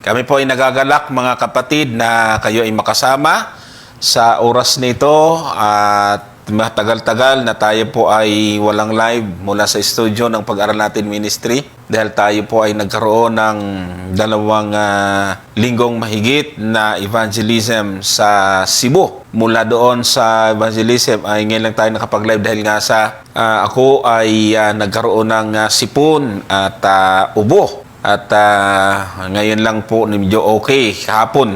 Kami po ay nagagalak mga kapatid na kayo ay makasama sa oras nito at matagal-tagal na tayo po ay walang live mula sa studio ng Pag-aral Natin Ministry dahil tayo po ay nagkaroon ng dalawang linggong mahigit na evangelism sa Cebu. Mula doon sa evangelism ay ngayon lang tayo nakapag-live dahil nga sa ako ay nagkaroon ng sipon at ubo. At ngayon lang po medyo okay kahapon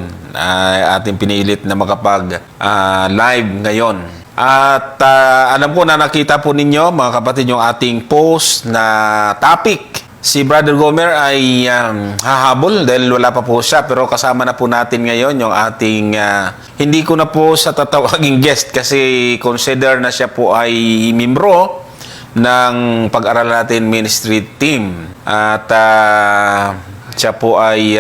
ating pinilit na makapag-live ngayon. At alam ko na nakita po ninyo mga kapatid yung ating post na topic. Si Brother Gomer ay hahabol dahil wala pa po siya pero kasama na po natin ngayon yung ating hindi ko na po sa tatawaging guest kasi consider na siya po ay membro ng Pag-aral Natin Ministry Team at siya po ay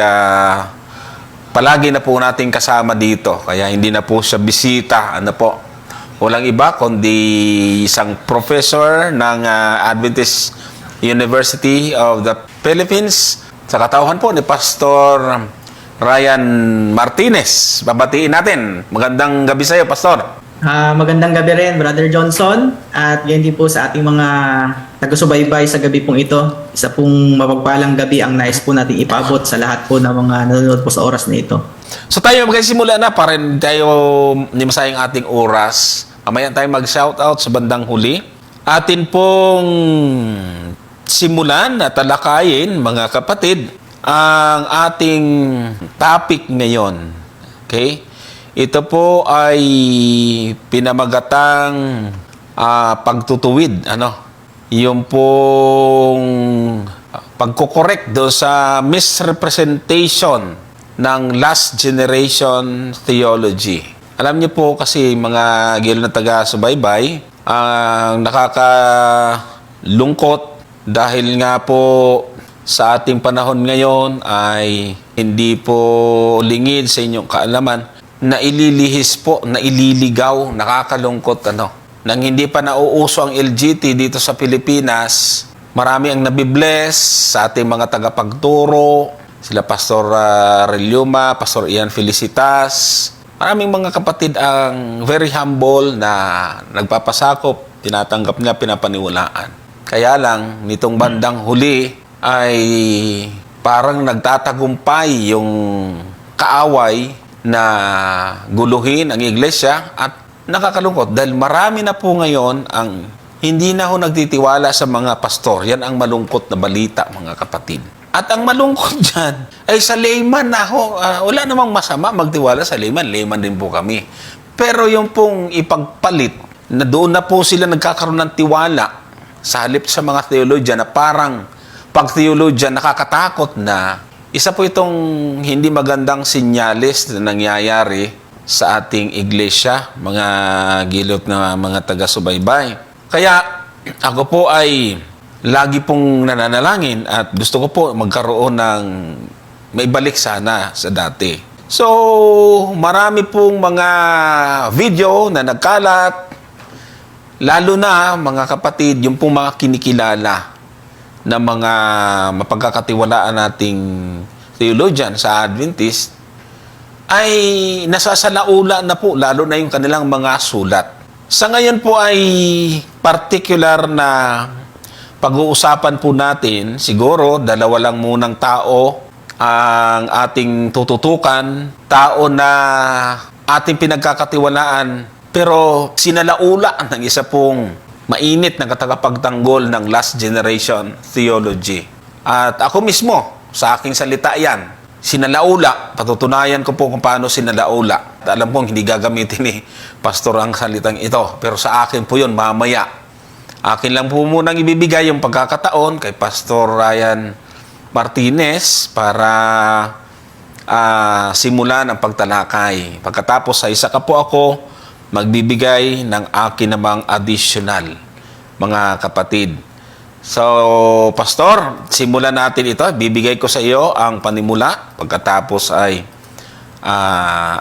palagi na po natin kasama dito kaya hindi na po siya bisita walang iba kundi isang professor ng Adventist University of the Philippines sa katauhan po ni Pastor Ryan Martinez. Babatiin natin. Magandang gabi sa iyo, Pastor. Magandang gabi rin, Brother Johnson. At yan din po sa ating mga taga-subaybay sa gabi pong ito. Isa pong mapagpalang gabi ang nais po natin ipaabot sa lahat po ng mga nanonood po sa oras na ito. So tayo magsisimula na para tayo hindi masayang ating oras. Mamaya tayo mag-shoutout sa bandang huli. Atin pong simulan at talakayin, mga kapatid, ang ating topic ngayon. Okay? Ito po ay pinamagatang pagtutuwid. Yung pong pagkukorek doon sa misrepresentation ng last generation theology. Alam niyo po kasi mga gilo na taga-subaybay, ang nakakalungkot dahil nga po sa ating panahon ngayon ay hindi po lingid sa inyong kaalaman na ililihis po, na ililigaw, nakakalungkot nang hindi pa nauuso ang LGT dito sa Pilipinas, marami ang nabibless sa ating mga tagapagturo, sila Pastor Reliuma, Pastor Ian Felicitas, maraming mga kapatid ang very humble na nagpapasakop, tinatanggap niya, pinapaniwalaan. Kaya lang, nitong bandang huli ay parang nagtatagumpay yung kaaway na guluhin ang iglesia at nakakalungkot dahil marami na po ngayon ang hindi na ho nagtitiwala sa mga pastor. Yan ang malungkot na balita, mga kapatid. At ang malungkot dyan ay sa layman na ho. Wala namang masama magtiwala sa layman. Layman din po kami. Pero yung pong ipagpalit na doon na po sila nagkakaroon ng tiwala sa halip sa mga theologian na parang pag theologian nakakatakot na isa po itong hindi magandang sinyalis na nangyayari sa ating iglesia, mga gilot na mga taga-subaybay. Kaya ako po ay lagi pong nananalangin at gusto ko po magkaroon ng maibalik sana sa dati. So, marami pong mga video na nagkalat, lalo na mga kapatid, yung pong mga kinikilala na mga mapagkakatiwalaan nating theologian sa Adventist ay nasasalaula na po, lalo na yung kanilang mga sulat. Sa ngayon po ay particular na pag-uusapan po natin, siguro dalawa lang munang tao ang ating tututukan, tao na ating pinagkakatiwalaan, pero sinalaula ng isa pong mainit na katagapagtanggol ng last generation theology. At ako mismo, sa aking salita yan, sinalaula, patutunayan ko po kung paano sinalaula. At alam kong hindi gagamitin ni Pastor ang salitang ito, pero sa akin po yun mamaya. Akin lang po munang ibibigay yung pagkakataon kay Pastor Ryan Martinez para simulan ang pagtalakay. Pagkatapos sa isa ka po ako, magbibigay ng akin namang additional, mga kapatid. So, Pastor, simulan natin ito. Bibigay ko sa iyo ang panimula. Pagkatapos ay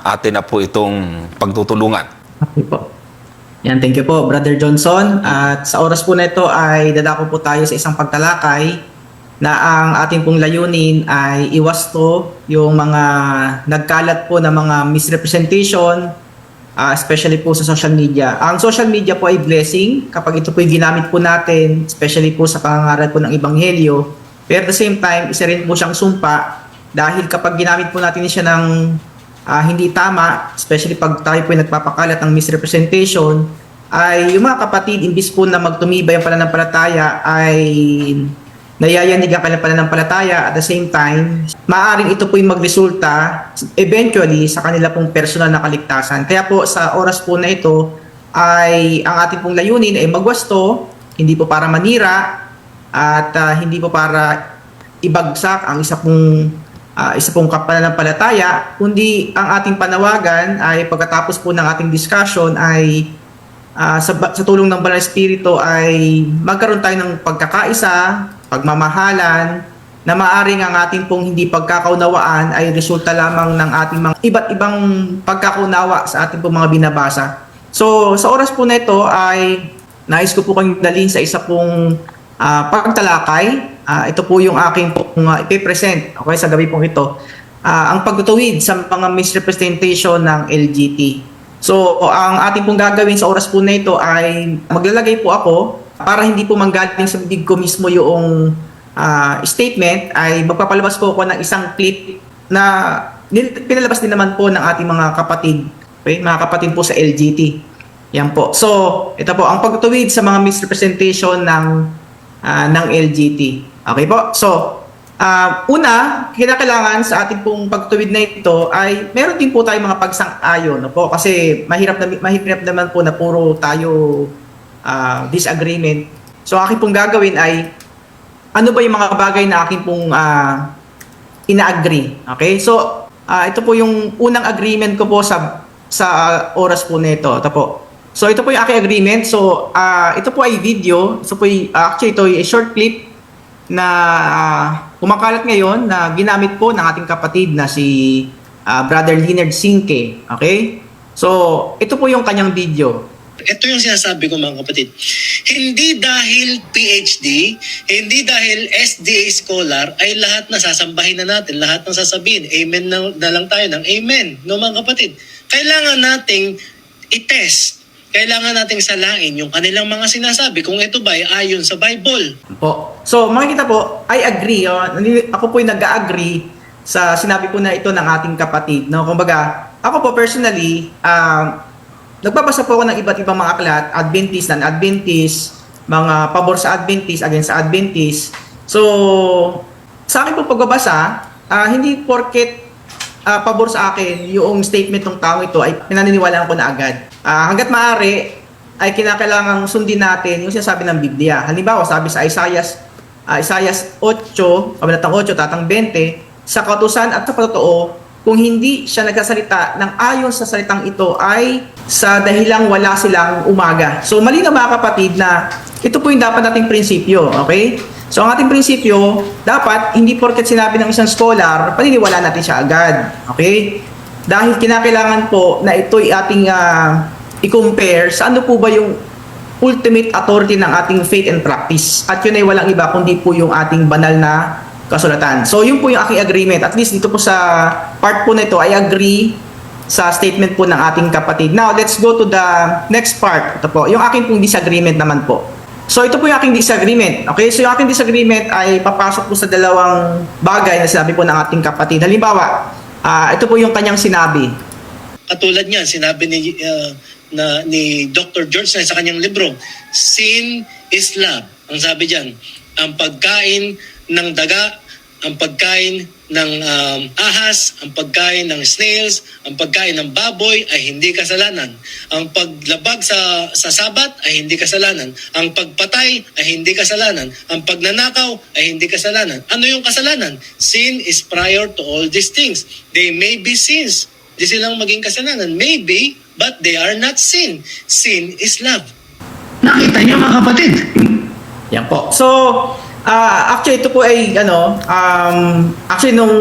atin na po itong pagtutulungan. Okay po. Yan, thank you po, Brother Johnson. At sa oras po na ito ay dadako po tayo sa isang pagtalakay na ang ating pong layunin ay iwasto yung mga nagkalat po ng mga misrepresentation, especially po sa social media. Ang social media po ay blessing kapag ito po ay ginamit po natin, especially po sa pangangaral po ng Ebanghelyo. Pero at the same time, isa rin po siyang sumpa dahil kapag ginamit po natin siya ng hindi tama, especially pag tayo po ay nagpapakalat ng misrepresentation, ay yung mga kapatid, imbis po na magtumibay ang pananampalataya, ay nayayanig ang kanilang pananampalataya. At the same time, maaaring ito po yung magresulta eventually sa kanila pong personal na kaligtasan. Kaya po sa oras po na ito ay ang ating pong layunin ay magwasto, hindi po para manira at hindi po para ibagsak ang isa pong pananampalataya, kundi ang ating panawagan ay pagkatapos po ng ating discussion ay sa tulong ng Banal na Espiritu ay magkaroon tayo ng pagkakaisa, pagmamahalan, na maaring ang ating pong hindi pagkakaunawaan ay resulta lamang ng ating mga iba't ibang pagkakaunawa sa ating pong mga binabasa. So, sa oras po na ito ay nais ko po kayong dalhin sa isa pong pagtalakay. Ito po yung aking pong ipipresent sa gabi pong ito. Ang pagtutuwid sa mga misrepresentation ng LGT. So, ang ating pong gagawin sa oras po na ito ay maglalagay po ako para hindi po manggaling sa bibig ko mismo yung statement, ay magpapalabas po ako ng isang clip na pinalabas din naman po ng ating mga kapatid, okay? Mga kapatid po sa LGT. Yan po. So, ito po ang pagtutuwid sa mga misrepresentation ng LGT. Okay po? So, una, kinakailangan sa ating pong pagtuwid na ito ay meron din po tayong mga pagsang-ayon, no po? Kasi mahirap naman po na puro tayo disagreement. So, aking pong gagawin ay ano ba yung mga bagay na aking pong ina-agree. Okay? So, ito po yung unang agreement ko po sa oras po nito. Ito po. So, ito po yung aking agreement. So, ito po ay video. So, actually, ito ay short clip na kumakalat ngayon na ginamit po ng ating kapatid na si Brother Leonard Sinke. Okay? So, ito po yung kanyang video. Ito yung sinasabi ko mga kapatid. Hindi dahil PhD, hindi dahil SDA scholar, ay lahat na sasambahin na natin, lahat ng sasabihin. Amen na lang tayo ng amen. No mga kapatid. Kailangan nating i-test. Kailangan nating salain yung kanilang mga sinasabi kung ito ba ay ayon sa Bible. Po. So, makikita po, I agree. Ako po yung nag-agree sa sinabi po na ito ng ating kapatid. No? Kumbaga, ako po personally, nagbabasa po ako ng iba't ibang mga aklat, Adventist, non-Adventist, mga pabor sa Adventist, against sa Adventist. So, sa akin po pagbabasa, hindi porket pabor sa akin yung statement ng tao ito ay pinaniniwalaan ko na agad. Hanggat maaari ay kinakailangang sundin natin yung sinasabi ng Biblia. Halimbawa, sabi sa Isaiah 8, kabanatang 8, tatang 20, sa kautusan at sa patotoo, kung hindi siya nagsasalita ng ayon sa salitang ito ay sa dahilang wala silang umaga. So malinaw mga kapatid na ito po yung dapat nating prinsipyo, okay? So ang ating prinsipyo, dapat hindi porket sinabi ng isang scholar, paniniwala natin siya agad, okay? Dahil kinakailangan po na ito'y ating i-compare sa ano po ba yung ultimate authority ng ating faith and practice. At yun ay walang iba kundi po yung ating banal na kasulatan. So yun po yung aking agreement. At least dito po sa part po na ito, I agree sa statement po ng ating kapatid. Now, let's go to the next part. Ito po, yung aking pong disagreement naman po. So ito po yung aking disagreement. Okay, so yung aking disagreement ay papasok po sa dalawang bagay na sinabi po ng ating kapatid. Halimbawa, ito po yung kanyang sinabi. Katulad niyan, sinabi ni Dr. George na sa kanyang libro, Sin is Love. Ang sabi diyan, ang pagkain ng daga, ang pagkain ng ahas, ang pagkain ng snails, ang pagkain ng baboy ay hindi kasalanan. Ang paglabag sa sabat ay hindi kasalanan. Ang pagpatay ay hindi kasalanan. Ang pagnanakaw ay hindi kasalanan. Ano yung kasalanan? Sin is prior to all these things. They may be sins. Di silang maging kasalanan. Maybe, but they are not sin. Sin is love. Nakita niyo mga kapatid? Yan po. So, actually ito po ay actually nung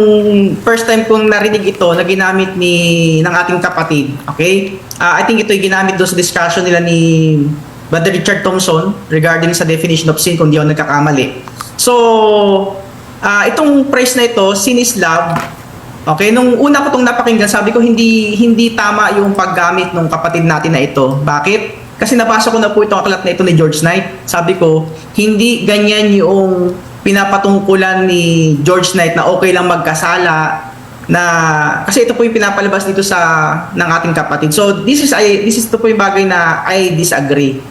first time kong narinig ito na ginamit ng ating kapatid, okay? I think ito ay ginamit doon sa discussion nila ni Brother Richard Thompson regarding sa definition of sin kung di ako nagkakamali. So, itong phrase na ito, sin is love. Okay, nung una ko itong napakinggan, sabi ko hindi tama yung paggamit ng kapatid natin na ito. Bakit? Kasi nabasa ko na po itong aklat na ito ni George Knight. Sabi ko, hindi ganyan yung pinapatungkulan ni George Knight na okay lang magkasala, na kasi ito po yung pinapalabas dito ng ating kapatid. So this is to po yung bagay na I disagree.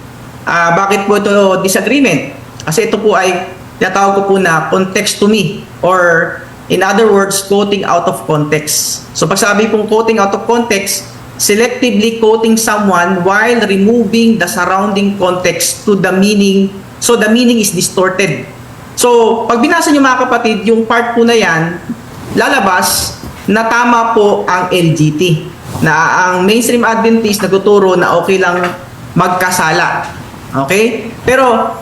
Bakit po ito disagreement? Kasi ito po ay tinatawag ko po na context to me, or in other words, quoting out of context. So pag sabi pong quoting out of context, selectively quoting someone while removing the surrounding context to the meaning, so the meaning is distorted. So pag binasa niyo mga kapatid, yung part po na yan, lalabas na tama po ang LGT, na ang mainstream Adventist nagtuturo na okay lang magkasala. Okay? Pero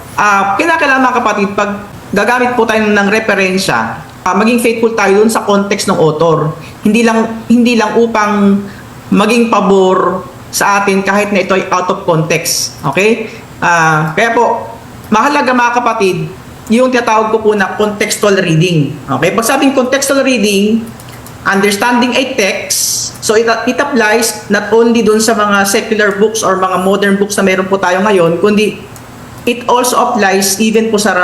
kinakailangan mga kapatid, pag gagamit po tayo ng referensya, maging faithful tayo dun sa context ng author. Hindi lang upang maging pabor sa atin kahit na ito ay out of context. Okay? Kaya po, mahalaga mga kapatid, yung tinatawag ko po na contextual reading. Okay? Pag sabing contextual reading, understanding a text, so it applies not only dun sa mga secular books or mga modern books na meron po tayo ngayon, kundi it also applies even po sa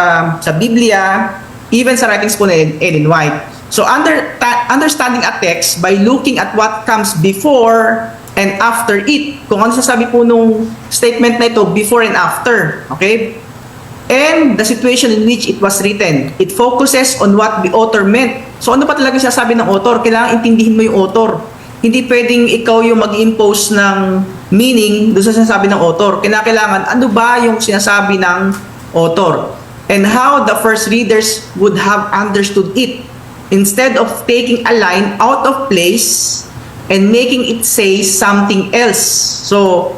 Biblia, even sa writings po ni Ellen White. So understanding a text by looking at what comes before and after it. Kung ano sasabi po nung statement na ito, before and after. Okay? And the situation in which it was written. It focuses on what the author meant. So ano pa talaga sinasabi ng author? Kailangan intindihin mo yung author. Hindi pwedeng ikaw yung mag-impose ng meaning doon sa sinasabi ng author. Kailangan ano ba yung sinasabi ng author? And how the first readers would have understood it. Instead of taking a line out of place and making it say something else. So,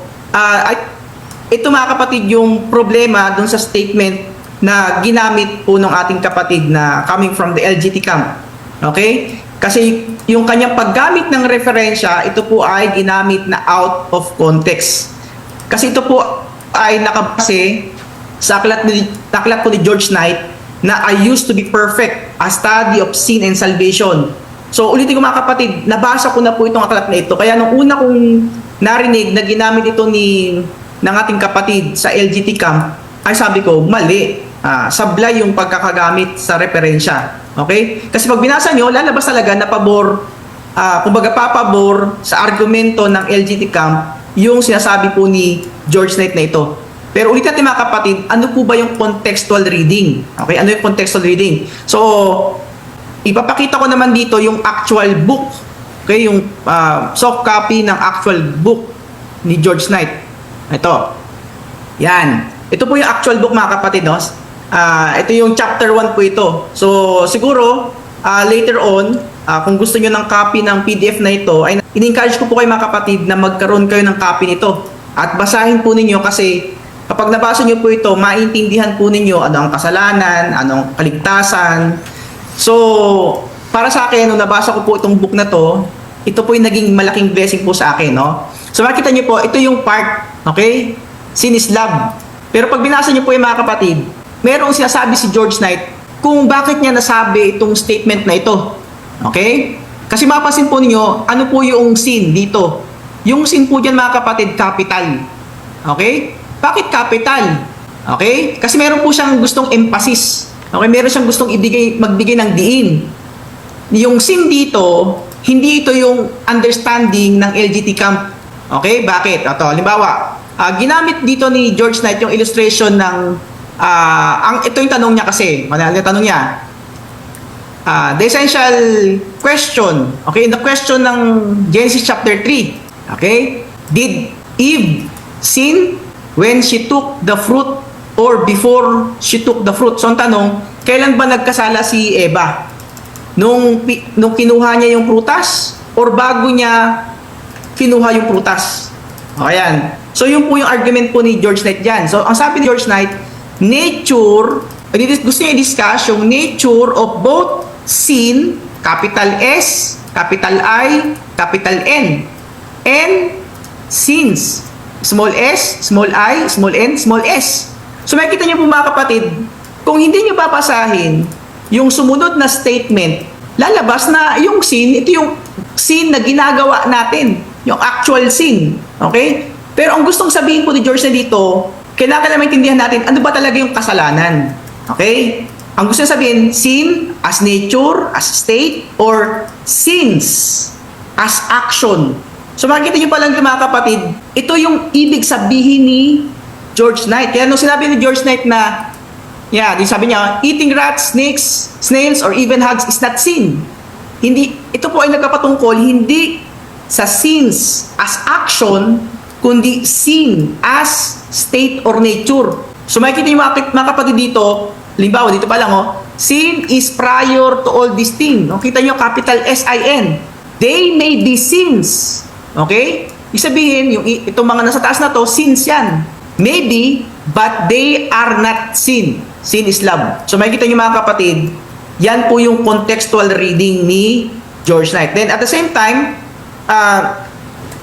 ito mga kapatid yung problema dun sa statement na ginamit po ng ating kapatid na coming from the LGT camp. Okay? Kasi yung kanyang paggamit ng referensya, ito po ay ginamit na out of context. Kasi ito po ay nakabase sa aklat po ni George Knight na I used to be perfect, a study of sin and salvation. So ulitin ko mga kapatid, nabasa ko na po itong aklat na ito. Kaya nung una kong narinig na ginamit ito ng ating kapatid sa LGT camp, ay sabi ko, mali. Sablay yung pagkakagamit sa referensya. Okay? Kasi pag binasa nyo, lalabas talaga na pabor, kumbaga papabor sa argumento ng LGT camp yung sinasabi po ni George Knight na ito. Pero ulit natin mga kapatid, ano po ba yung contextual reading? Okay? Ano yung contextual reading? So, ipapakita ko naman dito yung actual book. Okay? Yung soft copy ng actual book ni George Knight. Ito. Yan. Ito po yung actual book mga kapatid. No? Ito yung chapter 1 po ito. So, siguro, later on, kung gusto nyo ng copy ng PDF na ito, ay in-encourage ko po kayo mga kapatid na magkaroon kayo ng copy nito. At basahin po ninyo kasi kapag nabasa nyo po ito, maintindihan po ninyo ano ang kasalanan, ano ang kaligtasan. So, para sa akin, nung nabasa ko po itong book na to, ito po yung naging malaking blessing po sa akin. No? So, makikita nyo po, ito yung part, okay? Sin is love. Pero pag binasa nyo po yung mga kapatid, merong sinasabi si George Knight kung bakit niya nasabi itong statement na ito. Okay? Kasi mapapansin po ninyo, ano po yung sin dito? Yung sin po dyan mga kapatid, capital. Okay? Bakit capital? Okay? Kasi meron po siyang gustong emphasis. Okay? Meron siyang gustong magbigay ng diin. Yung sin dito, hindi ito yung understanding ng LGT camp. Okay? Bakit? Ito, halimbawa, ginamit dito ni George Knight yung illustration ng ito yung tanong niya kasi. Ano yung tanong niya? The essential question. Okay? The question ng Genesis chapter 3. Okay? Did Eve sin when she took the fruit or before she took the fruit? So ang tanong, kailan ba nagkasala si Eva? Nung kinuha niya yung prutas or bago niya kinuha yung prutas? Okay yan. So yun po yung argument po ni George Knight dyan. So ang sabi ni George Knight, nature, gusto niya i-discuss yung nature of both sin, capital S, capital I, capital N, and sins, small s, small I, small n, small s. So makikita niyo po mga kapatid, kung hindi niyo papasahin yung sumunod na statement, lalabas na yung sin, ito yung sin na ginagawa natin. Yung actual sin. Okay? Pero ang gustong sabihin po ni George na dito, kailangan na maintindihan natin ano ba talaga yung kasalanan. Okay? Ang gusto sabihin, sin as nature, as state, or sins as action. So makikita nyo pa lang mga kapatid, ito yung ibig sabihin ni George Knight. Kaya nung sinabi ni George Knight na, sabi niya, eating rats, snakes, snails, or even hogs is not sin. Hindi, ito po ay nagkapatungkol, hindi sa sins as action, kundi sin as state or nature. So makikita nyo mga kapatid dito, halimbawa dito pa lang sin is prior to all these things. Kita nyo, capital S-I-N. They may be sins. Okay? Ibig sabihin, itong mga nasa taas na to, sins yan. Maybe, but they are not sin. Sin is love. So makikita nyo mga kapatid, yan po yung contextual reading ni George Knight. Then at the same time,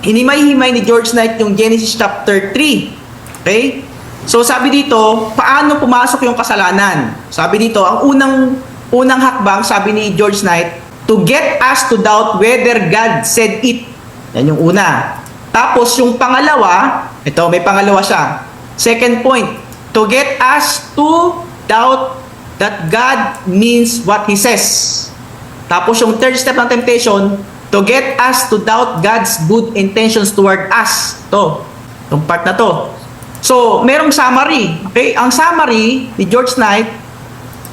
hinimay-himay ni George Knight yung Genesis chapter 3. Okay? So sabi dito, paano pumasok yung kasalanan? Sabi dito, ang unang hakbang, sabi ni George Knight, to get us to doubt whether God said it. Yan yung una. Tapos yung pangalawa, ito may pangalawa siya. Second point, to get us to doubt that God means what He says. Tapos yung third step ng temptation, to get us to doubt God's good intentions toward us. Ito, yung part na to. So, merong summary. Okay? Ang summary ni George Knight,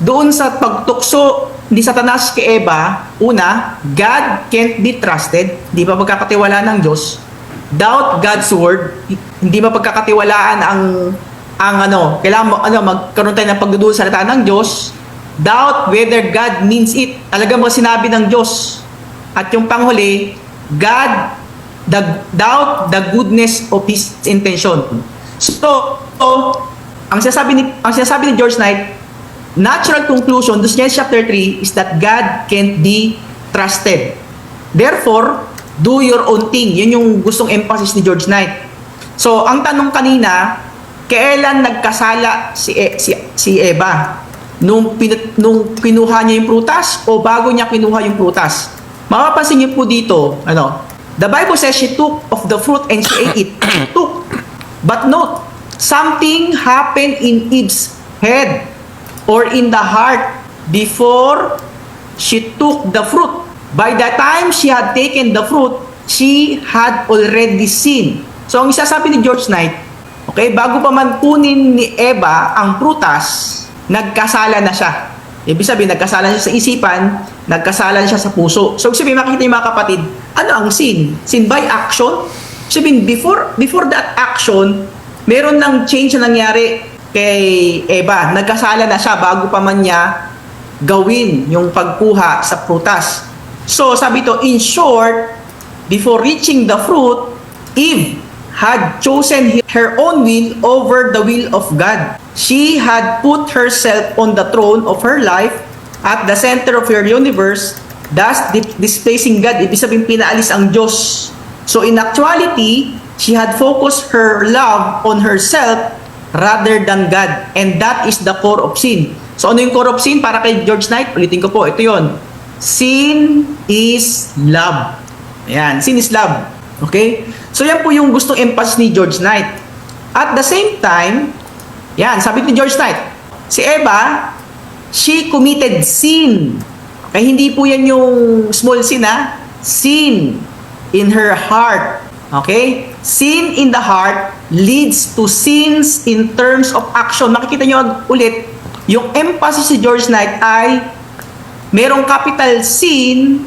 doon sa pagtukso ni Satanas kay Eva, una, God can't be trusted. Hindi ba pagkakatiwalaan ng Diyos? Doubt God's word. Hindi ba pagkakatiwalaan kailangan magkaroon tayo ng pagdududa sa salita ng Diyos. Doubt whether God means it. Talagang sinabi ng Diyos. At yung panghuli, doubt the goodness of His intention. So, ang sinasabi ni George Knight, natural conclusion to Genesis chapter 3 is that God can't be trusted. Therefore, do your own thing. Yun yung gustong emphasis ni George Knight. So, ang tanong kanina, kailan nagkasala si Eva? Nung kinuha niya yung prutas o bago niya kinuha yung prutas? Mapapansin niyo po dito, the Bible says she took of the fruit and she ate it. Took. But note, something happened in Eve's head or in the heart before she took the fruit. By the time she had taken the fruit, she had already sinned. So, ang isasabi ni George Knight, okay, bago pa man kunin ni Eva ang prutas, nagkasala na siya. Ibig sabihin, nagkasala siya sa isipan, nagkasala siya sa puso. So, ibig sabihin, makikita yung mga kapatid, ano ang sin? Sin by action? Sabihin, before that action, meron ng change na nangyari kay Eva. Nagkasala na siya bago pa man niya gawin yung pagkuha sa prutas. So, sabi to, in short, before reaching the fruit, Eve had chosen her own will over the will of God. She had put herself on the throne of her life at the center of her universe, thus displacing God. Ibig sabihin, pinaalis ang Diyos. So in actuality, she had focused her love on herself rather than God. And that is the core of sin. So ano yung core of sin? Para kay George Knight, ulitin ko po, ito yon. Sin is love. Ayan, sin is love. Okay? So yan po yung gustong emphasis ni George Knight. At the same time, yan, sabi ni George Knight, si Eva, she committed sin. Okay, hindi po yan yung small sin sin in her heart. Okay? Sin in the heart leads to sins in terms of action. Makikita nyo ulit, yung emphasis si George Knight ay merong capital sin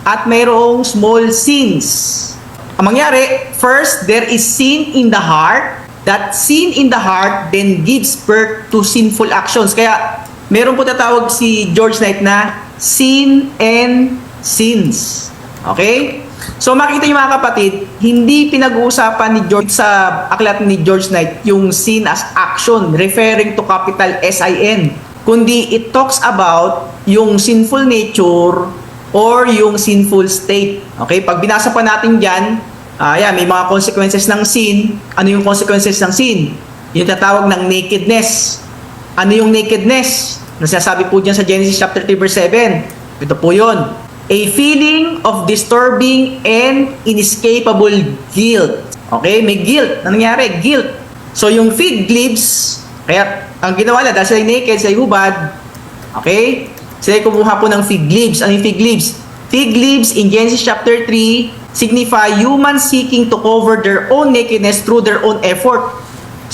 at merong small sins. Ang mangyari, first, there is sin in the heart. That sin in the heart then gives birth to sinful actions. Kaya, meron po tatawag si George Knight na sin and sins. Okay? So makikita niyo mga kapatid, hindi pinag-uusapan ni George sa aklat ni George Knight yung sin as action, referring to capital S-I-N. Kundi it talks about yung sinful nature or yung sinful state. Okay? Pag binasa pa natin dyan, may mga consequences ng sin. Ano yung consequences ng sin? Yung tatawag ng nakedness. Ano yung nakedness? na sinasabi po dyan sa Genesis chapter 3 verse 7. Ito po yun. A feeling of disturbing and inescapable guilt. Okay? May guilt. Ano nangyari? Guilt. So, yung fig leaves, kaya ang ginawa nila, dahil sila naked, sila hubad, okay? Sila kumuha po ng fig leaves. Ano yung fig leaves? Fig leaves in Genesis chapter 3 signify humans seeking to cover their own nakedness through their own effort.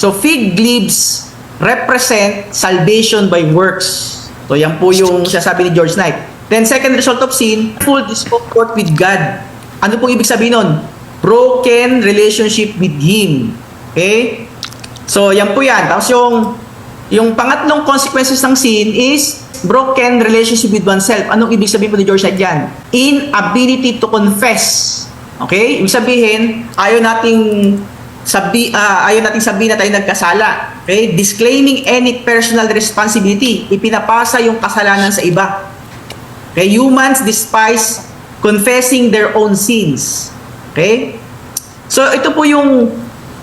So, fig leaves represent salvation by works. So, yan po yung sasabi ni George Knight. Then, second result of sin, full discomfort with God. Ano pong ibig sabihin nun? Broken relationship with Him. Okay? So, yan po yan. Tapos yung pangatlong consequences ng sin is broken relationship with oneself. Anong ibig sabihin po ni George Knight yan? Inability to confess. Okay? Ibig sabihin, ayaw nating sabihin na tayo nagkasala. Okay? Disclaiming any personal responsibility. Ipinapasa yung kasalanan sa iba. Okay? Humans despise confessing their own sins. Okay? So, ito po yung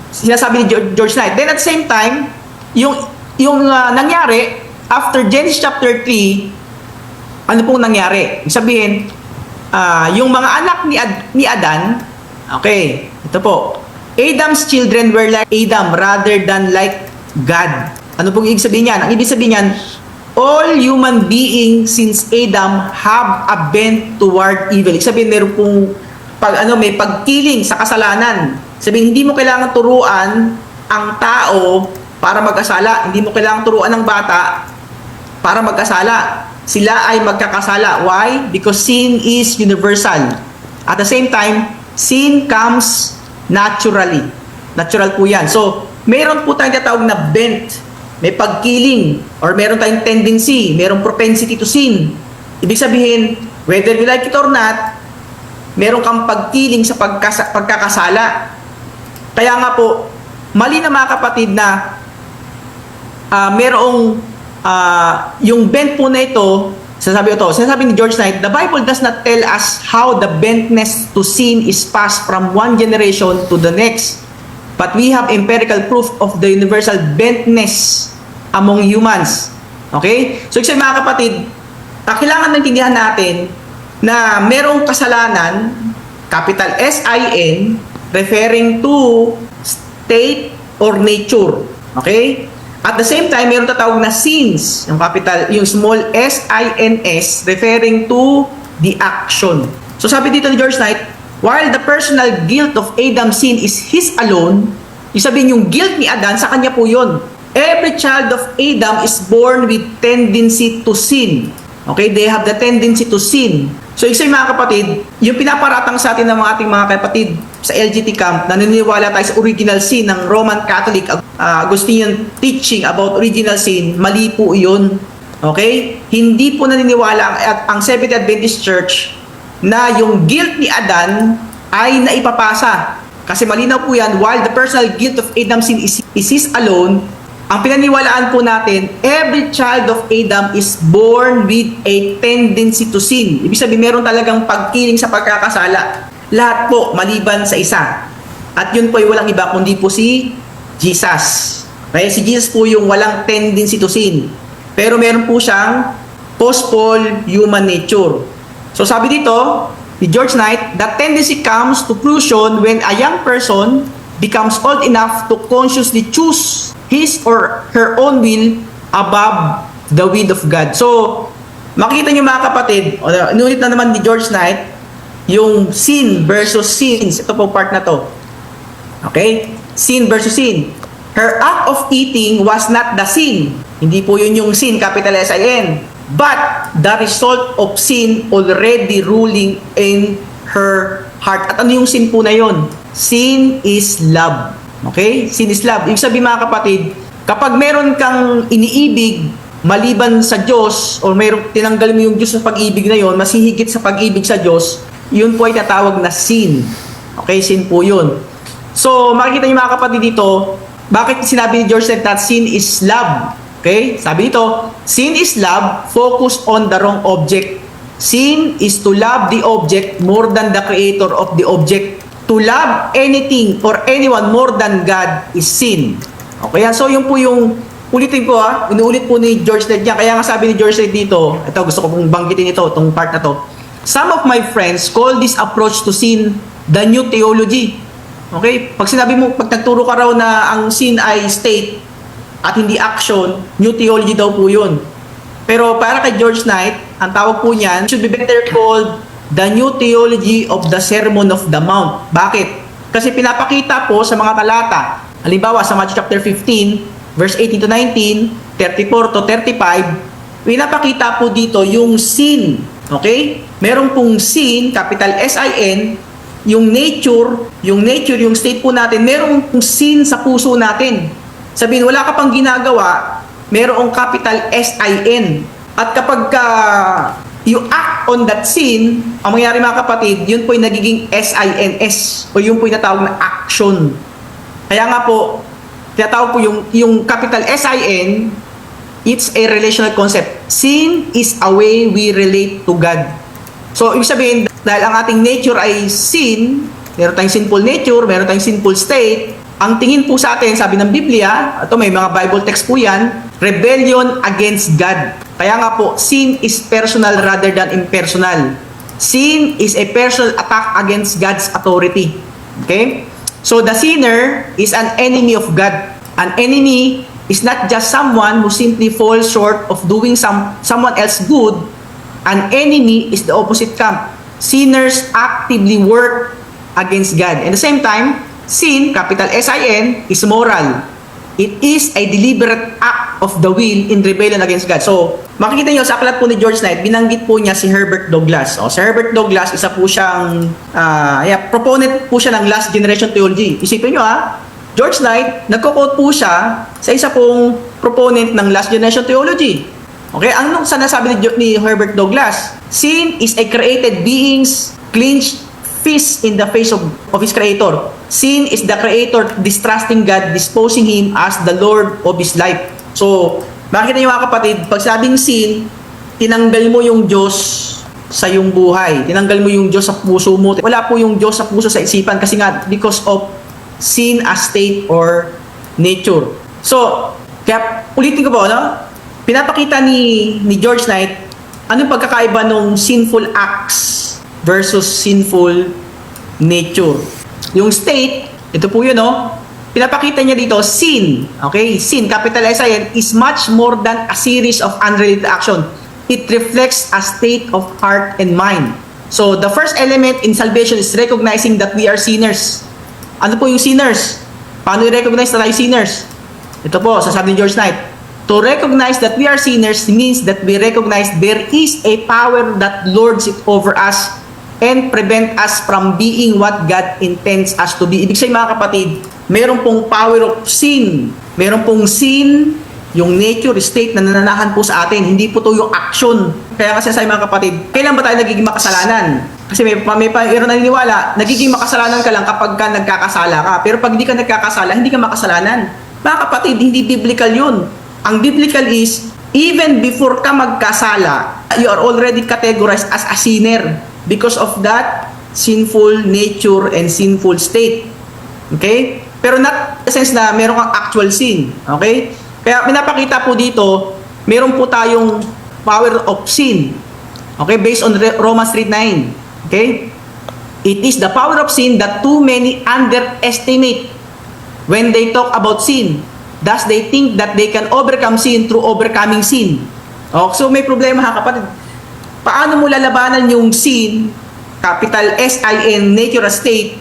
sinasabi ni George Knight. Then at the same time, yung nangyari, after Genesis chapter 3, ano pong nangyari? Ibig sabihin, yung mga anak ni Adan, okay, ito po, Adam's children were like Adam rather than like God. Ano pong ibig sabihin yan? Ang ibig sabihin yan, all human beings since Adam have a bent toward evil. Ibig sabihin, meron pong may pagkiling sa kasalanan. Sabihin, hindi mo kailangan turuan ang tao para magkasala. Hindi mo kailangan turuan ng bata para magkasala. Sila ay magkakasala. Why? Because sin is universal. At the same time, sin comes naturally. Natural po yan. So, meron po tayong tatawag na bent. May pagkiling or meron tayong tendency, merong propensity to sin. Ibig sabihin, whether you like it or not, meron kang pagkiling sa pagkakasala. Kaya nga po, mali na mga kapatid na merong yung bent po na ito, sinasabi ni George Knight, the Bible does not tell us how the bentness to sin is passed from one generation to the next. But we have empirical proof of the universal bentness among humans. Okay? So, kasi mga kapatid, kailangan naintindihan natin na merong kasalanan, capital S-I-N, referring to state or nature. Okay? At the same time, meron tatawag na sins, yung small S-I-N-S, referring to the action. So, sabi dito ni George Knight, while the personal guilt of Adam's sin is his alone, isabihin yung guilt ni Adan, sa kanya po yun. Every child of Adam is born with tendency to sin. Okay? They have the tendency to sin. So, isa mga kapatid, yung pinaparatang sa atin ng ating mga kapatid sa LGT camp, naniniwala tayo sa original sin ng Roman Catholic, Augustinian teaching about original sin, mali po yun. Okay? Hindi po naniniwala ang Seventh Adventist Church na yung guilt ni Adan ay naipapasa. Kasi malinaw po yan, while the personal guilt of Adam's sin is his alone, ang pinaniwalaan po natin, every child of Adam is born with a tendency to sin. Ibig sabihin, meron talagang pagkiling sa pagkakasala. Lahat po, maliban sa isa. At yun po ay walang iba, kundi po si Jesus. Okay? Si Jesus po yung walang tendency to sin. Pero meron po siyang post-fall human nature. So sabi dito, ni George Knight, that tendency comes to fruition when a young person becomes old enough to consciously choose his or her own will above the will of God. So, makita niyo mga kapatid, inulit na naman ni George Knight, yung sin versus sins. Ito po part na to. Okay? Sin versus sin. Her act of eating was not the sin. Hindi po yun yung sin, capital S-I-N. But the result of sin already ruling in her heart. At ano yung sin po na yun? Sin is love. Okay? Sin is love. Ibig sabihin mga kapatid, kapag meron kang iniibig maliban sa Diyos or tinanggal mo yung Diyos sa pag-ibig na yon, mas hihigit sa pag-ibig sa Diyos, yun po ay tatawag na sin. Okay? Sin po yun. So, makikita niyo mga kapatid dito, bakit sinabi ni George that sin is love? Okay? Sabi dito, sin is love focused on the wrong object. Sin is to love the object more than the creator of the object. To love anything or anyone more than God is sin. Okay? So, yun po yung ulitin ko inuulit po ni George Ned yan. Kaya nga sabi ni George Ned dito, ito gusto ko pong banggitin ito, itong part na to. Some of my friends call this approach to sin the new theology. Okay? Pag sinabi mo, pag nagturo ka raw na ang sin ay state at hindi action, new theology daw po yun. Pero para kay George Knight, ang tawag po niyan, should be better called the new theology of the Sermon of the Mount. Bakit? Kasi pinapakita po sa mga talata, halimbawa sa Matthew chapter 15, verse 18 to 19, 34 to 35, pinapakita po dito yung sin. Okay? Meron pong sin, capital S-I-N, yung nature, yung state po natin, merong pong sin sa puso natin. Sabihin, wala ka pang ginagawa, merong capital S-I-N. At kapag you act on that sin, ang mangyayari mga kapatid, yun po yung nagiging S-I-N-S o yun po yung natawag na action. Kaya nga po, tinatawag po yung capital S-I-N, it's a relational concept. Sin is a way we relate to God. So, ibig sabihin, dahil ang ating nature ay sin, meron tayong sinful nature, meron tayong sinful state, ang tingin po sa atin, sabi ng Biblia, ito may mga Bible text po yan, rebellion against God. Kaya nga po, sin is personal rather than impersonal. Sin is a personal attack against God's authority. Okay? So the sinner is an enemy of God. An enemy is not just someone who simply falls short of doing someone else good. An enemy is the opposite camp. Sinners actively work against God. At the same time, sin, capital S-I-N, is moral. It is a deliberate act of the will in rebellion against God. So, makikita nyo sa aklat po ni George Knight, binanggit po niya si Herbert Douglas. Si Herbert Douglas, isa po siyang, proponent po siya ng last generation theology. Isipin nyo George Knight, nagko-quote po siya sa isa pong proponent ng last generation theology. Okay, anong sinasabi ni Herbert Douglas? Sin is a created being's clenched fist in the face of his creator. Sin is the creator distrusting God, disposing him as the Lord of his life. So, makikita niyo mga kapatid, pag sabing sin, tinanggal mo yung Diyos sa iyong buhay. Tinanggal mo yung Diyos sa puso mo. Wala po yung Diyos sa puso sa isipan kasi nga because of sin as state or nature. So, kaya ulitin ko po, pinapakita ni George Knight anong pagkakaiba ng sinful acts versus sinful nature. Yung state, ito po yun, pinapakita niya dito, sin, okay? Sin, capital S-I-N, is much more than a series of unrelated action. It reflects a state of heart and mind. So, the first element in salvation is recognizing that we are sinners. Ano po yung sinners? Paano i-recognize na tayo sinners? Ito po, sasabi ni George Knight, to recognize that we are sinners means that we recognize there is a power that lords it over us and prevent us from being what God intends us to be. Ibig sabihin mga kapatid, meron pong power of sin. Meron pong sin, yung nature, state na nananahan po sa atin. Hindi po to yung action. Kaya kasi sa mga kapatid, kailan ba tayo nagiging makasalanan? Kasi may naniniwala, nagiging makasalanan ka lang kapag ka nagkakasala ka. Pero pag hindi ka nagkakasala, hindi ka makasalanan. Mga kapatid, hindi biblical yun. Ang biblical is, even before ka magkasala, you are already categorized as a sinner because of that sinful nature and sinful state. Okay? Pero not in the sense na meron kang actual sin. Okay? Kaya pinapakita po dito, meron po tayong power of sin. Okay? Based on Romans 3:9. Okay? It is the power of sin that too many underestimate when they talk about sin. Thus, they think that they can overcome sin through overcoming sin. So, may problema ha kapatid. Paano mo lalabanan yung sin, capital S-I-N, nature state?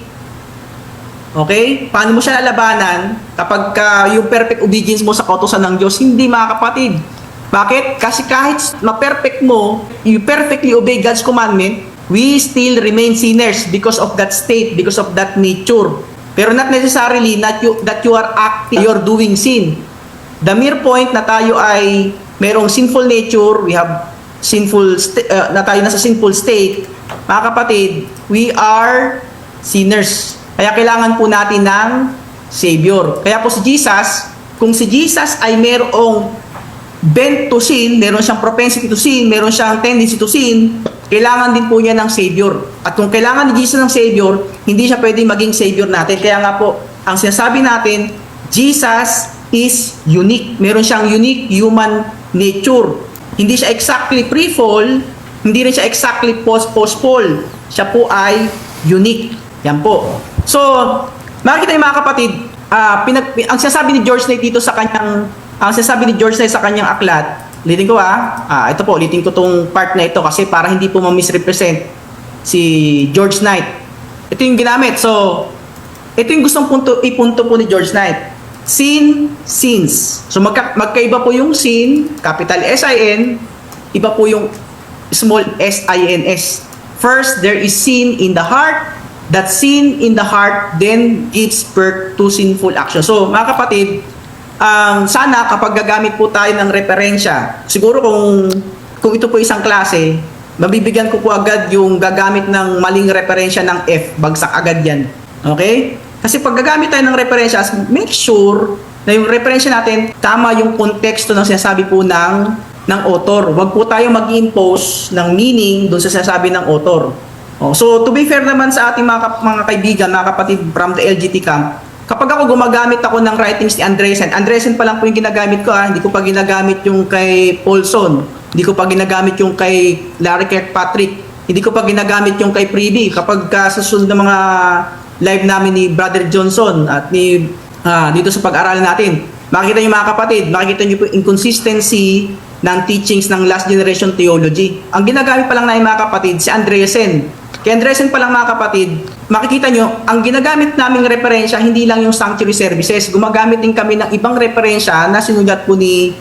Okay? Paano mo siya lalabanan kapag yung perfect obedience mo sa kautusan ng Diyos? Hindi mga kapatid. Bakit? Kasi kahit ma-perfect mo, you perfectly obey God's commandment, we still remain sinners because of that state, because of that nature. Pero not necessarily that you are acting, you're doing sin. The mere point na tayo ay merong sinful nature, we have na tayo nasa sinful state, mga kapatid, we are sinners. Kaya kailangan po natin ng Savior. Kaya po si Jesus, kung si Jesus ay merong bent to sin, meron siyang propensity to sin, meron siyang tendency to sin, kailangan din po niya ng Savior. At kung kailangan ni Jesus ng Savior, hindi siya pwedeng maging Savior natin. Kaya nga po, ang sinasabi natin, Jesus is unique. Meron siyang unique human nature. Hindi siya exactly pre-fall, hindi rin siya exactly post-fall. Siya po ay unique. Yan po. So, makikita niyo mga kapatid, ang sinasabi ni George Knight dito sa kanyang aklat, ulitin ko ito po, ulitin ko tong part na ito kasi para hindi po ma-misrepresent si George Knight. Ito yung ginamit. So, ito yung gustong ipunto po ni George Knight. Sin, sins. So, magkaiba po yung sin, capital S-I-N, iba po yung small s-i-n-s. First, there is sin in the heart. That sin in the heart then gives birth to sinful action. So, mga kapatid, sana kapag gagamit po tayo ng referensya, siguro kung ito po isang klase, mabibigyan ko po agad yung gagamit ng maling referensya ng F, bagsak agad yan. Okay? Kasi pag gagamit tayo ng referensya, make sure na yung referensya natin, tama yung konteksto ng sinasabi po ng author. Huwag po tayo mag-impose ng meaning doon sa sinasabi ng author. So, to be fair naman sa ating mga kaibigan, mga kapatid from the LGT camp, kapag ako gumagamit ako ng writings ni Andresen pa lang po yung ginagamit ko hindi ko pa ginagamit yung kay Paulson, hindi ko pa ginagamit yung kay Larry Kirkpatrick, hindi ko pa ginagamit yung kay Privy. Kapag sa susunod na mga live namin ni Brother Johnson at dito sa pag-aralan natin, makikita niyo mga kapatid, makikita niyo po inconsistency ng teachings ng last generation theology. Ang ginagamit pa lang namin mga kapatid, si Andresen. Kay Andresen pa lang mga kapatid, makikita nyo, ang ginagamit naming referensya, hindi lang yung sanctuary services. Gumagamit din kami ng ibang referensya na sinulat po ni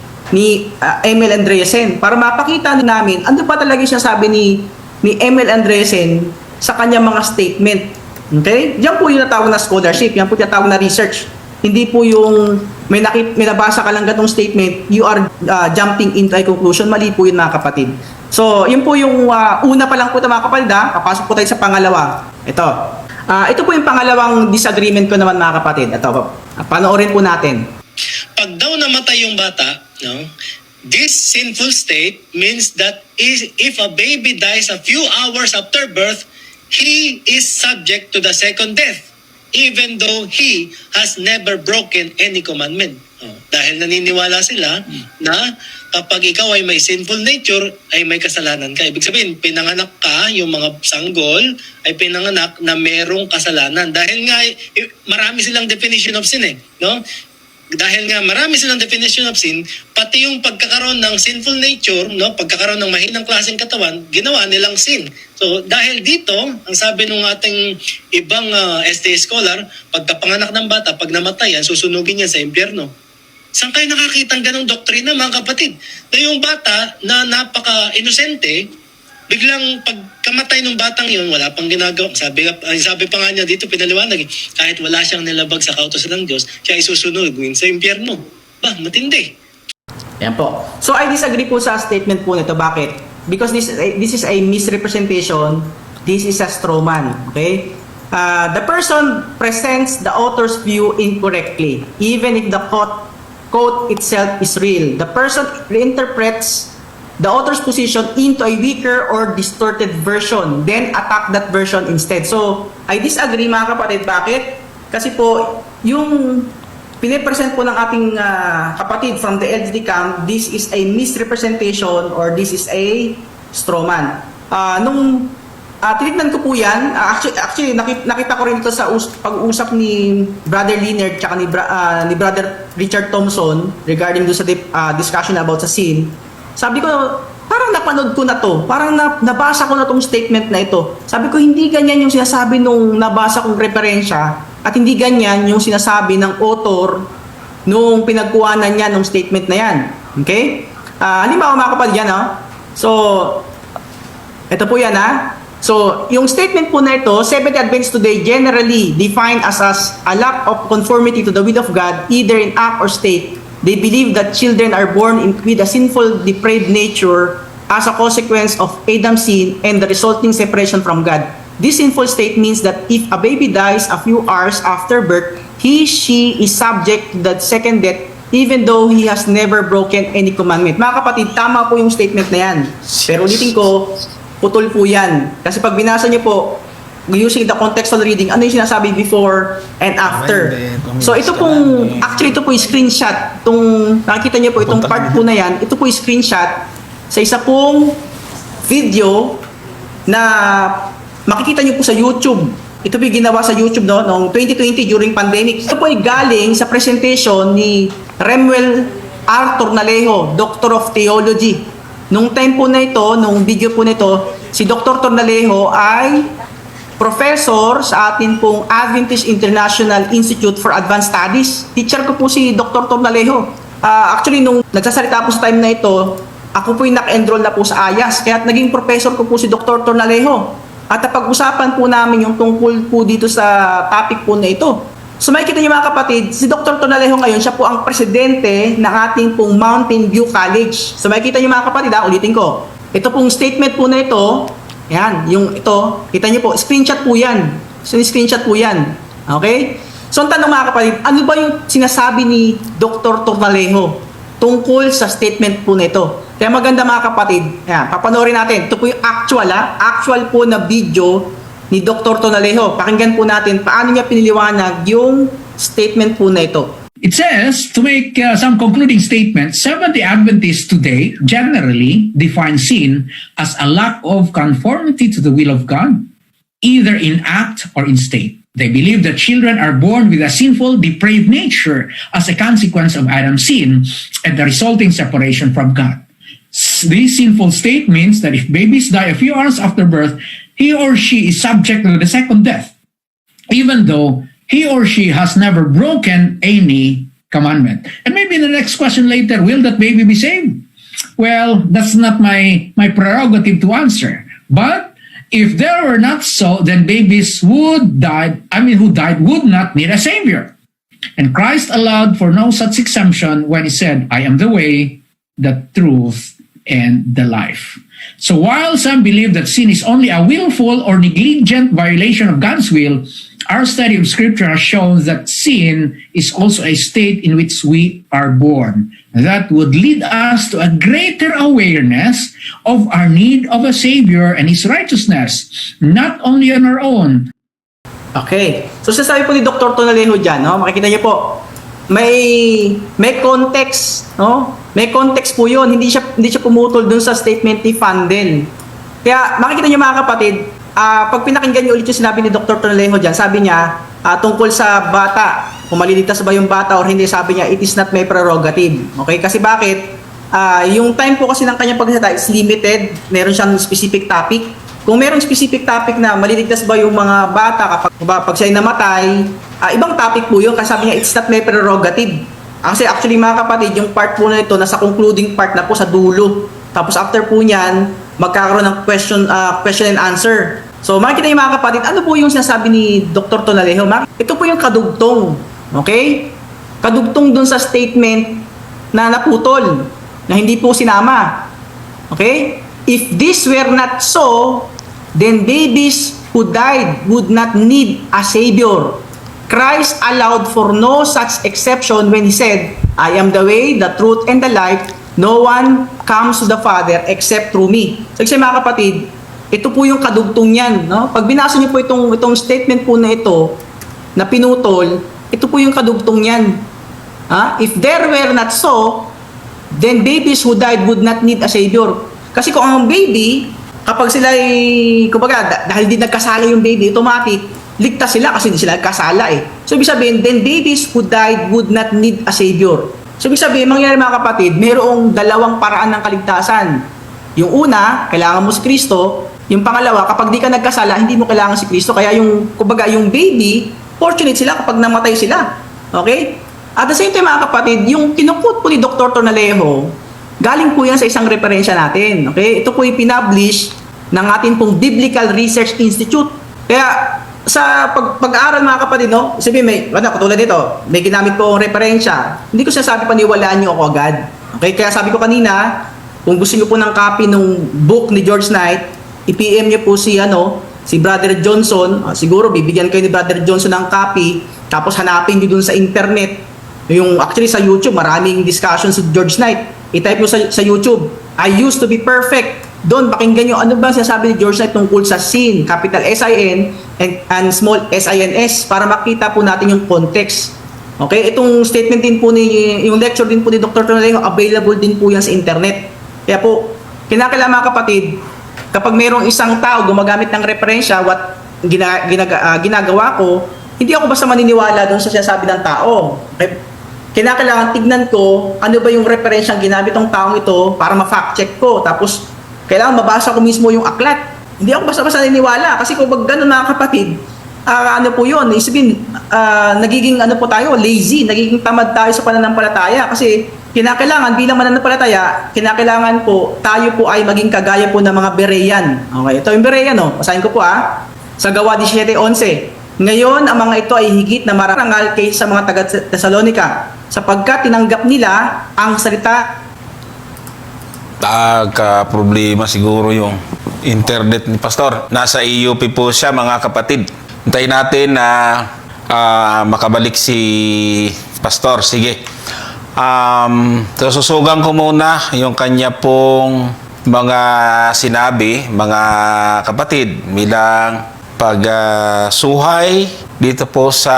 Emil Andresen para mapakita namin ano pa talaga siya sabi ni Emil Andresen sa kanyang mga statement. Okay? Yan po yung natawag na scholarship, yan po yung natawag na research. Hindi po yung may nabasa ka lang ganong statement, you are jumping into a conclusion. Mali po yun mga kapatid. So, yun po yung una pa lang po ito mga kapatid. Papasok po tayo sa pangalawa. Ito po yung pangalawang disagreement ko naman mga kapatid. Ito, panoorin po natin. Pag daw namatay yung bata, this sinful state means that if a baby dies a few hours after birth, he is subject to the second death, even though he has never broken any commandment. Dahil naniniwala sila na kapag ikaw ay may sinful nature, ay may kasalanan ka. Ibig sabihin, pinanganak ka, yung mga sanggol, ay pinanganak na merong kasalanan. Dahil nga, marami silang definition of sin no? Dahil nga marami silang definition of sin, pati yung pagkakaroon ng sinful nature, no, pagkakaroon ng mahinang klaseng katawan, ginawa nilang sin. So dahil dito, ang sabi ng ating ibang STA scholar, pagkapanganak ng bata, pag namatay yan, susunugin yan sa impyerno. Saan kayo nakakita ng ganong doktrina mga kapatid? Na yung bata na napaka-inosente, biglang pagkamatay ng batang yun, wala pang ginagawa. Sabi pa nga niya dito, pinaliwanag, kahit wala siyang nilabag sa kautosan ng Diyos, siya ay susunugin sa impyerno. Matindi. Yan po. So I disagree po sa statement po nito. Bakit? Because this is a misrepresentation. This is a straw man. Okay? The person presents the author's view incorrectly, even if the quote itself is real. The person reinterprets the author's position into a weaker or distorted version, then attack that version instead. So, I disagree mga kapatid. Bakit? Kasi po, yung pinipresent po ng ating kapatid from the LGT camp, this is a misrepresentation or this is a straw man. Nung tinignan ko po yan, actually nakita ko rin ito sa pag-uusap ni Brother Leonard tsaka ni Brother Richard Thompson regarding do sa discussion about sa sin. Sabi ko, parang napanood ko na to. Parang nabasa ko na tong statement na ito. Sabi ko, hindi ganyan yung sinasabi nung nabasa kong referensya at hindi ganyan yung sinasabi ng author nung pinagkuhanan niya nung statement na yan. Okay? Halimbawa mga kapatid yan, So, ito po yan, So, yung statement po na ito, Seventh-day Adventists today generally defined as a lack of conformity to the will of God, either in act or state. They believe that children are born with a sinful, depraved nature as a consequence of Adam's sin and the resulting separation from God. This sinful state means that if a baby dies a few hours after birth, she is subject to the second death even though he has never broken any commandment. Mga kapatid, tama po yung statement na yan. Pero ulitin ko, putol po yan. Kasi pag binasa niyo po using the contextual reading, ano yung sinasabi before and after. So ito pong, actually ito po yung screenshot. Nakikita niyo po itong part po na yan, ito po yung screenshot sa isa pong video na makikita niyo po sa YouTube. Ito po yung ginawa sa YouTube noong 2020 during pandemic. Ito po ay galing sa presentation ni Remuel R. Tornalejo, Doctor of Theology. Nung time po na ito, nung video po na ito, si Dr. Tornalejo ay professor sa atin pong Adventist International Institute for Advanced Studies. Teacher ko po si Dr. Tornalejo. Actually, nung nagsasalita po sa time na ito, ako po yung naka-enroll na po sa AYAS. Kaya naging professor ko po si Dr. Tornalejo. At napag-usapan po namin yung tungkol po dito sa topic po na ito. So makikita niyo mga kapatid, si Dr. Tornalejo ngayon, siya po ang presidente ng ating pong Mountain View College. So makikita niyo mga kapatid, ulitin ko. Ito pong statement po na ito, yan, yung ito, kita niyo po, screenshot po yan. So screenshot po yan. Okay? So ang tanong mga kapatid, ano ba yung sinasabi ni Dr. Tornalejo tungkol sa statement po na ito? Kaya maganda mga kapatid, yan, papanoorin natin. Ito po yung actual po na video ni Dr. Tornalejo. Pakinggan po natin paano niya piniliwanag yung statement po na ito. It says, to make some concluding statements, Seventh-day Adventists today generally define sin as a lack of conformity to the will of God, either in act or in state. They believe that children are born with a sinful, depraved nature as a consequence of Adam's sin and the resulting separation from God. This sinful state means that if babies die a few hours after birth, he or she is subject to the second death, even though he or she has never broken any commandment. And maybe the next question later, will that baby be saved? Well, that's not my prerogative to answer. But if there were not so, then babies who died would not need a savior. And Christ allowed for no such exemption when he said, I am the way, the truth, and the life. So while some believe that sin is only a willful or negligent violation of God's will, our study of Scripture has shown that sin is also a state in which we are born. That would lead us to a greater awareness of our need of a Savior and His righteousness, not only on our own. Okay. So sasabi po ni Dr. Tornalejo dyan, no? Makikita niyo po, may context, no? May context po 'yun. Hindi siya pumutol dun sa statement ni Fandel. Kaya makikita niyo mga kapatid, pag pinakinggan niyo ulit yung sinabi ni Dr. Tornalejo dyan, sabi niya tungkol sa bata, kung maliligtas ba yung bata or hindi, sabi niya, it is not my prerogative. Okay? Kasi bakit? Yung time po kasi ng kanyang pagsalita is limited. Meron siyang specific topic. Kung meron specific topic na maliligtas ba yung mga bata kapag siya ay namatay, ibang topic po yun. Kasi sabi niya, it's not my prerogative. Kasi actually mga kapatid, yung part po na ito, nasa concluding part na po sa dulo. Tapos after po niyan, magkakaroon ng question and answer. So makikita niyo mga kapatid, ano po yung sinasabi ni Dr. Tornalejo? Ito po yung kadugtong. Okay? Kadugtong dun sa statement na naputol, na hindi po sinama. Okay? If this were not so, then babies who died would not need a savior. Christ allowed for no such exception when he said, I am the way, the truth, and the life. No one comes to the Father except through me. So kasi mga kapatid, ito po yung kadugtong yan. No? Pag binasa niyo po itong statement po na ito, na pinutol, ito po yung kadugtong yan. If there were not so, then babies who died would not need a savior. Kasi kung ang baby, kapag sila kumbaga, dahil di nagkasala yung baby, automatic, ligtas sila kasi hindi sila nagkasala eh. So ibig sabihin, then babies who died would not need a savior. So ibig sabihin, mangyayari mga kapatid, mayroong dalawang paraan ng kaligtasan. Yung una, kailangan mo si Kristo. Yung pangalawa, kapag di ka nagkasala, hindi mo kailangan si Kristo. Kaya yung, kumbaga, yung baby, fortunate sila kapag namatay sila. Okay? At the same time mga kapatid, yung kinukot po ni Dr. Tornalejo, galing po yan sa isang referensya natin. Okay? Ito po yung pinablish ng ating pong Biblical Research Institute. Kaya sa pag-aaral mga kapatid, no? Sabihin, katulad nito, may ginamit po ang referensya. Hindi ko sinasabi paniwalaan niyo ako agad. Okay? Kaya sabi ko kanina, kung gusto niyo po ng copy ng book ni George Knight, i-PM niyo po si Brother Johnson. Siguro bibigyan kayo ni Brother Johnson ng copy, tapos hanapin niyo dun sa internet. Yung actually sa YouTube, maraming discussion si George Knight. I-type mo sa YouTube, I used to be perfect, Doon, pakinggan nyo, ano ba sinasabi ni George Knight tungkol sa sin, capital S-I-N and small S-I-N-S, para makita po natin yung context. Okay, itong statement din po yung lecture din po ni Dr. Tonalejo, available din po yan sa internet. Kaya po, kinakailangan mga kapatid, kapag mayroong isang tao gumagamit ng referensya, ginagawa ko, hindi ako basta maniniwala doon sa sinasabi ng tao. Okay? Kinakailangan tignan ko, ano ba yung referensyang ginamit ng taong ito para ma-fact check ko. Tapos, kailangan mabasa ko mismo yung aklat. Hindi ako basta-basta naniniwala. Kasi kung gano'n mga kapatid, ano po yun, isipin, nagiging ano po tayo, lazy, nagiging tamad tayo sa pananampalataya. Kasi kinakailangan, bilang mananampalataya, kinakailangan po, tayo po ay maging kagaya po ng mga Berean. Okay, ito yung Berean, no? Basahin ko po sa Gawa 17:11. Ngayon, ang mga ito ay higit na marangal kaysa sa mga taga-Thessalonica, sapagkat tinanggap nila ang salita. Problema siguro yung internet ni Pastor. Nasa EUP po siya, mga kapatid. Hintayin natin na makabalik si Pastor. Sige. So susugan ko muna yung kanya pong mga sinabi, mga kapatid, bilang pagsuhay dito po sa,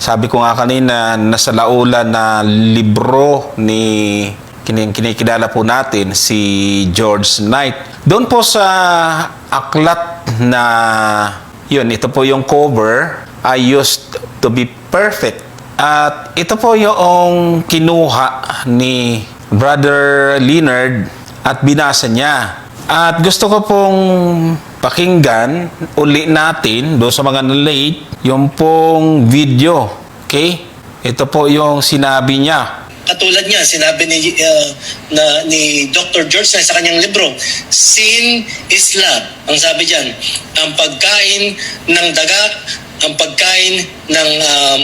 sabi ko nga kanina, nasa laulan na libro ni kinikilala po natin si George Knight. Doon po sa aklat na yun, ito po yung cover, I used to be perfect. At ito po yung kinuha ni Brother Leonard at binasa niya. At gusto ko pong pakinggan uli natin doon sa mga na-late yung pong video. Okay? Ito po yung sinabi niya. Katulad niya, sinabi ni Dr. George Knight sa kanyang libro, Sin is Love. Ang sabi diyan, ang pagkain ng daga, ang pagkain ng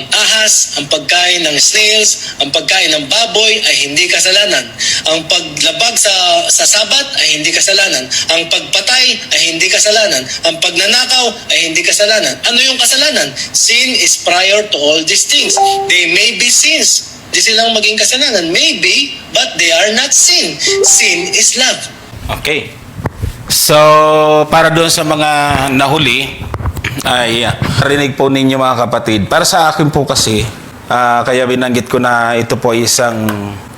ahas, ang pagkain ng snails, ang pagkain ng baboy ay hindi kasalanan. Ang paglabag sa Sabat ay hindi kasalanan. Ang pagpatay ay hindi kasalanan. Ang pagnanakaw ay hindi kasalanan. Ano yung kasalanan? Sin is prior to all these things. They may be sins. Di silang maging kasalanan. Maybe, but they are not sin. Sin is love. Okay. So, para doon sa mga nahuli, ay rinig po ninyo mga kapatid. Para sa akin po kasi, kaya binanggit ko na ito po isang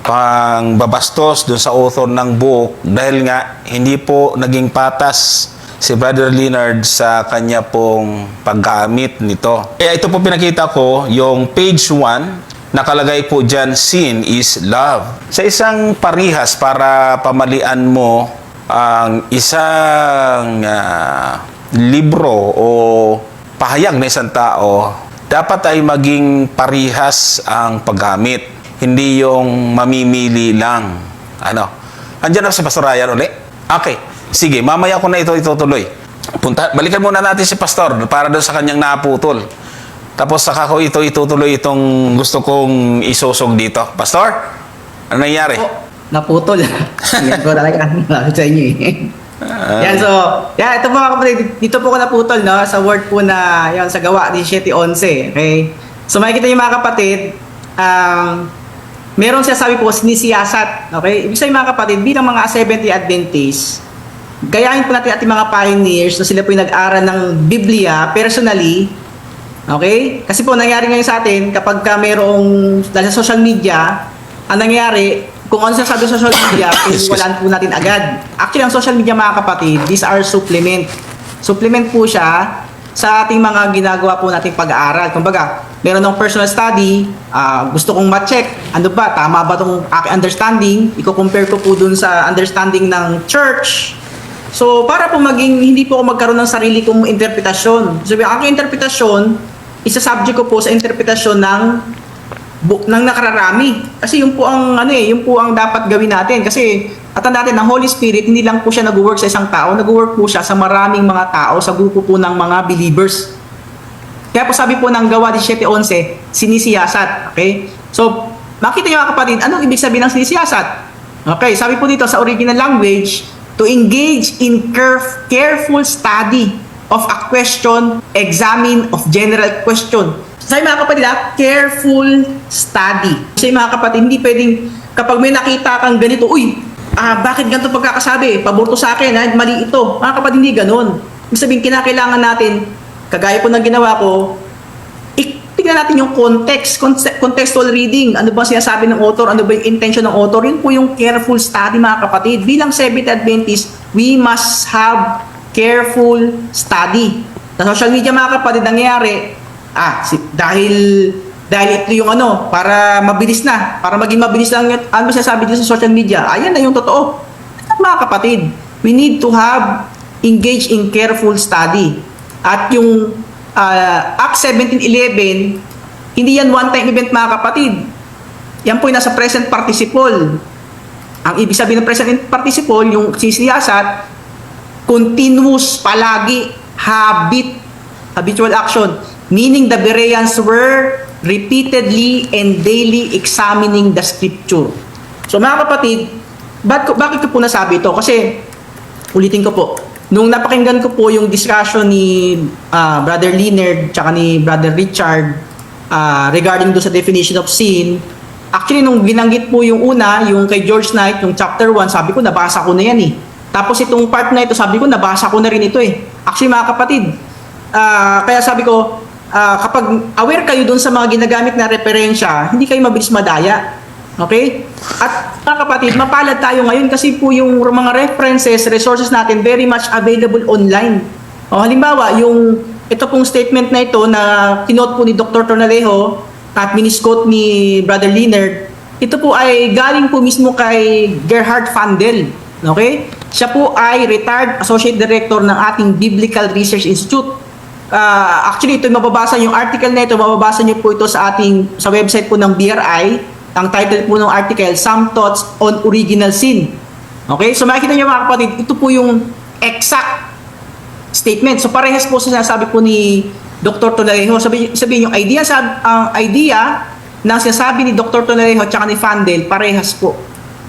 pangbabastos doon sa author ng book dahil nga hindi po naging patas si Brother Leonard sa kanya pong paggamit nito. Kaya ito po pinakita ko, yung page 1, nakalagay po dyan, sin is love. Sa isang parihas para pamalian mo ang isang libro o pahayag ng isang tao, dapat ay maging parihas ang paggamit. Hindi yung mamimili lang. Ano? Andiyan na si Pastor Ryan ulit? Okay. Sige, mamaya ko na ito itutuloy. Balikan muna natin si Pastor para doon sa kanyang naputol. Tapos saka ko ito itutuloy itong gusto kong isusog dito. Pastor, ano nangyari? Naputol. Yan ko talaga. Malapit sa inyo eh. Yan, so, yan, ito po mga kapatid, dito po ko naputol, no, sa word po na, yan, sa Gawa 17:11, okay? So, makikita niyo mga kapatid, meron siya sabi po, sinisiyasat, okay? Ibig sabihin mga kapatid, bilang mga Seventh-day Adventists, gayahin po natin ating mga pioneers na sila po yung nag-aral ng Biblia personally, okay? Kasi po, nangyari ngayon sa atin, kapag ka mayroong, dahil sa social media, ang nangyari, kung ano sasabi sa social media, pinuwalaan po natin agad. Actually, ang social media mga kapatid, these are supplement. Supplement po siya sa ating mga ginagawa po nating pag-aaral. Kumbaga, meron ng personal study, gusto kong ma-check, ano ba, tama ba itong aking understanding? Iko-compare ko po dun sa understanding ng church. So, para po maging, hindi po ako magkaroon ng sarili kong interpretasyon. Sabi, ang aking interpretasyon, isa-subject ko po sa interpretasyon ng nakararami. Kasi yun po ang yun po ang dapat gawin natin. Kasi tandaan natin, ang Holy Spirit hindi lang po siya nag-work sa isang tao, nag-work po siya sa maraming mga tao, sa grupo po ng mga believers. Kaya po sabi po ng Gawa 17:11, sinisiyasat. Okay? So, makita niyo mga kapatid, anong ibig sabihin ng sinisiyasat? Okay, sabi po dito sa original language, to engage in careful study of a question, examine of general question. Sabi mga kapatid, careful study. Kasi mga kapatid, hindi pwedeng kapag may nakita kang ganito, uy, bakit ganito pagkakasabi? Pabor to sa akin, mali ito. Mga kapatid, hindi ganun. Ibig sabihin, kinakailangan natin, kagaya po ng ginawa ko, tingnan natin yung contextual reading. Ano ba sinasabi ng author? Ano ba yung intention ng author? Yun po yung careful study, mga kapatid. Bilang Seventh Adventist, we must have careful study. Sa social media, mga kapatid, nangyayari, dahil ito yung para mabilis na, para maging mabilis lang yung sinasabi dito sa social media, ayan na yung totoo. Mga kapatid, we need to have engage in careful study. At yung Acts 17:11, hindi yan one-time event, mga kapatid. Yan po yung nasa present participle. Ang ibig sabihin ng present participle, yung sisiyasat, continuous, palagi, habitual action. Meaning the Bereans were repeatedly and daily examining the scripture. So mga kapatid, bakit ko po nasabi ito? Kasi, ulitin ko po, nung napakinggan ko po yung discussion ni Brother Leonard tsaka ni Brother Richard regarding do sa definition of sin, actually nung binanggit po yung una, yung kay George Knight, yung chapter 1, sabi ko nabasa ko na yan eh. Tapos itong part na ito, sabi ko nabasa ko na rin ito eh. Actually mga kapatid, kaya sabi ko, kapag aware kayo dun sa mga ginagamit na referensya, hindi kayo mabilis madaya. Okay? At mga kapatid, mapalad tayo ngayon kasi po yung mga references, resources natin very much available online. Halimbawa, ito pong statement na ito na kinote po ni Dr. Tornalejo at minisquote ni Brother Leonard, ito po ay galing po mismo kay Gerhard Fandel. Okay? Siya po ay retired associate director ng ating Biblical Research Institute. Actually, ito mababasa yung article na ito, mababasa niyo po ito sa website po ng BRI. Ang title po ng article, Some Thoughts on Original Sin. Okay? So makikita niyo mga kapatid, ito po yung exact statement. So parehas po sa sinasabi po ni Dr. Tornalejo. Sabihin yung idea ng sinasabi ni Dr. Tornalejo at ni Fandel, parehas po.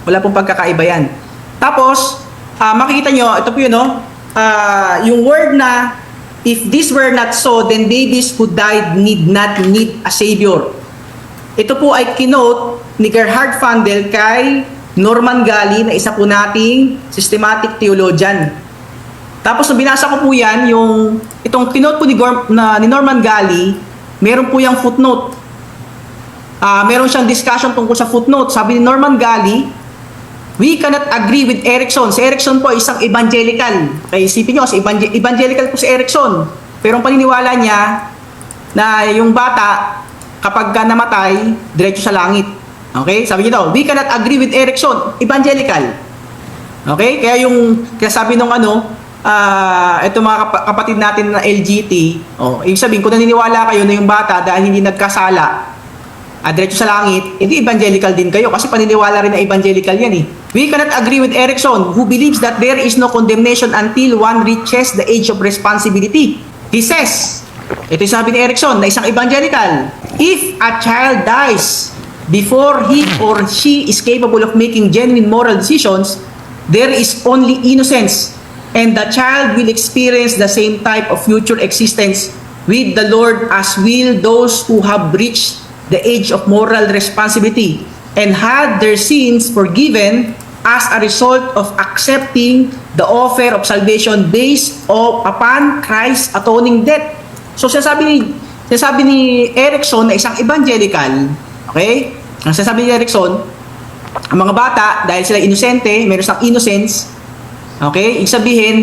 Wala pong pagkakaiba yan. Tapos, makikita niyo, ito po yun, yung word na, if this were not so, then babies who died need not need a savior. Ito po ay kinote ni Gerhard Fandel kay Norman Gali na isa po nating systematic theologian. Tapos nung binasa ko po yan, itong kinote po ni Norman Gali, meron po yung footnote. Meron siyang discussion tungkol sa footnote. Sabi ni Norman Gali, we cannot agree with Erickson. Si Erickson po ay isang evangelical. Kaya isipin nyo, evangelical po si Erickson. Pero ang paniniwala niya na yung bata, kapag ka namatay, diretso sa langit. Okay? Sabi niyo daw, we cannot agree with Erickson, evangelical. Okay? Kaya sabi nung ito mga kapatid natin na LGT, ibig sabihin, kung naniniwala kayo na yung bata dahil hindi nagkasala, diretso sa langit, hindi evangelical din kayo kasi paniniwala rin na evangelical yan eh. We cannot agree with Erickson who believes that there is no condemnation until one reaches the age of responsibility. He says, ito yung sabi ni Erickson na isang evangelical, if a child dies before he or she is capable of making genuine moral decisions, there is only innocence and the child will experience the same type of future existence with the Lord as will those who have reached the age of moral responsibility and had their sins forgiven as a result of accepting the offer of salvation based upon Christ's atoning death. So sinasabi ni Erickson na isang evangelical, okay? Ang sinasabi ni Erickson, ang mga bata, dahil sila inosente, meron silang innocence, okay? Ibig sabihin,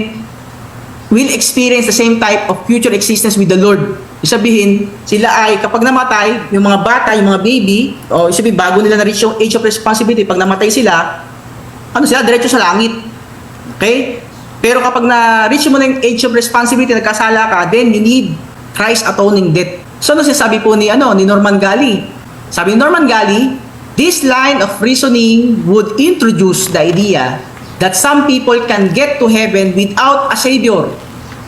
will experience the same type of future existence with the Lord. Ibig sabihin, sila ay kapag namatay, yung mga bata, yung mga baby, ibig sabihin, bago nila na-reach yung age of responsibility, pag namatay sila, diretso sa langit. Okay? Pero kapag na-reach mo na yung age of responsibility, nagkasala ka, then you need Christ's atoning death. So ano sinasabi po ni Norman Gali? Sabi ni Norman Gali, this line of reasoning would introduce the idea that some people can get to heaven without a savior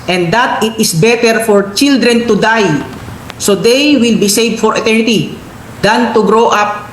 and that it is better for children to die so they will be saved for eternity than to grow up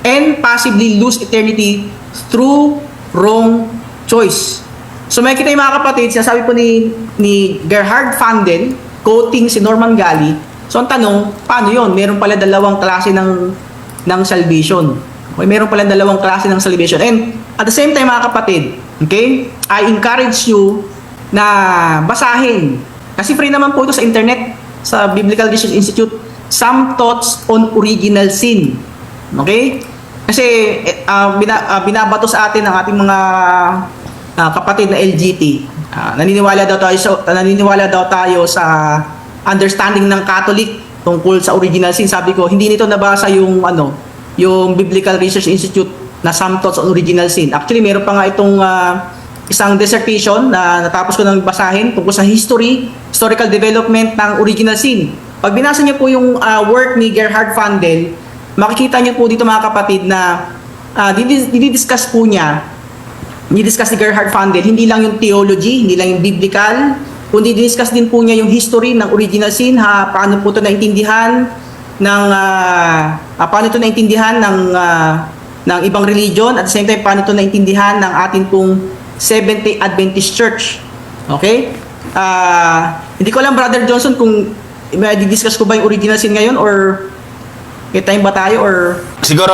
and possibly lose eternity through wrong choice. So makikita yung mga kapatid, sinasabi po ni Gerhard Fandel, quoting si Norman Gali. So ang tanong, paano yon? Meron pala dalawang klase ng salvation. Okay, meron pala dalawang klase ng salvation. And At the same time mga kapatid, okay, I encourage you na basahin. Kasi free naman po ito sa internet, sa Biblical Research Institute, Some Thoughts on Original Sin. Okay? Kasi binabato sa atin ng ating mga kapatid na LGT. Naniniwala daw tayo sa understanding ng Catholic tungkol sa original sin. Sabi ko, hindi nito nabasa yung Biblical Research Institute na Some Thoughts on Original Sin. Actually, meron pa nga itong isang dissertation na natapos ko nang basahin tungkol sa historical development ng original sin. Pag binasa niyo po yung work ni Gerhard Vandel, makikita niyo po dito mga kapatid na didiscuss po niya, didiscuss ni Gerhard Vandel, hindi lang yung theology, hindi lang yung biblical, kundi didiscuss din po niya yung history ng original sin, paano po ito naintindihan ng ibang religion, at the same time paano ito naintindihan ng ating pong Seventh-day Adventist Church. Okay? Hindi ko alam, Brother Johnson, kung i-discuss ko ba yung original sin ngayon or may time ba tayo or... Siguro,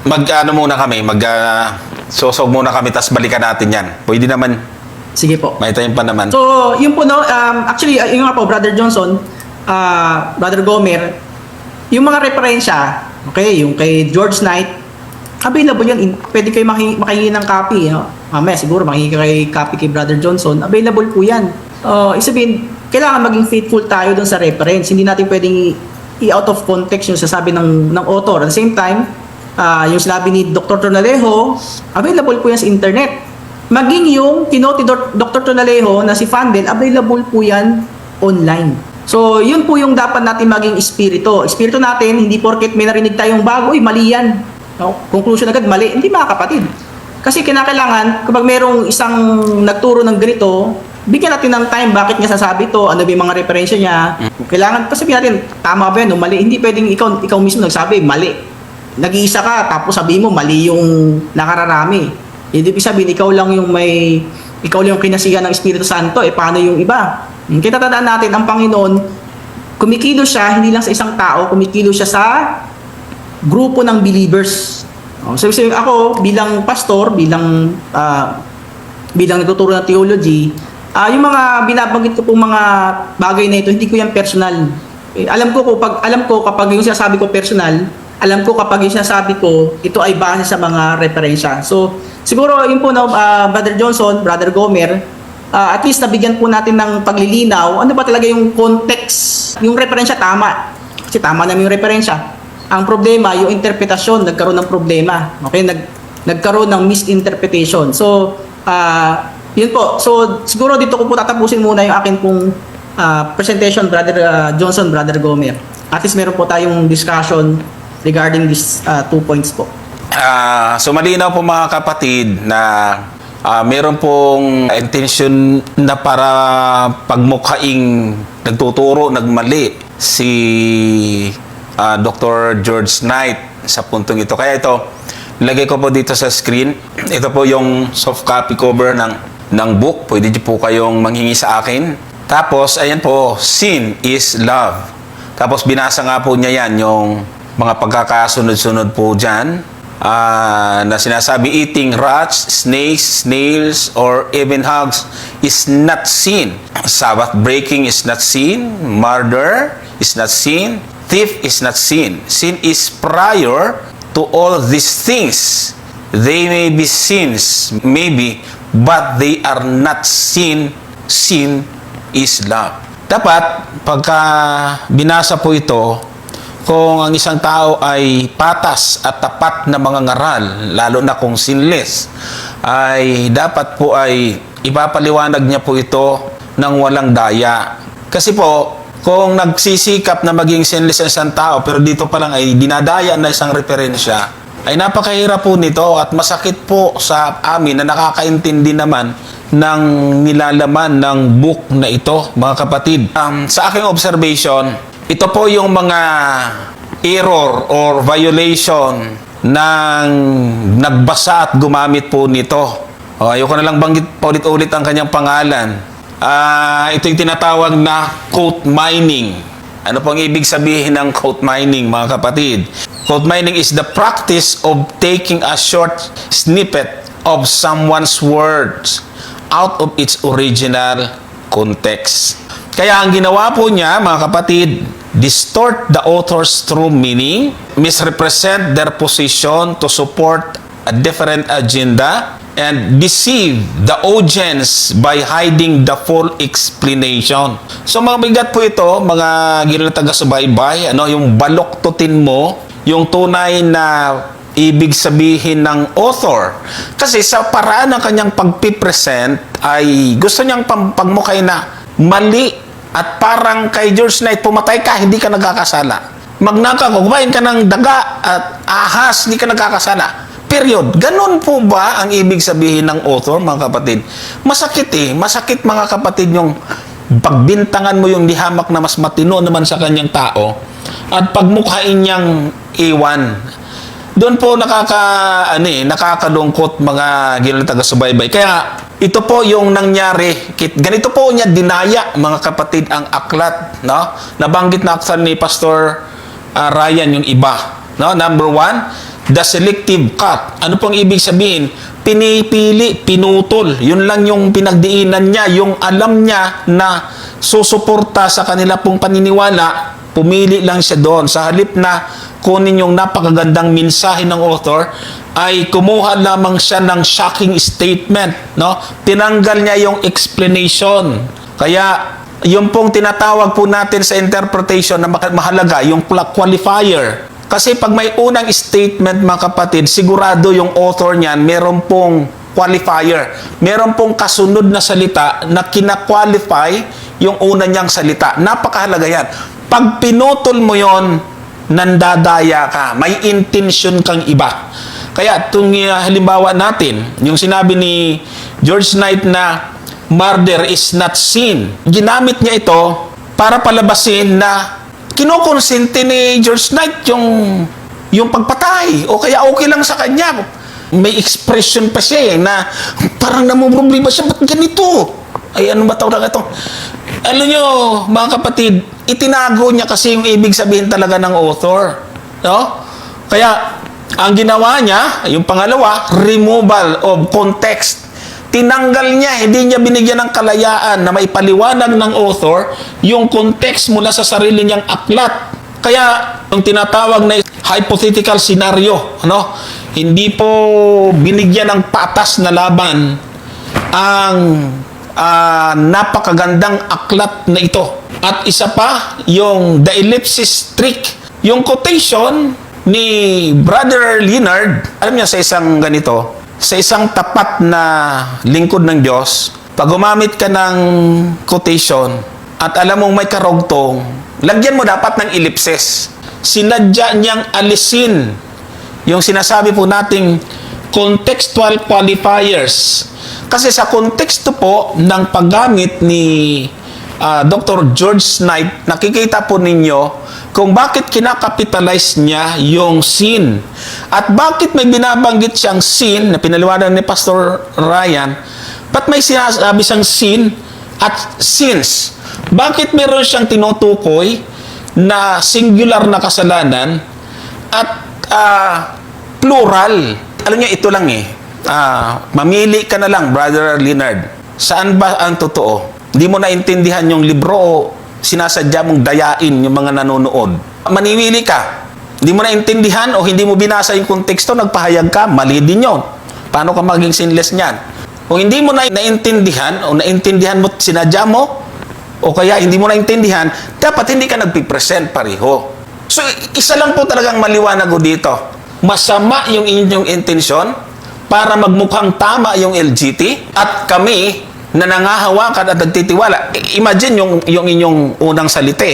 muna kami, sosog muna kami, tas balikan natin yan. Pwede naman. Sige po. May time pa naman. So, yun po, no, actually, yung nga po, Brother Johnson, Brother Gomer, yung mga referensya, okay, yung kay George Knight, available yan. Pwede kayo makahingi ng copy. No? Mamaya, siguro, makahingi kay copy kay Brother Johnson. Available po yan. Isabihin, kailangan maging faithful tayo dun sa reference. Hindi natin pwedeng i-out of context yung sasabi ng author. At the same time, yung sinabi ni Dr. Tonalejo, available po yan sa internet. Maging yung kinote Dr. Tonalejo na si Vandel, available po yan online. So, yun po yung dapat natin maging espiritu. Espiritu natin, hindi porket may narinig tayong bago, mali yan. No? Conclusion agad, mali. Hindi mga kapatid. Kasi kinakailangan, kapag merong isang nagturo ng ganito, bigyan natin ng time, bakit niya sasabi to, ano ba yung mga referensya niya. Kailangan, sabihin natin, tama ba yan o mali? Hindi pwedeng ikaw mismo nagsabi, mali. Nag-iisa ka, tapos sabihin mo, mali yung nakararami. Hindi ibig sabihin, ikaw lang yung kinasihan ng Espiritu Santo, paano yung iba? Kita tandaan natin, ang Panginoon, kumikilos siya, hindi lang sa isang tao, kumikilos siya sa grupo ng believers. So, ako, bilang pastor, bilang nagtuturo ng theology, yung mga binabanggit ko pong mga bagay na ito, hindi ko yan personal. Alam ko kapag yung sinasabi ko personal, alam ko kapag yung sinasabi ko, ito ay base sa mga referensya. So, siguro yun po na Brother Johnson, Brother Gomer, at least nabigyan po natin ng paglilinaw, ano ba talaga yung context, yung referensya tama. Kasi tama naman yung referensya. Ang problema, yung interpretasyon, nagkaroon ng problema. Okay? Nagkaroon ng misinterpretation. So, yun po. So, siguro dito ko po tatapusin muna yung akin pong presentation, Brother Johnson, Brother Gomer. At least meron po tayong discussion regarding these 2 points po. So malinaw po mga kapatid na meron pong intention na para pagmukhaing nagtuturo, nagmali si Dr. George Knight sa puntong ito. Kaya ito, lagay ko po dito sa screen. Ito po yung soft copy cover ng book. Pwede po kayong manghingi sa akin. Tapos, ayan po, sin is love. Tapos binasa nga po niya yan, yung mga pagkakasunod-sunod po dyan, na sinasabi, eating rats, snakes, snails, or even hogs is not sin. Sabbath breaking is not sin. Murder is not sin. Thief is not sin. Sin is prior to all these things. They may be sins, maybe, but they are not sin. Sin is love. Dapat, pagka binasa po ito, kung ang isang tao ay patas at tapat na mga ngaral, lalo na kung sinless, ay dapat po ay ipapaliwanag niya po ito ng walang daya. Kasi po, kung nagsisikap na maging sinless ang isang tao, pero dito pa lang ay dinadaya na isang referensya, ay napakahirap po nito at masakit po sa amin na nakakaintindi naman ng nilalaman ng book na ito, mga kapatid. Sa aking observation, ito po yung mga error or violation ng nagbasa at gumamit po nito. Ayoko na lang banggit paulit-ulit ang kanyang pangalan. Ito yung tinatawag na quote mining. Ano pong ibig sabihin ng quote mining, mga kapatid? Quote mining is the practice of taking a short snippet of someone's words out of its original context. Kaya ang ginawa po niya, mga kapatid, distort the author's true meaning, misrepresent their position to support a different agenda, and deceive the audience by hiding the full explanation. So mga bigat po ito, mga ginang taga-subaybay, yung baluktutin mo, yung tunay na ibig sabihin ng author. Kasi sa paraan ng kanyang pagpipresent ay gusto niyang pagmukhay na mali at parang kay George Knight, pumatay ka, hindi ka nagkakasala. Magnaka, kumain ka ng daga at ahas, hindi ka nagkakasala. Period. Ganon po ba ang ibig sabihin ng author, mga kapatid? Masakit Masakit, mga kapatid, yung pagbintangan mo yung dihamak na mas matino naman sa kanyang tao at pagmukhain niyang iwan. Doon po nakakalungkot, mga ginang taga-subaybay. Kaya ito po yung nangyari. Ganito po niya dinaya, mga kapatid, ang aklat, no? Nabanggit na aklat ni Pastor Ryan yung iba, no? Number 1, the selective cut. Ano pong ibig sabihin? Pinipili, pinutol. Yun lang yung pinagdiinan niya, yung alam niya na susuporta sa kanila pong paniniwala, pumili lang siya doon. Sa halip na kunin yung napakagandang mensahe ng author, ay kumuha lamang siya ng shocking statement, no? Tinanggal niya yung explanation. Kaya yung pong tinatawag po natin sa interpretation na mahalaga, yung qualifier. Kasi pag may unang statement, mga kapatid, sigurado yung author niyan, meron pong qualifier. Meron pong kasunod na salita na kina-qualify yung una niyang salita. Napakahalaga yan. Pag pinutol mo yon, nandadaya ka. May intention kang iba. Kaya itong halimbawa natin, yung sinabi ni George Knight na murder is not sin. Ginamit niya ito para palabasin na kinukonsente ni George Knight yung pagpatay, o kaya okay lang sa kanya. May expression pa siya na parang namumroblema siya, ba't ganito? Ay, ano ba tawag ito? Alam nyo, mga kapatid, itinago niya kasi yung ibig sabihin talaga ng author. No? Kaya, ang ginawa niya, yung pangalawa, removal of context. Tinanggal niya, hindi niya binigyan ng kalayaan na maipaliwanag ng author yung context mula sa sarili niyang aklat. Kaya, yung tinatawag na hypothetical scenario, hindi po binigyan ng patas na laban ang napakagandang aklat na ito. At isa pa, yung the ellipsis trick, yung quotation ni Brother Leonard, alam niyo, sa isang ganito, sa isang tapat na lingkod ng Diyos, pag gumamit ka ng quotation at alam mong may karugtong, lagyan mo dapat ng ellipsis. Sinadya niyang alisin yung sinasabi po nating contextual qualifiers. Kasi sa konteksto po ng paggamit ni Dr. George Knight, nakikita po ninyo kung bakit kinakapitalize niya yung sin. At bakit may binabanggit siyang sin, na pinaliwanag ni Pastor Ryan, ba't may sinasabi siyang sin at sins? Bakit meron siyang tinutukoy na singular na kasalanan at plural? Alam niyo, ito lang mamili ka na lang, Brother Leonard. Saan ba ang totoo? Hindi mo naintindihan yung libro o sinasadya mong dayain yung mga nanonood. Maniwili ka. Hindi mo naintindihan o hindi mo binasa yung konteksto, nagpahayag ka, mali din yun. Paano ka maging sinless niyan? Kung hindi mo naintindihan o naintindihan mo, sinadya mo, o kaya hindi mo naintindihan, dapat hindi ka nagpipresent pareho. So, isa lang po talagang maliwanag ko dito. Masama yung inyong intensyon para magmukhang tama yung LGT at kami na nangahawakan at nagtitiwala. Imagine yung inyong unang salita.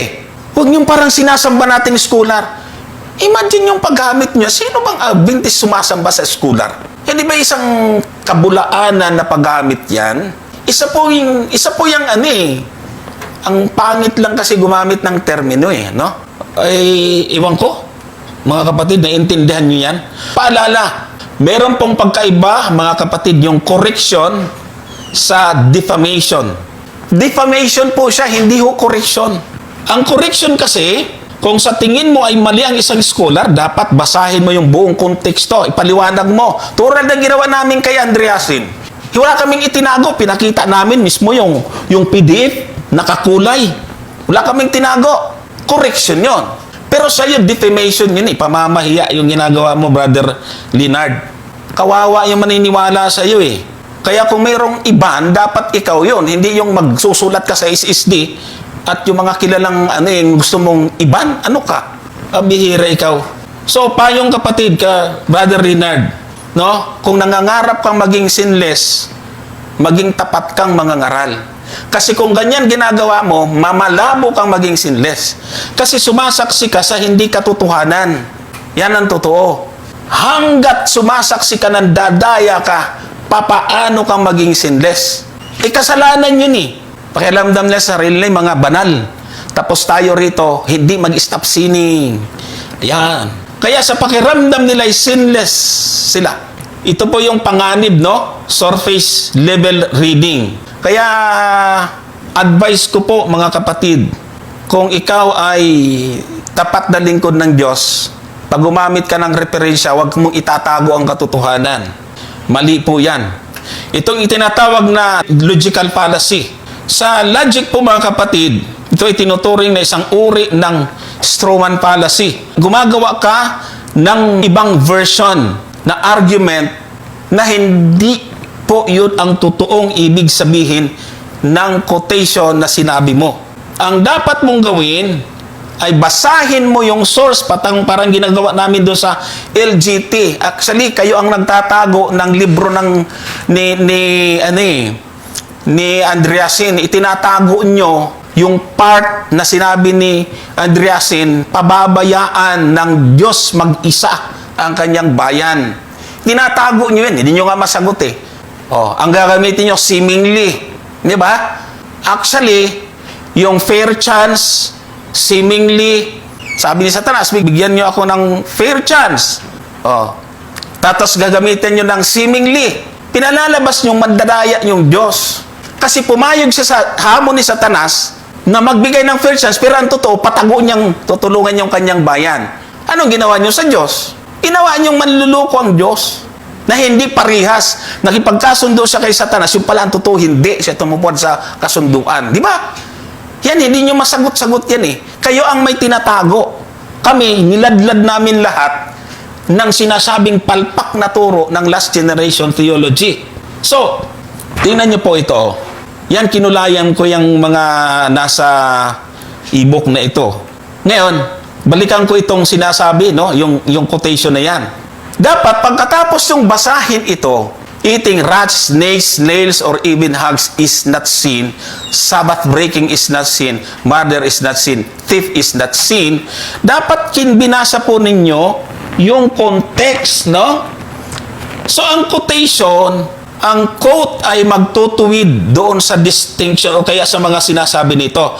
Huwag niyong parang sinasamba nating scholar. Imagine yung paggamit niyo. Sino bang Adventist sumasamba sa scholar? Hindi ba isang kabulaanan na paggamit yan? Isa po yung ang pangit lang kasi gumamit ng termino no? Ay, iwan ko. Mga kapatid, naiintindihan niyo yan? Paalala, meron pong pagkaiba, mga kapatid, yung correction sa defamation. Defamation po siya, hindi ho correction. Ang correction kasi, Kung sa tingin mo ay mali ang isang scholar, dapat basahin mo yung buong konteksto, ipaliwanag mo. Tulad ng ginawa namin kay Andreasin. Wala kaming itinago, pinakita namin mismo yung PDF, nakakulay. Wala kaming tinago. Correction yon. Pero sa iyo, defamation yun, pamamahiya yung ginagawa mo, Brother Leonard. Kawawa yung maniniwala sa iyo eh. Kaya kung mayroong iban, dapat ikaw yon, hindi yung magsusulat ka sa SSD at yung mga kilalang yung gusto mong iban, ano ka? Bihira ikaw. So, payong kapatid ka, Brother Leonard, no? Kung nangangarap kang maging sinless, maging tapat kang mangangaral. Kasi kung ganyan ginagawa mo, mamalabo kang maging sinless. Kasi sumasaksi ka sa hindi katotohanan. Yan ang totoo. Hanggat sumasaksi ka ng dadaya ka, papaano kang maging sinless? Kasalanan yun eh. Pakialamdam nila sa sarili mga banal. Tapos tayo rito, hindi mag-stop sinning. Ayan. Kaya sa pakiramdam nila ay sinless sila. Ito po yung panganib, no? Surface level reading. Kaya advice ko po mga kapatid, kung ikaw ay tapat na lingkod ng Diyos, pag gumamit ka ng referensya, huwag mong itatago ang katotohanan. Mali po yan. Itong itinatawag na logical fallacy. Sa logic po mga kapatid, ito ay tinuturing na isang uri ng strawman fallacy. Gumagawa ka ng ibang version na argument na hindi po yun ang totoong ibig sabihin ng quotation na sinabi mo. Ang dapat mong gawin ay basahin mo yung source, parang ginagawa namin doon sa LGT. Actually, kayo ang nagtatago ng libro ni Andreasin. Itinatago nyo yung part na sinabi ni Andreasin, pababayaan ng Diyos mag-isa ang kanyang bayan. Tinatago nyo yun, hindi nyo nga masagot eh. Ang gagamitin nyo, seemingly. Di ba? Actually, yung fair chance, seemingly, sabi ni Satanas, bigyan nyo ako ng fair chance. Tapos gagamitin nyo ng seemingly. Pinalalabas nyo, mandadaya yung Diyos. Kasi pumayag siya sa hamon ni Satanas na magbigay ng fair chance, pero ang totoo, patago niyang tutulungan yung kanyang bayan. Anong ginawa nyo sa Diyos? Ginawa niyong manluloko ang Diyos na hindi parihas. Nakipagkasundo siya kay Satanas, yung pala ang totoo, hindi siya tumupad sa kasunduan. Di ba? Yan, hindi nyo masagot-sagot yan eh. Kayo ang may tinatago. Kami, niladlad namin lahat ng sinasabing palpak na turo ng last generation theology. So, tingnan nyo po ito. Yan, kinulayan ko yung mga nasa ebook na ito. Ngayon, balikan ko itong sinasabi, no? Yung quotation na yan. Dapat, pagkatapos yung basahin ito, eating rats, snakes, snails, or even hogs is not sin. Sabbath breaking is not sin. Murder is not sin. Thief is not sin. Dapat binasa po ninyo yung context, no? So, ang quotation, ang quote ay magtutuwid doon sa distinction o kaya sa mga sinasabi nito.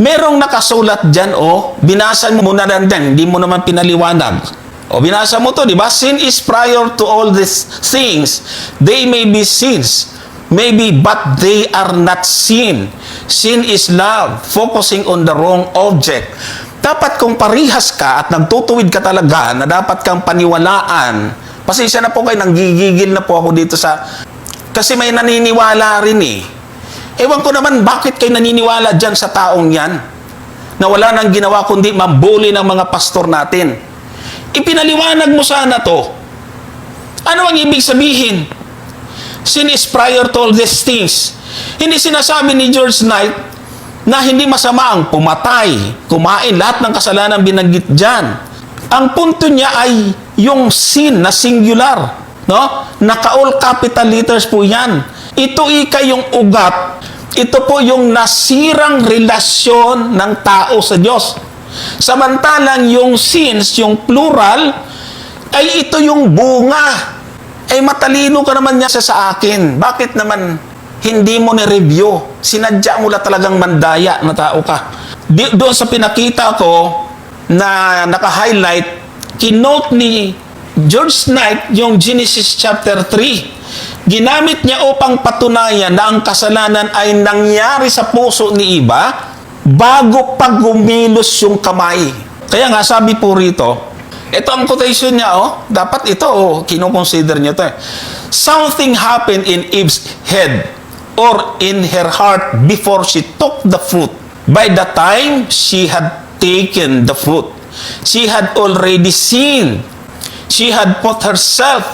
Merong nakasulat dyan, binasa mo muna lang din, hindi mo naman pinaliwanag. Binasa mo to, di ba? Sin is prior to all these things. They may be sins, maybe, but they are not sin. Sin is love, focusing on the wrong object. Dapat kung parihas ka at nagtutuwid ka talaga na dapat kang paniwalaan, pasensya na po kayo, nanggigigil na po ako dito kasi may naniniwala rin eh. Ewan ko naman bakit kayo naniniwala dyan sa taong yan na wala nang ginawa kundi mambuli ng mga pastor natin. Ipinaliwanag mo sana to. Ano ang ibig sabihin? Sin is prior to all these things. Hindi sinasabi ni George Knight na hindi masama ang pumatay, kumain, lahat ng kasalanan binanggit dyan. Ang punto niya ay yung sin na singular, no? Naka-all capital letters po yan. Ito yung ugat. Ito po yung nasirang relasyon ng tao sa Diyos. Samantalang yung sins, yung plural, ay ito yung bunga. Ay matalino ka naman niya sa akin. Bakit naman hindi mo ni-review? Sinadya mo na talagang mandaya na tao ka. Doon sa pinakita ko na naka-highlight, kinote ni George Knight yung Genesis chapter 3. Ginamit niya upang patunayan na ang kasalanan ay nangyari sa puso ni Eva bago pa gumilos yung kamay. Kaya nga, sabi po rito, ito ang quotation niya, dapat ito, kinukonsider niya ito. Something happened in Eve's head or in her heart before she took the fruit. By the time she had taken the fruit, she had already sinned. She had put herself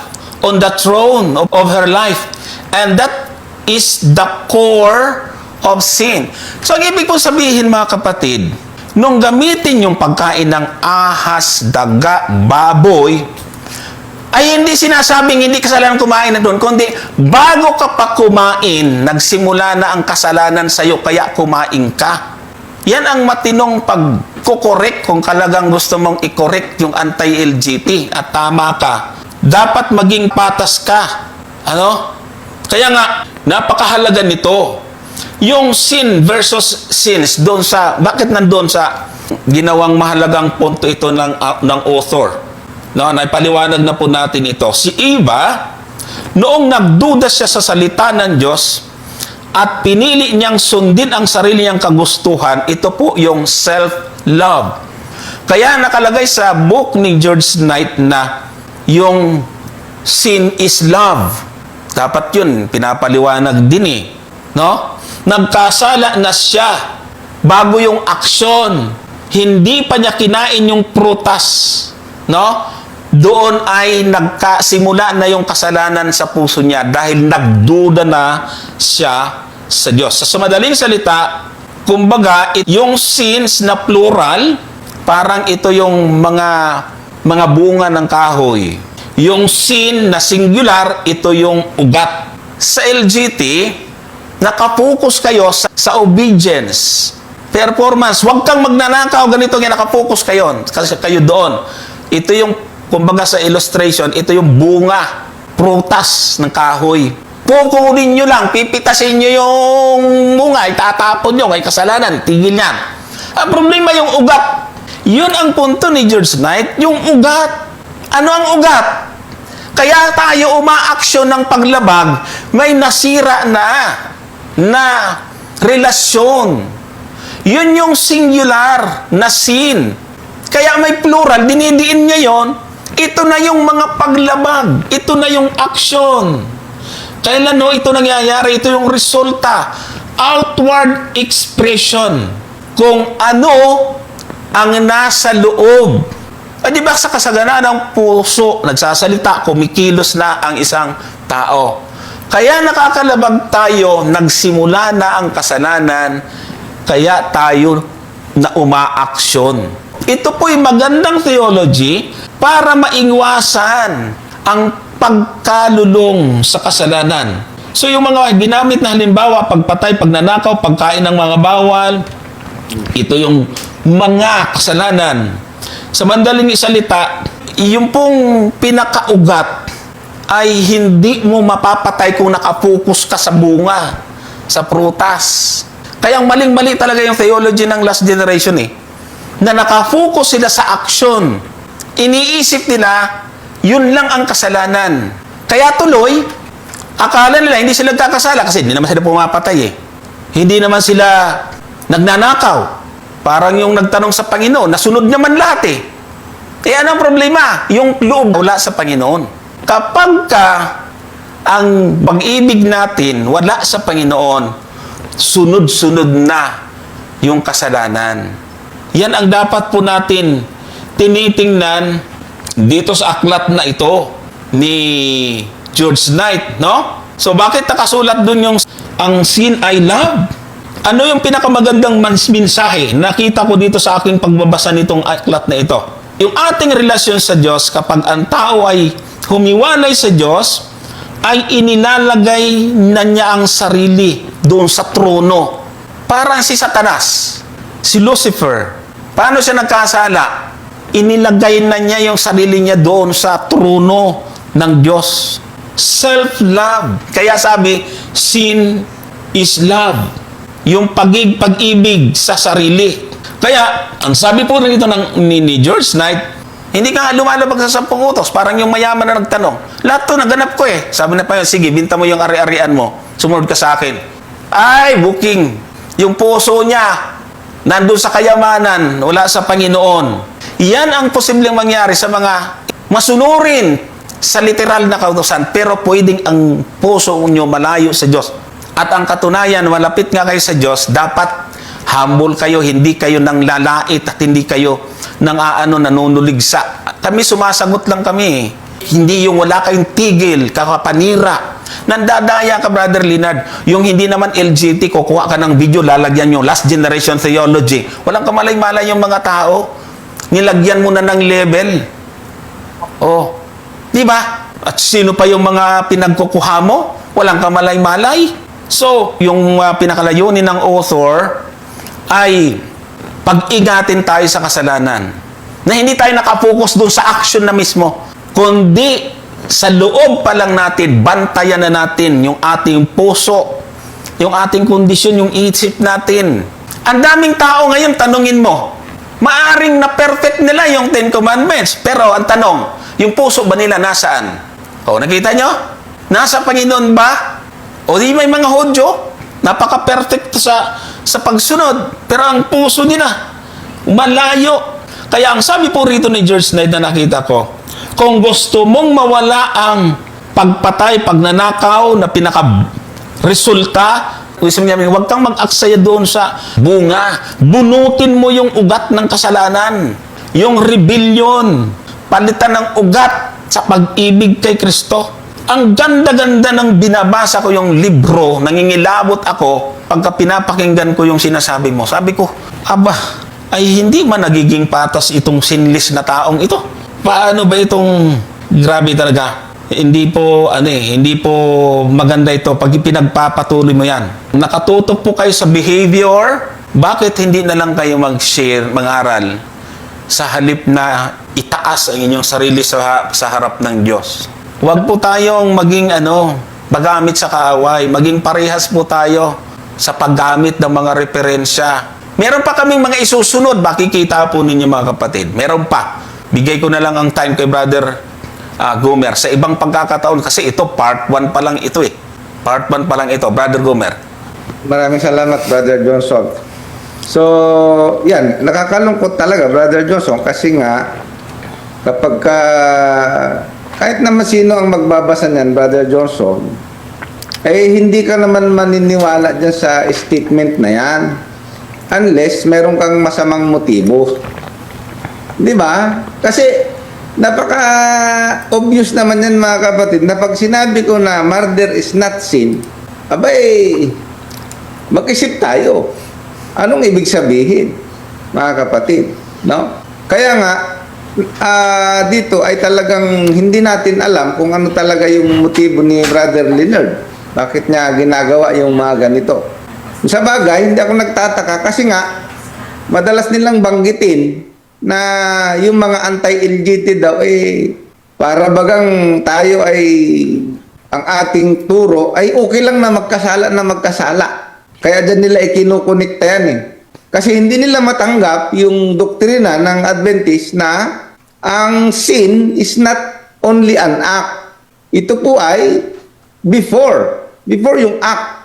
on the throne of her life. And that is the core of sin. So, ang ibig po sabihin, mga kapatid, nung gamitin yung pagkain ng ahas, daga, baboy, ay hindi sinasabing hindi kasalanan kumain na doon, kundi bago ka pa kumain, nagsimula na ang kasalanan sa iyo, kaya kumain ka. Yan ang matinong pagkukorek kung talagang gusto mong i-correct yung anti-LGBT at tama ka. Dapat maging patas ka. Kaya nga, napakahalaga nito. Yung sin versus sins, bakit nandun sa ginawang mahalagang punto ito ng author? Naipaliwanag na po natin ito. Si Eva, noong nagduda siya sa salita ng Diyos at pinili niyang sundin ang sarili niyang kagustuhan, ito po yung self-love. Kaya nakalagay sa book ni George Knight na yung sin is love. Dapat yun, pinapaliwanag din Nagkasala na siya bago yung aksyon. Hindi pa niya kinain yung prutas. Doon ay nagkasimula na yung kasalanan sa puso niya dahil nagduda na siya sa Diyos. Sa madaling salita, kumbaga, yung sins na plural, parang ito yung mga bunga ng kahoy. Yung sin na singular, ito yung ugat. Sa LGT, nakapokus kayo sa obedience, performance. Huwag kang magnanakaw, ganito nga nakapokus kayo. Kasi kayo doon. Ito yung, kumbaga sa illustration, ito yung bunga, prutas ng kahoy. Pukunin nyo lang, pipitasin nyo yung bunga, itatapon nyo, may kasalanan, tigil yan. Ang problema yung ugat. Yun ang punto ni George Knight, yung ugat. Ano ang ugat? Kaya tayo umaaksyon ng paglabag, may nasira na relasyon. Yun yung singular na sin. Kaya may plural, dinidiin niya yon. Ito na yung mga paglabag. Ito na yung aksyon. Kailan ito nangyayari? Ito yung resulta. Outward expression. Kung ano ang nasa loob. Di ba sa kasaganaan ng puso, nagsasalita, kumikilos na ang isang tao. Kaya nakakalabag tayo, nagsimula na ang kasalanan, kaya tayo na umaaksyon. Ito po'y magandang theology para maiwasan ang pagkalulong sa kasalanan. So yung mga ginamit na halimbawa, pagpatay, pagnanakaw, pagkain ng mga bawal, ito yung mga kasalanan. Sa mandaling salita, yung pong pinakaugat ay hindi mo mapapatay kung nakapokus ka sa bunga, sa prutas. Kaya maling-mali talaga yung theology ng last generation na nakafocus sila sa aksyon. Iniisip nila, yun lang ang kasalanan. Kaya tuloy, akala nila hindi sila nagkakasala kasi hindi naman sila pumapatay Hindi naman sila nagnanakaw. Parang yung nagtanong sa Panginoon, nasunod naman lahat Kaya anong problema? Yung loob wala sa Panginoon. Kapag ang pag-ibig natin wala sa Panginoon, sunod-sunod na yung kasalanan. Yan ang dapat po natin tinitingnan dito sa aklat na ito ni George Knight, So bakit nakasulat dun yung ang sin I love? Ano yung pinakamagandang mensahe? Nakita ko dito sa aking pagbabasa nitong aklat na ito. Yung ating relasyon sa Diyos, kapag ang tao ay humiwalay sa Diyos, ay inilalagay na niya ang sarili doon sa trono. Parang si Satanas, si Lucifer. Paano siya nagkasala? Inilagay na niya yung sarili niya doon sa trono ng Diyos. Self-love. Kaya sabi, sin is love. Yung pag-ibig sa sarili. Kaya, ang sabi po rin ito ni George Knight, hindi ka lumalabag sa 10 utos. Parang yung mayaman na nagtanong. Lahat to naganap ko Sabi na pa yun, sige, binta mo yung ari-arian mo. Sumunod ka sa akin. Ay, booking. Yung puso niya, nandun sa kayamanan, wala sa Panginoon. Yan ang posibleng mangyari sa mga masunurin sa literal na kautusan, pero pwedeng ang puso nyo malayo sa Diyos. At ang katunayan, malapit nga kayo sa Diyos, dapat humble kayo, hindi kayo nang lalait at hindi kayo nang nanunuligsa. Kami sumasagot lang kami. Hindi yung wala kayong tigil, kakapanira. Nandadaya ka, Brother Leonard. Yung hindi naman LGT, kukuha ka ng video, lalagyan yung last generation theology. Walang kamalay-malay yung mga tao. Nilagyan mo na ng level. Oh, di ba? At sino pa yung mga pinagkukuha mo? Walang kamalay-malay. So, yung pinakalayunin ng author ay pag-ingatin tayo sa kasalanan. Na hindi tayo nakapokus doon sa action na mismo, kundi sa loob pa lang natin, bantayan na natin yung ating puso, yung ating kondisyon, yung isip natin. Ang daming tao ngayon, tanungin mo, maaring na perfect nila yung 10 Commandments, pero ang tanong, yung puso ba nila nasaan? O, nakita nyo? Nasa Panginoon ba? O di may mga Hudyo, napaka-perfect sa pagsunod, pero ang puso nila, malayo. Kaya ang sabi po rito ni George Knight na nakita ko, kung gusto mong mawala ang pagpatay, pagnanakaw na pinaka-resulta, huwag kang mag-aksaya doon sa bunga. Bunutin mo yung ugat ng kasalanan. Yung rebellion. Palitan ng ugat sa pag-ibig kay Kristo. Ang ganda-ganda ng binabasa ko yung libro, nangingilabot ako pagka pinapakinggan ko yung sinasabi mo. Sabi ko, aba, ay hindi man nagiging patas itong sinless na taong ito. Paano ba itong grabe talaga? Hindi po maganda ito pag pinagpapatuloy mo yan. Nakatutok po kayo sa behavior, bakit hindi na lang kayo mag-share, mag-aral sa halip na itaas ang inyong sarili sa harap ng Diyos? Huwag po tayong maging magamit sa kaaway, maging parehas po tayo sa paggamit ng mga referensya. Meron pa kaming mga isusunod, makikita po ninyo mga kapatid. Meron pa. Bigay ko na lang ang time kay Brother Gomer sa ibang pagkakataon kasi ito part 1 pa lang ito eh. Part 1 pa lang ito, Brother Gomer. Maraming salamat, Brother Johnson. So, yan, nakakalungkot talaga, Brother Johnson, kasi nga, kapag kahit naman sino ang magbabasa niyan, Brother Johnson, hindi ka naman maniniwala dyan sa statement na yan. Unless meron kang masamang motibo. Di ba? Kasi napaka-obvious naman yan mga kapatid na pag sinabi ko na murder is not sin, abay, mag-isip tayo. Anong ibig sabihin, mga kapatid? No? Kaya nga, dito ay talagang hindi natin alam kung ano talaga yung motibo ni Brother Leonard. Bakit niya ginagawa yung mga ganito? Sa bagay, hindi ako nagtataka kasi nga, madalas nilang banggitin na yung mga anti-LGBT daw para bagang tayo ay ang ating turo ay okay lang na magkasala. Kaya dyan nila ikinukunikta yan eh. Kasi hindi nila matanggap yung doktrina ng Adventist na ang sin is not only an act. Ito po ay before yung act.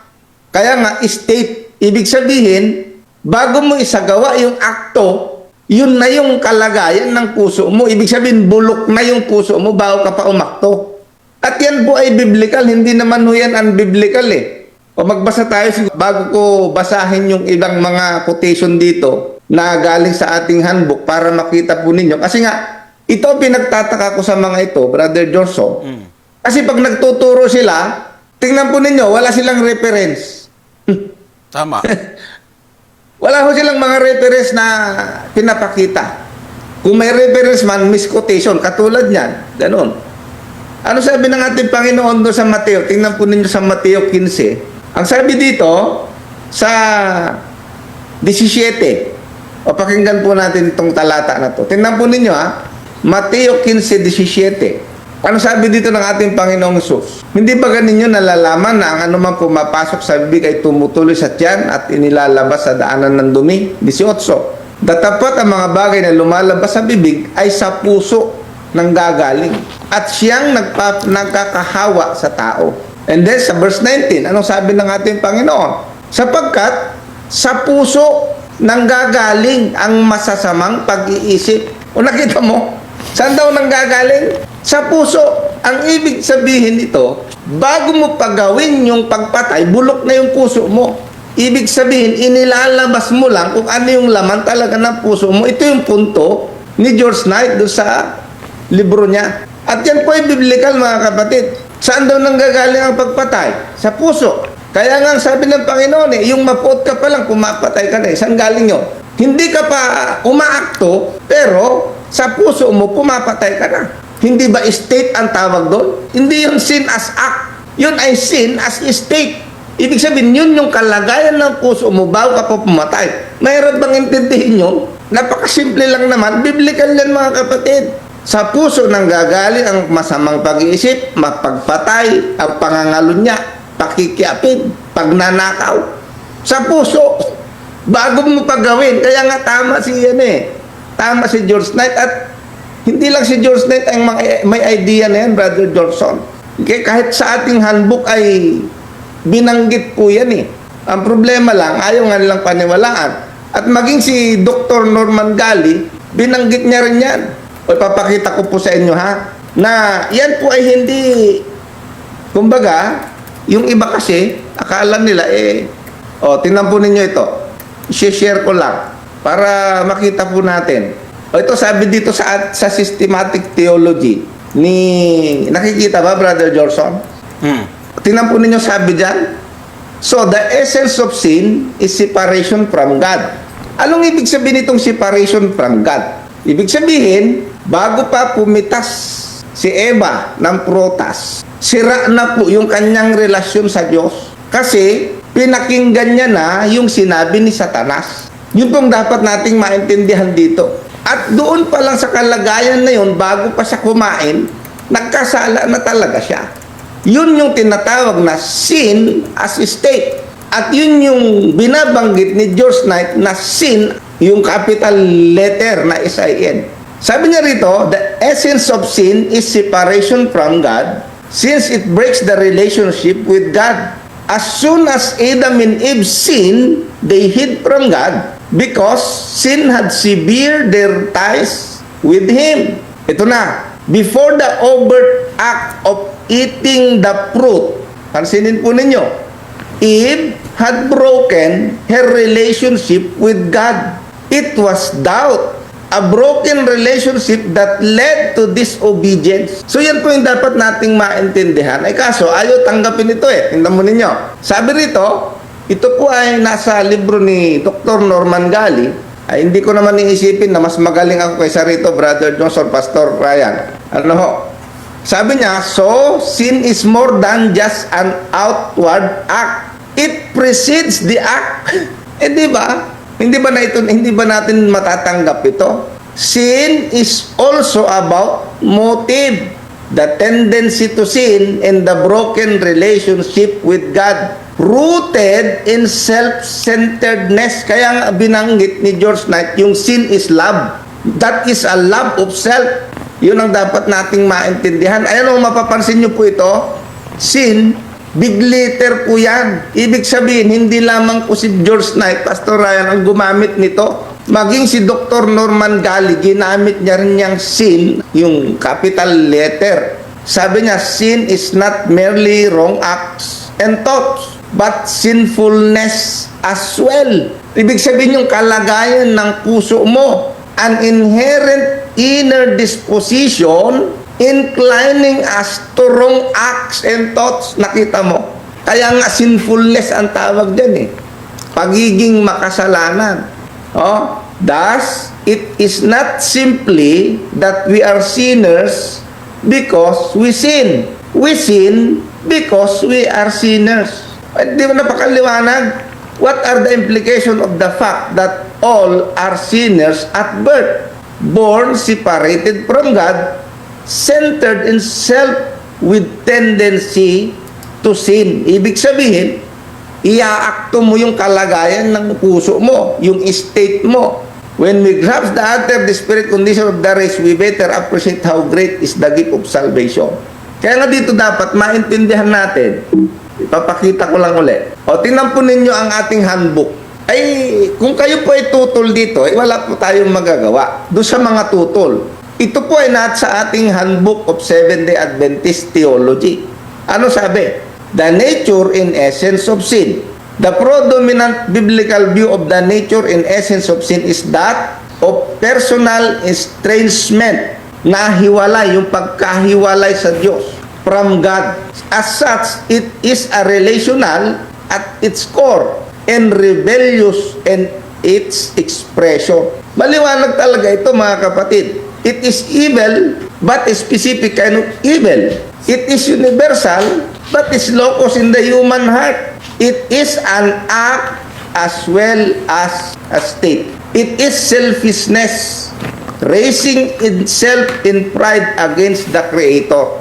Kaya nga state, ibig sabihin, bago mo isagawa yung akto, yun na yung kalagayan ng puso mo. Ibig sabihin, bulok na yung puso mo bago ka pa umakto. At yan po ay biblical, hindi naman ho yan unbiblical eh. O magbasa tayo, bago ko basahin yung ilang mga quotation dito na galing sa ating handbook para makita po ninyo. Kasi nga, ito pinagtataka ko sa mga ito, Brother Johnson. Kasi pag nagtuturo sila, tingnan po ninyo, wala silang reference. Tama. Wala ho silang mga reference na pinapakita. Kung may reference man, misquotation, katulad niyan, ganun. Ano sabi ng ating Panginoon doon sa Mateo? Tingnan po ninyo sa Mateo 15. Ang sabi dito, sa 17, o pakinggan po natin itong talata na to. Tingnan po ninyo Mateo 15:17. Ano sabi dito ng ating Panginoong Hesus? Hindi ba ganinyo nalalaman na ang anumang pumapasok sa bibig ay tumutuloy sa tiyan at inilalabas sa daanan ng dumi? 18. Datapat ang mga bagay na lumalabas sa bibig ay sa puso nang gagaling at siyang nagkakahawa sa tao. And then sa verse 19, anong sabi ng ating Panginoon? Sapagkat sa puso nang gagaling ang masasamang pag-iisip, O nakita mo? Saan daw nanggagaling? Sa puso. Ang ibig sabihin nito, bago mo pagawin yung pagpatay, bulok na yung puso mo. Ibig sabihin, inilalabas mo lang kung ano yung laman talaga ng puso mo. Ito yung punto ni George Knight doon sa libro niya. At yan po ay biblical, mga kapatid. Saan daw nanggagaling ang pagpatay? Sa puso. Kaya nga sabi ng Panginoon yung mapuot ka pa lang, pumapatay ka na Saan galing yun? Hindi ka pa umaakto, pero sa puso mo, pumapatay ka na. Hindi ba state ang tawag doon? Hindi yun sin as act. Yun ay sin as state. Ibig sabihin, yun yung kalagayan ng puso mo bago ka pa pumatay. Mayroon bang intindihin yun? Napakasimple lang naman. Biblical yan, mga kapatid. Sa puso nanggagaling ang masamang pag-iisip, mapagpatay, ang pangangalunya, pakikiapid, pagnanakaw. Sa puso, bago mo pagawin. Kaya nga tama tama si George Knight. At hindi lang si George Knight ang may idea na yan, Brother Johnson. Kaya kahit sa ating handbook ay binanggit po yan Ang problema lang, ayaw nga nilang paniwalaan. At maging si Dr. Norman Gali, binanggit niya rin yan. O papakita ko po sa inyo na yan po ay hindi, kumbaga, yung iba kasi, akala nila tingnan po ninyo ito. I-share ko lang para makita po natin. Ito sabi dito sa systematic theology nakikita ba, Brother Johnson? Tingnan po ninyo sabi dyan. So, the essence of sin is separation from God. Anong ibig sabihin itong separation from God? Ibig sabihin, bago pa pumitas si Eva ng prutas, sira na po yung kanyang relasyon sa Diyos. Kasi, pinakinggan niya na yung sinabi ni Satanas. Yun pong dapat nating maintindihan dito. At doon pa lang sa kalagayan na yun, bago pa siya kumain, nagkasala na talaga siya. Yun yung tinatawag na sin as state. At yun yung binabanggit ni George Knight na sin, yung capital letter na S-I-N. Sabi niya rito, the essence of sin is separation from God since it breaks the relationship with God. As soon as Adam and Eve sinned, they hid from God because sin had severed their ties with Him. Ito na, before the overt act of eating the fruit, pansinin po ninyo, Eve had broken her relationship with God. It was doubt, a broken relationship that led to disobedience. So yan po yung dapat nating maintindihan. Kaso ayaw tanggapin ito Tingnan mo ninyo. Sabi rito, ito po ay nasa libro ni Dr. Norman Gali. Hindi ko naman iisipin na mas magaling ako kaysa rito, Brother Johnson, Pastor Ryan. Sabi niya, so sin is more than just an outward act. It precedes the act. Di ba? Hindi ba natin matatanggap ito? Sin is also about motive. The tendency to sin and the broken relationship with God, rooted in self-centeredness. Kaya nga binanggit ni George Knight, yung sin is love. That is a love of self. Yun ang dapat nating maintindihan. Ayan mapapansin nyo po ito. Sin, big letter po yan. Ibig sabihin, hindi lamang po si George Knight, Pastor Ryan, ang gumamit nito. Maging si Dr. Norman Gali, ginamit niya rin niyang sin, yung capital letter. Sabi niya, sin is not merely wrong acts and thoughts, but sinfulness as well. Ibig sabihin yung kalagayan ng puso mo, an inherent inner disposition inclining us to wrong acts and thoughts. Nakita mo? Kaya nga sinfulness ang tawag dyan pagiging makasalanan. Thus, it is not simply that we are sinners because we sin. We sin because we are sinners. Di ba napakaliwanag? What are the implications of the fact that all are sinners at birth? Born separated from God, centered in self with tendency to sin. Ibig sabihin, iaakto mo yung kalagayan ng puso mo, yung state mo. When we grasp the utter the spirit condition of the race, we better appreciate how great is the gift of salvation. Kaya nga dito dapat maintindihan natin. Ipapakita ko lang ulit. Tingnan po ninyo ang ating handbook. ay kung kayo po ay tutol dito, ay wala po tayong magagawa doon sa mga tutol. Ito po ay nasa ating Handbook of Seventh-day Adventist Theology. Ano sabi? The nature and essence of sin. The predominant biblical view of the nature and essence of sin is that of personal estrangement, nahiwalay, yung pagkahiwalay sa Diyos from God. As such, it is a relational at its core and rebellious in its expression. Maliwanag talaga ito, mga kapatid. It is evil, but a specific kind of evil. It is universal, but is locus in the human heart. It is an act as well as a state. It is selfishness, raising itself in pride against the Creator.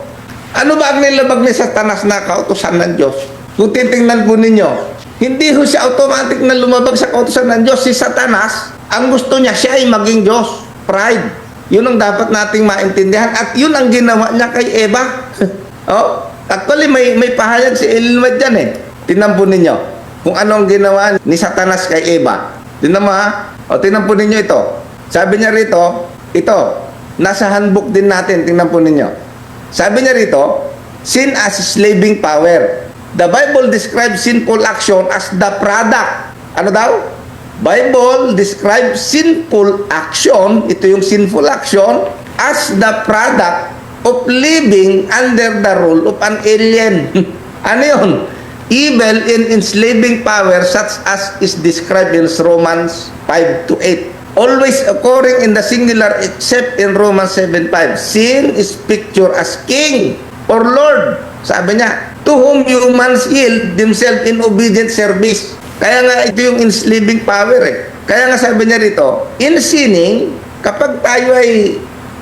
Ano ba ang nilabag ni Satanas na kautusan ng Diyos? Kung titingnan po ninyo, hindi ho siya automatic na lumabag sa kautusan ng Diyos. Si Satanas, ang gusto niya, siya ay maging Diyos. Pride. Yun ang dapat nating maintindihan. At yun ang ginawa niya kay Eva. Oh, actually, may pahayag si Ellen White dyan eh. Tingnan po ninyo kung ano ang ginawa ni Satanas kay Eva. Tingnan mo ha. O, tingnan po ninyo ito. Sabi niya rito, ito, nasa handbook din natin. Tingnan po ninyo. Sabi niya rito, sin as slaving power. The Bible describes sinful action as the product. Ano daw? Bible describes sinful action, ito yung sinful action, as the product of living under the rule of an alien. Ano yun? Evil in enslaving power such as is described in Romans 5-8. Always occurring in the singular except in Romans 7:5. Sin is pictured as king or lord. Sabi niya, to whom humans yield themselves in obedient service. Kaya nga ito yung enslaving power eh. Kaya nga sabi niya rito, in sinning, kapag tayo ay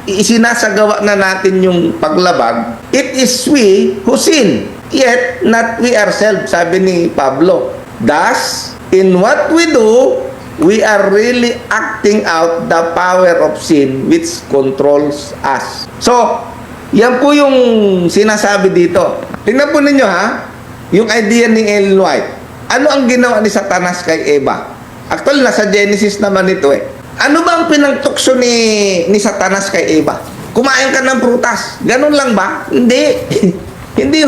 isinasagawa na natin yung paglabag, it is we who sin, yet not we ourselves, sabi ni Pablo. Thus, in what we do, we are really acting out the power of sin which controls us. So, yan po yung sinasabi dito. Tingnan po ninyo ha, yung idea ni Ellen White. Ano ang ginawa ni Satanas kay Eva? Actually, nasa Genesis naman ito eh. Ano ba ang pinagtukso ni Satanas kay Eva? Kumain ka ng prutas. Ganun lang ba? Hindi. hindi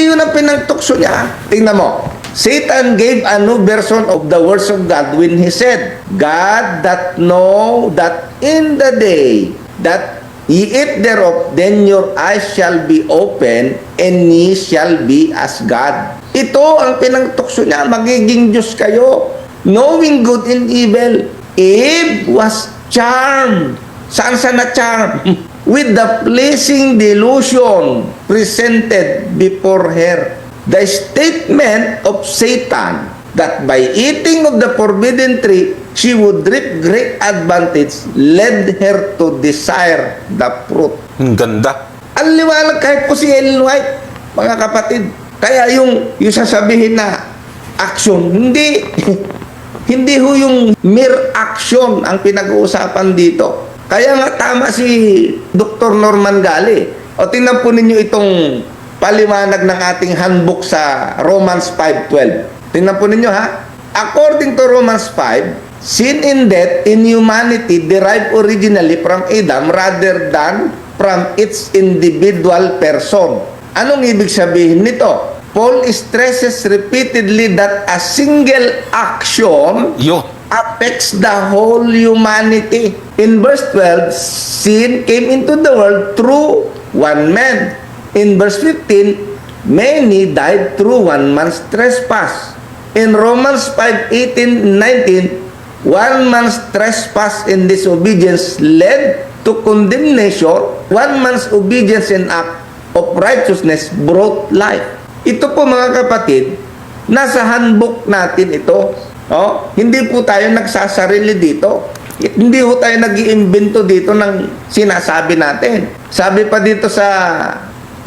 yun ang pinagtukso niya. Tingnan mo. Satan gave a new version of the words of God when he said, God that know that in the day that ye eat thereof, then your eyes shall be open, and ye shall be as God. Ito ang pinagtukso niya, magiging Diyos kayo, knowing good and evil. Eve was charmed. Saan siya na-charm? With the pleasing delusion presented before her. The statement of Satan that by eating of the forbidden tree, she would reap great advantage, led her to desire the fruit. Ang ganda. Ang liwanag kahit po si Ellen White, mga kapatid. Kaya yung sasabihin na action, hindi. Hindi ho yung mere action ang pinag-uusapan dito. Kaya nga tama si Dr. Norman Gali. O tingnan po ninyo itong paliwanag ng ating handbook sa Romans 5:12. Tingnan po ninyo ha. According to Romans 5, sin and death in humanity derived originally from Adam rather than from its individual person. Anong ibig sabihin nito? Paul stresses repeatedly that a single action Yo. affects the whole humanity. In verse 12, sin came into the world through one man. In verse 15, many died through one man's trespass. In Romans 5:18-19, one man's trespass and disobedience led to condemnation. One man's obedience and act of righteousness brought life. Ito po mga kapatid, nasa handbook natin ito. Oh, hindi po tayo nagsasarili dito. Hindi po tayo nag-iimbento dito ng sinasabi natin. Sabi pa dito sa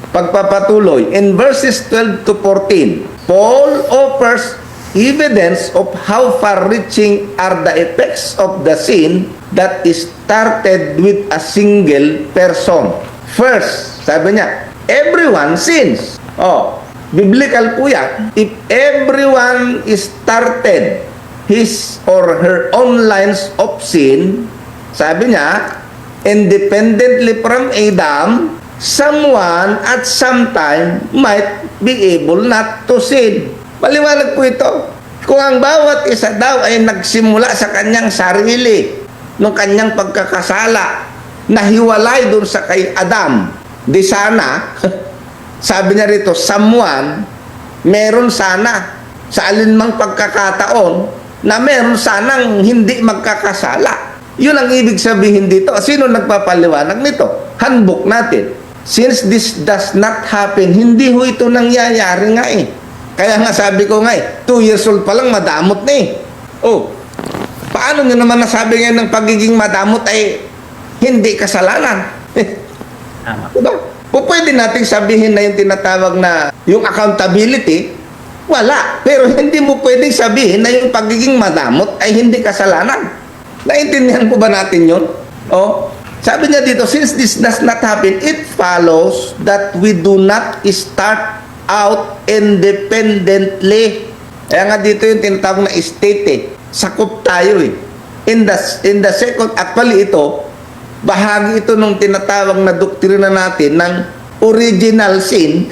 pagpapatuloy, in verses 12 to 14, Paul offers evidence of how far-reaching are the effects of the sin that is started with a single person. First, sabi niya, everyone sins. Oh, biblical po yan. If everyone is started, his or her own lines of sin, sabi niya, independently from Adam, someone at some time might be able not to sin. Maliwanag po ito. Kung ang bawat isa daw ay nagsimula sa kanyang sarili, nung kanyang pagkakasala, nahiwalay doon sa kay Adam, di sana, sabi niya rito, someone, meron sana, sa alinmang pagkakataon, na meron sanang hindi magkakasala. Yun ang ibig sabihin dito. Sino nagpapaliwanag nito? Handbook natin. Since this does not happen, hindi ho ito nangyayari nga eh. Kaya nga sabi ko nga 2 years old pa lang madamot na eh. Oh, paano nyo naman nasabi ngayon ng pagiging madamot ay hindi kasalanan? Tama. Diba? O pwede nating sabihin na yung tinatawag na yung accountability, wala. Pero hindi mo pwedeng sabihin na yung pagiging madamot ay hindi kasalanan. Naintindihan po ba natin yun? Oh, sabi niya dito, since this does not happen, it follows that we do not start out independently. Kaya nga dito yung tinatawag na state eh. Sakop tayo eh. In the second, actually ito, bahagi ito nung tinatawag na doktrina natin ng original sin.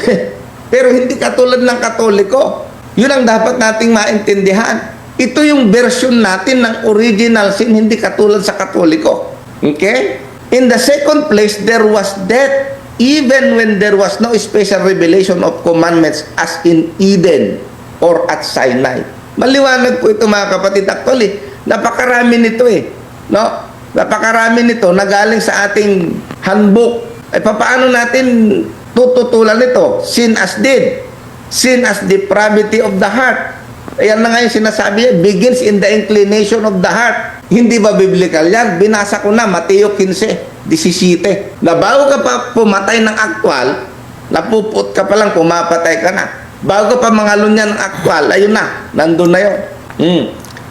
Pero hindi katulad ng Katoliko. Yun ang dapat nating maintindihan. Ito yung version natin ng original sin, hindi katulad sa Katoliko. Okay? In the second place, there was death, even when there was no special revelation of commandments as in Eden or at Sinai. Maliwanag po ito mga kapatid. Actually, napakarami nito eh. No? Napakarami nito na galing sa ating handbook. Ay paano natin tututulan ito? Sin as deed. Sin as depravity of the heart. Ayan na nga yung sinasabi niya, begins in the inclination of the heart. Hindi ba biblical yan? Binasa ko na, Mateo 15:17. Na bago ka pa pumatay ng aktwal, napuput ka pa lang, pumapatay ka na. Bago pa mangalon niya ng aktwal, ayun na, nandun na yun.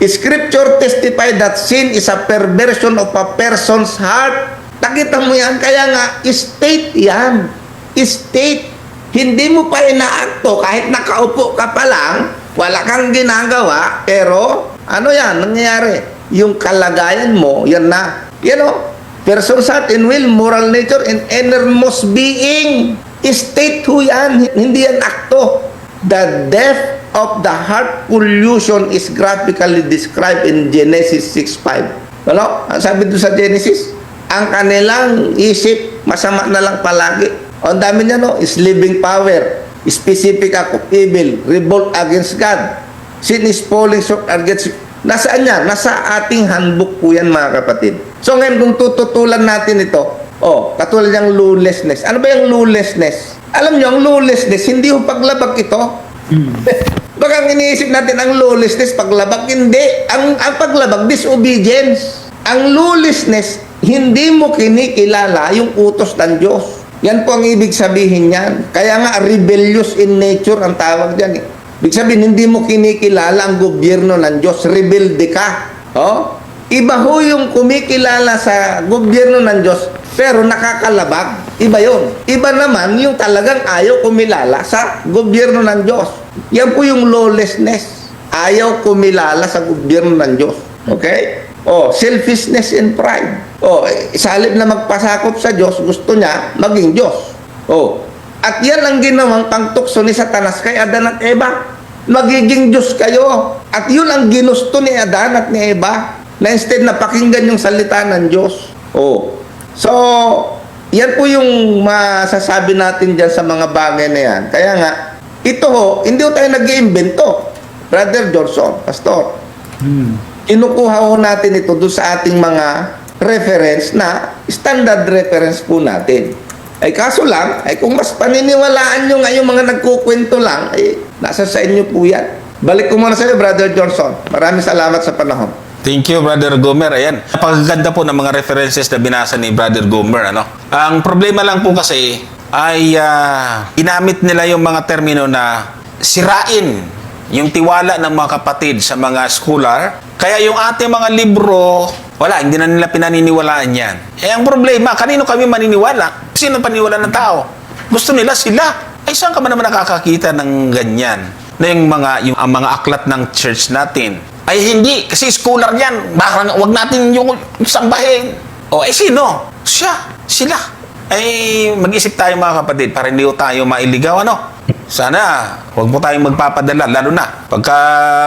Scripture testify that sin is a perversion of a person's heart. Nakita mo yan, kaya nga, state yan. State. Hindi mo pa inaakto, kahit nakaupo ka pa lang, wala kang ginagawa, pero ano yan, nangyayari? Yung kalagayan mo, yan na. You know, person's heart in will, moral nature, and innermost being. State ho yan, hindi yan akto. The depth of the heart pollution is graphically described in Genesis 6:5. Ano? Ang sabi doon sa Genesis, ang kanilang isip, masama na lang palagi. Ang dami niya, no? Is living power, specific act of evil, revolt against God. Sin is falling short against. Nasaan yan? Nasa ating handbook po yan, mga kapatid. So ngayon, kung tututulan natin ito, katulad ng lawlessness. Ano ba yung lawlessness? Alam nyo, ang lawlessness, hindi yung paglabag ito. Baka iniisip natin ang lawlessness, paglabag. Hindi. Ang paglabag, disobedience. Ang lawlessness, hindi mo kinikilala yung utos ng Diyos. Yan po ang ibig sabihin niyan. Kaya nga, rebellious in nature ang tawag dyan. Ibig sabihin, hindi mo kinikilala ang gobyerno ng Diyos. Rebelde ka. Iba ho yung kumikilala sa gobyerno ng Diyos, pero nakakalabag. Iba yun. Iba naman yung talagang ayaw kumilala sa gobyerno ng Diyos. Yan po yung lawlessness. Ayaw kumilala sa gobyerno ng Diyos. Okay? Selfishness and pride. Sa halip na magpasakop sa Diyos, gusto niya maging Diyos. At yan ang ginawang pangtukso ni Satanas kay Adan at Eva. Magiging Diyos kayo. At yun ang ginusto ni Adan at ni Eva, na instead na pakinggan yung salita ng Diyos. So, yan po yung masasabi natin dyan sa mga bagay na yan. Kaya nga, ito hindi ho tayo nag-iimbento. Brother Johnson, Pastor. Kinukuha ho natin ito doon sa ating mga reference na standard reference po natin. Ay kaso lang, kung mas paniniwalaan nyo nga yung mga nagkukwento lang, nasa sa inyo po yan. Balik ko muna sa iyo, Brother Johnson. Maraming salamat sa panahon. Thank you, Brother Gomer. Ayan, napakaganda po ng mga references na binasa ni Brother Gomer. Ang problema lang po kasi ay ginamit nila yung mga termino na sirain yung tiwala ng mga kapatid sa mga scholar. Kaya yung ating mga libro, wala, hindi na nila pinaniniwalaan yan. Ang problema, kanino kami maniniwala? Sino paniniwala ng tao? Gusto nila sila. Saan ka man naman nakakakita ng ganyan? Na ang mga aklat ng church natin, Ay hindi, kasi scholar yan. Baka wag natin yung sambahin. O sino? Sila. Ay mag-isip tayo mga kapatid para hindi tayo mailigaw, ano? Sana, wag mo tayong magpapadala, lalo na pagka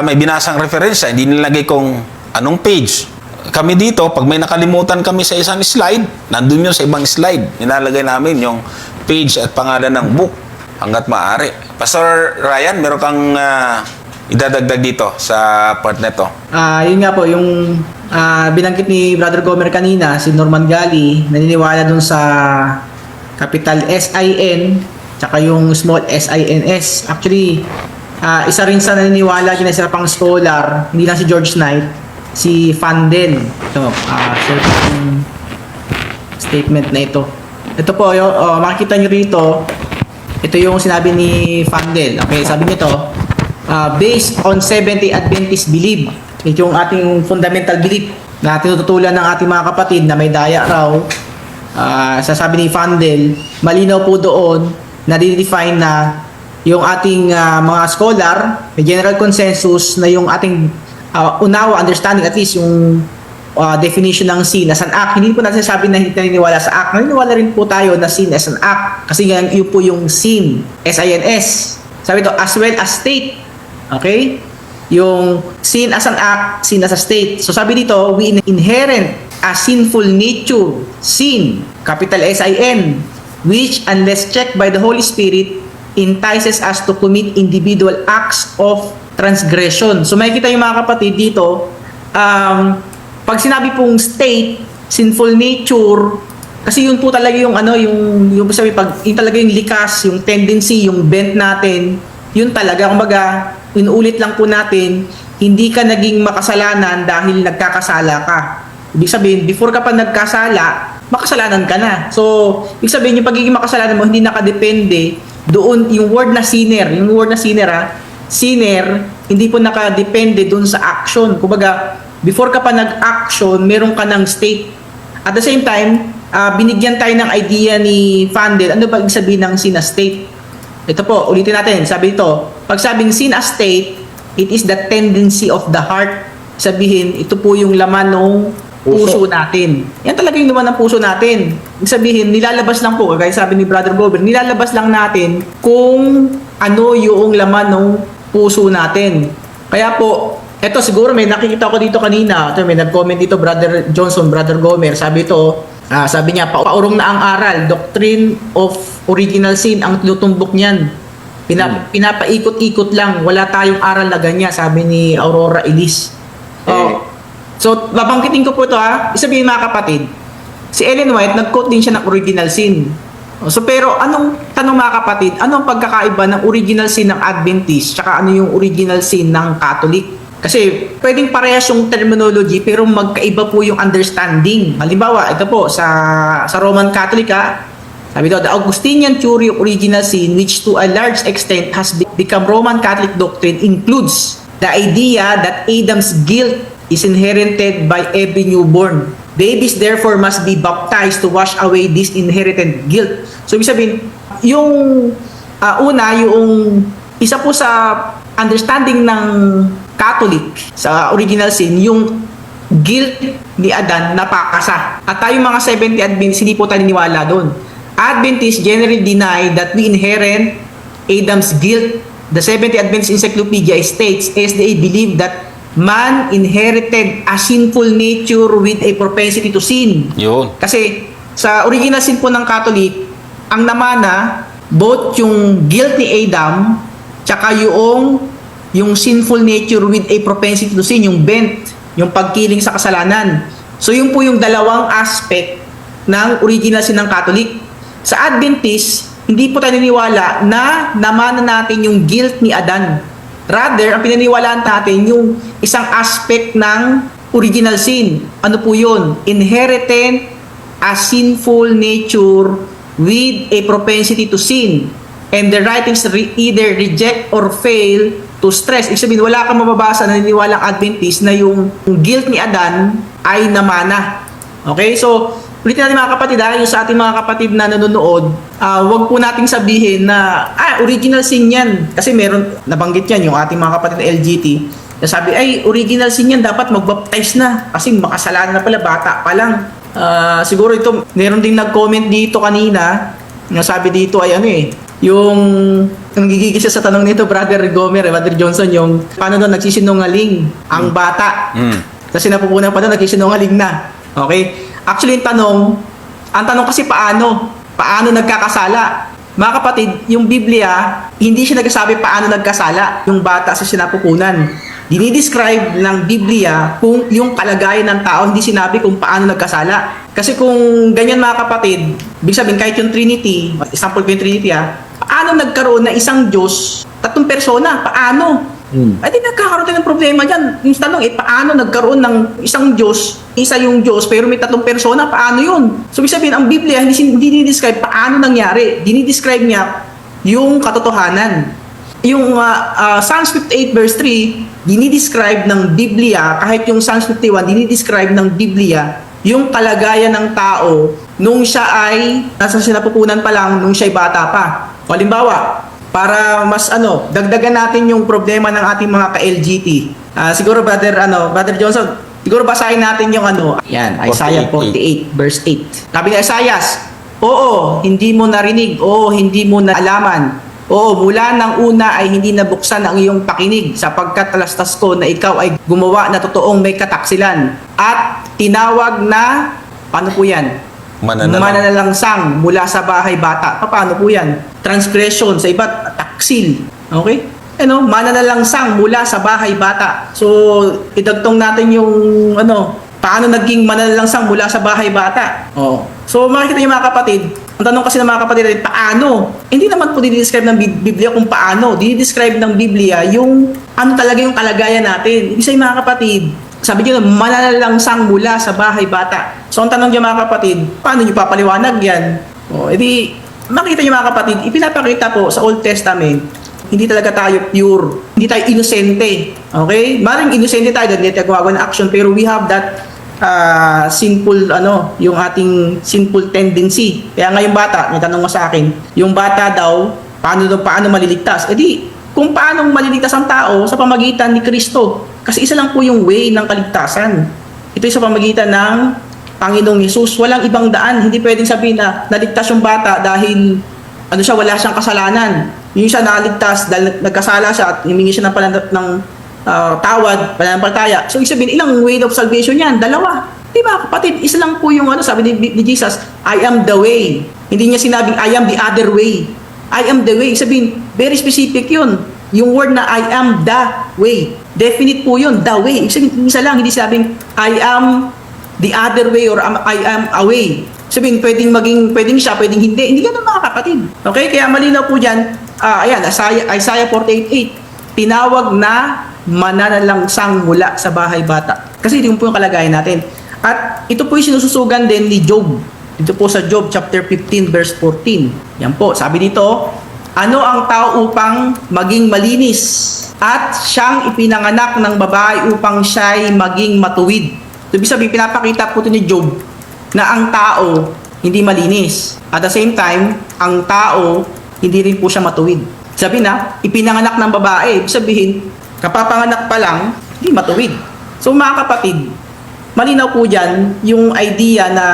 may binasang referensya, hindi nilagay kung anong page. Kami dito, pag may nakalimutan kami sa isang slide, nandun yun sa ibang slide. Nilalagay namin yung page at pangalan ng book hanggat maaari. Pastor Ryan, meron kang idadagdag dito sa part na to. Yun nga po, yung binanggit ni Brother Gomer kanina, si Norman Gali, naniniwala dun sa capital S-I-N, tsaka yung small S-I-N-S. Actually, isa rin sa naniniwala, kinasira pang scholar, hindi lang si George Knight, si Fandel. Ito, share ko yung statement na ito. Ito po, makikita nyo rito, ito yung sinabi ni Fandel. Okay, sabi nito, based on Seventh-day Adventist belief, ito yung ating fundamental belief na tinututulan ng ating mga kapatid na may daya raw. Sasabi ni Fandel, malinaw po doon na define na yung ating mga scholar, may general consensus na yung ating unawa, understanding at least yung definition ng sin as an act. Hindi po natin sabi na hindi naniniwala sa act. Naniniwala rin po tayo na sin as an act kasi nga yun po yung sin, S-I-N-S. Sabi ito, as well as state. Okay? Yung sin as an act, sin as a state. So sabi dito, we inherent a sinful nature, sin, capital S-I-N, which unless checked by the Holy Spirit, entices us to commit individual acts of transgression. So makikita yung mga kapatid dito, pag sinabi pong state, sinful nature, kasi yun po talaga yung yung sabi pag yun talaga yung likas, yung tendency, yung bent natin, yun talaga kumbaga, inuulit lang po natin, hindi ka naging makasalanan dahil nagkakasala ka. Ibig sabihin, before ka pa nagkasala, makasalanan ka na. So, ibig sabihin yung pagiging makasalanan mo hindi nakadepende doon yung word na sinner, sinner, hindi po nakadepende doon sa action. Kumbaga, before ka pa nag-action, meron ka ng state. At the same time, binigyan tayo ng idea ni Fandel, ano ba ibig sabihin ng sin as state? Ito po, ulitin natin. Sabi ito, pag sabing sin as state, it is the tendency of the heart. Sabihin, ito po yung laman ng puso natin. Yan talaga yung laman ng puso natin. Ibig sabihin, nilalabas lang po, kaya sabi ni Brother Gober, nilalabas lang natin kung ano yung laman ng puso natin. Kaya po, eto siguro may nakikita ko dito kanina, ito may nag-comment dito, Brother Johnson, Brother Gomer, sabi ito, sabi niya, paurong na ang aral, doctrine of original sin, ang tinutumbok niyan. Pinapaikot-ikot lang, wala tayong aral na ganyan, sabi ni Aurora Elise. So, babangkitin ko po ito isabihin mga kapatid, si Ellen White, nag-quote din siya ng original sin. So, pero tanong mga kapatid, anong pagkakaiba ng original sin ng Adventist tsaka ano yung original sin ng Catholic? Kasi pwedeng parehas yung terminology pero magkaiba po yung understanding. Halimbawa, ito po sa Roman Catholic sabi daw, the Augustinian theory of original sin, which to a large extent has become Roman Catholic doctrine, includes the idea that Adam's guilt is inherited by every newborn. Babies therefore must be baptized to wash away this inherited guilt. So ibig sabihin, yung yung isa po sa understanding ng Catholic sa original sin, yung guilt ni Adan napakasa. At tayo mga Seventh-day Adventists, hindi po tayo niniwala doon. Adventists generally deny that we inherit Adam's guilt. The Seventh-day Adventist Encyclopedia states, as they believe that man inherited a sinful nature with a propensity to sin. Yun. Kasi sa original sin po ng Catholic, ang namana, both yung guilt ni Adam, tsaka yung sinful nature with a propensity to sin, yung bent, yung pagkiling sa kasalanan. So yun po yung dalawang aspect ng original sin ng Catholic. Sa Adventist, hindi po tayo naniniwala na namana natin yung guilt ni Adan. Rather, ang pinaniwalaan natin yung isang aspect ng original sin. Ano po yun? Inherited a sinful nature with a propensity to sin. And the writings either reject or fail to stress. Ibig sabihin, wala kang mababasa na naniniwalang Adventist na yung guilt ni Adan ay namana. Okay? So, ulitin natin mga kapatid, yung sa ating mga kapatid na nanonood, wag po nating sabihin na original sin yan. Kasi meron, nabanggit yan, yung ating mga kapatid na LGT, Nasabi, ay, original sin yan, dapat magbaptize na. Kasi makasalanan na pala, bata pa lang. Siguro ito, meron din nag-comment dito kanina. Nasabi dito ay ano yung nanggigigil siya sa tanong nito, Brother Gomer, Brother Johnson, yung paano doon nagsisinungaling ang bata. Kasi napupunan pa doon, nagsisinungaling na. Okay? Actually, ang tanong kasi paano? Paano nagkakasala? Mga kapatid, yung Biblia, hindi siya nagsasabi paano nagkasala yung bata sa sinapupunan. Dinidescribe ng Biblia kung yung kalagayan ng tao, hindi sinabi kung paano nagkasala. Kasi kung ganyan mga kapatid, ibig sabihin kahit yung Trinity, example ko yung Trinity paano nagkaroon na isang Diyos, tatlong persona, paano? Ay di nagkakaroon tayo ng problema dyan. Yung tanong paano nagkaroon ng isang Diyos, isa yung Diyos, pero may tatlong persona, paano yun? So ibig sabihin, ang Biblia, hindi dinidescribe paano nangyari. Dinidescribe niya yung katotohanan. Yung Psalms 58 verse 3, dinidescribe ng Biblia, kahit yung Psalms 51, dinidescribe ng Biblia yung kalagayan ng tao nung siya ay nasa sinapupunan pa lang, nung siya ay bata pa. O halimbawa, para mas dagdagan natin yung problema ng ating mga ka-LGT. Siguro Brother Johnson, siguro basahin natin yung yan, Isaiah 48 verse 8. Sabi ni Isaiah, oo, hindi mo narinig, oo, hindi mo naalaman. Oo, mula ng una ay hindi nabuksan ang iyong pakinig sapagkat talastas ko na ikaw ay gumawa na totoong may kataksilan at tinawag na, paano po yan? Mananalangsang mula sa bahay bata. Paano po yan? Transgression sa iba't taksil. Okay? Mananalangsang mula sa bahay bata. So, idagtong natin yung paano naging mananalangsang mula sa bahay bata. So, makikita niyo mga kapatid, ang tanong kasi ng mga kapatid ay paano? Hindi naman po dinidescribe ng Biblia kung paano. Dinidescribe ng Biblia yung talaga yung kalagayan natin. Ibig sabihin mga kapatid, sabi niyo, mananalangsang mula sa bahay bata. So, ang tanong niyo mga kapatid, paano niyo papaliwanag yan? Edi, makita niyo mga kapatid, ipinapakita po sa Old Testament, hindi talaga tayo pure. Hindi tayo inosente. Okay? Maring inosente tayo, hindi tayo gumagawa ng action, pero we have that sinful, yung ating sinful tendency. Kaya nga yung bata, may tanong mo sa akin, yung bata daw, paano maliligtas? Edi, kung paano maliligtas ang tao sa pamagitan ni Kristo. Kasi isa lang po yung way ng kaligtasan. Ito ay sa pamagitan ng Panginoong Hesus. Walang ibang daan. Hindi pwedeng sabihin na naligtas yung bata dahil wala siyang kasalanan. Yung siya naligtas dahil nagkasala siya at humingi siya ng tawad, pananampalataya. So, ibig sabihin, ilang way of salvation yan? Dalawa. Diba, kapatid? Isa lang po yung sabi ni Jesus, I am the way. Hindi niya sinabing, I am the other way. I am the way. Sabihin, very specific yun. Yung word na I am the way. Definite po yun, the way. Isa lang, hindi sabing I am the other way or I am a way. Sabihin, pwedeng siya, pwedeng hindi. Hindi ganun mga kapatid. Okay? Kaya malinaw po dyan, Isaiah 48:8. Tinawag na mananalangsang mula sa bahay bata. Kasi ito po yung kalagayan natin. At ito po yung sinususugan din ni Job. Ito po sa Job chapter 15 verse 14. Yan po, sabi dito, ano ang tao upang maging malinis? At siyang ipinanganak ng babae upang siya'y maging matuwid. So, ibig sabihin, pinapakita po ito ni Job na ang tao hindi malinis. At the same time, ang tao hindi rin po siya matuwid. Sabihin ipinanganak ng babae. Ibig sabihin, kapapanganak pa lang, hindi matuwid. So mga kapatid, malinaw po dyan yung idea na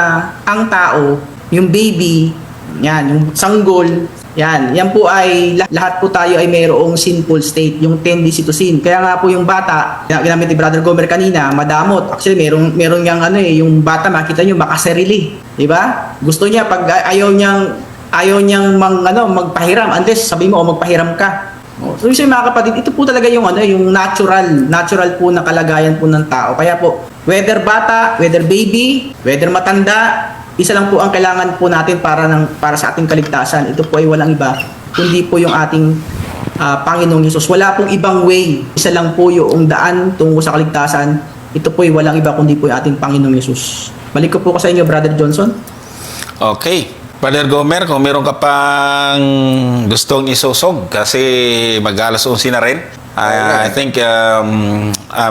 ang tao, yung baby, yan, yung sanggol, yan po ay lahat po tayo ay mayroong sinful state, yung tendency to sin. Kaya nga po yung bata, ginamit ni Brother Gomer kanina, madamot. Actually, meron yang yung bata, makita nyo, makasarili. Diba? Gusto niya, pag ayaw niyang magpahiram, unless sabi mo, magpahiram ka. So, mga kapatid, ito po talaga yung natural po na kalagayan po ng tao. Kaya po, whether bata, whether baby, whether matanda, isa lang po ang kailangan po natin para sa ating kaligtasan. Ito po ay walang iba, kundi po yung ating Panginoong Hesus. Wala pong ibang way. Isa lang po yung daan tungo sa kaligtasan. Ito po ay walang iba, kundi po yung ating Panginoong Hesus. Balik ko po sa inyo, Brother Johnson. Okay. Brother Gomer, kung meron ka pang gustong isusog kasi mag-alas 11 na rin. I think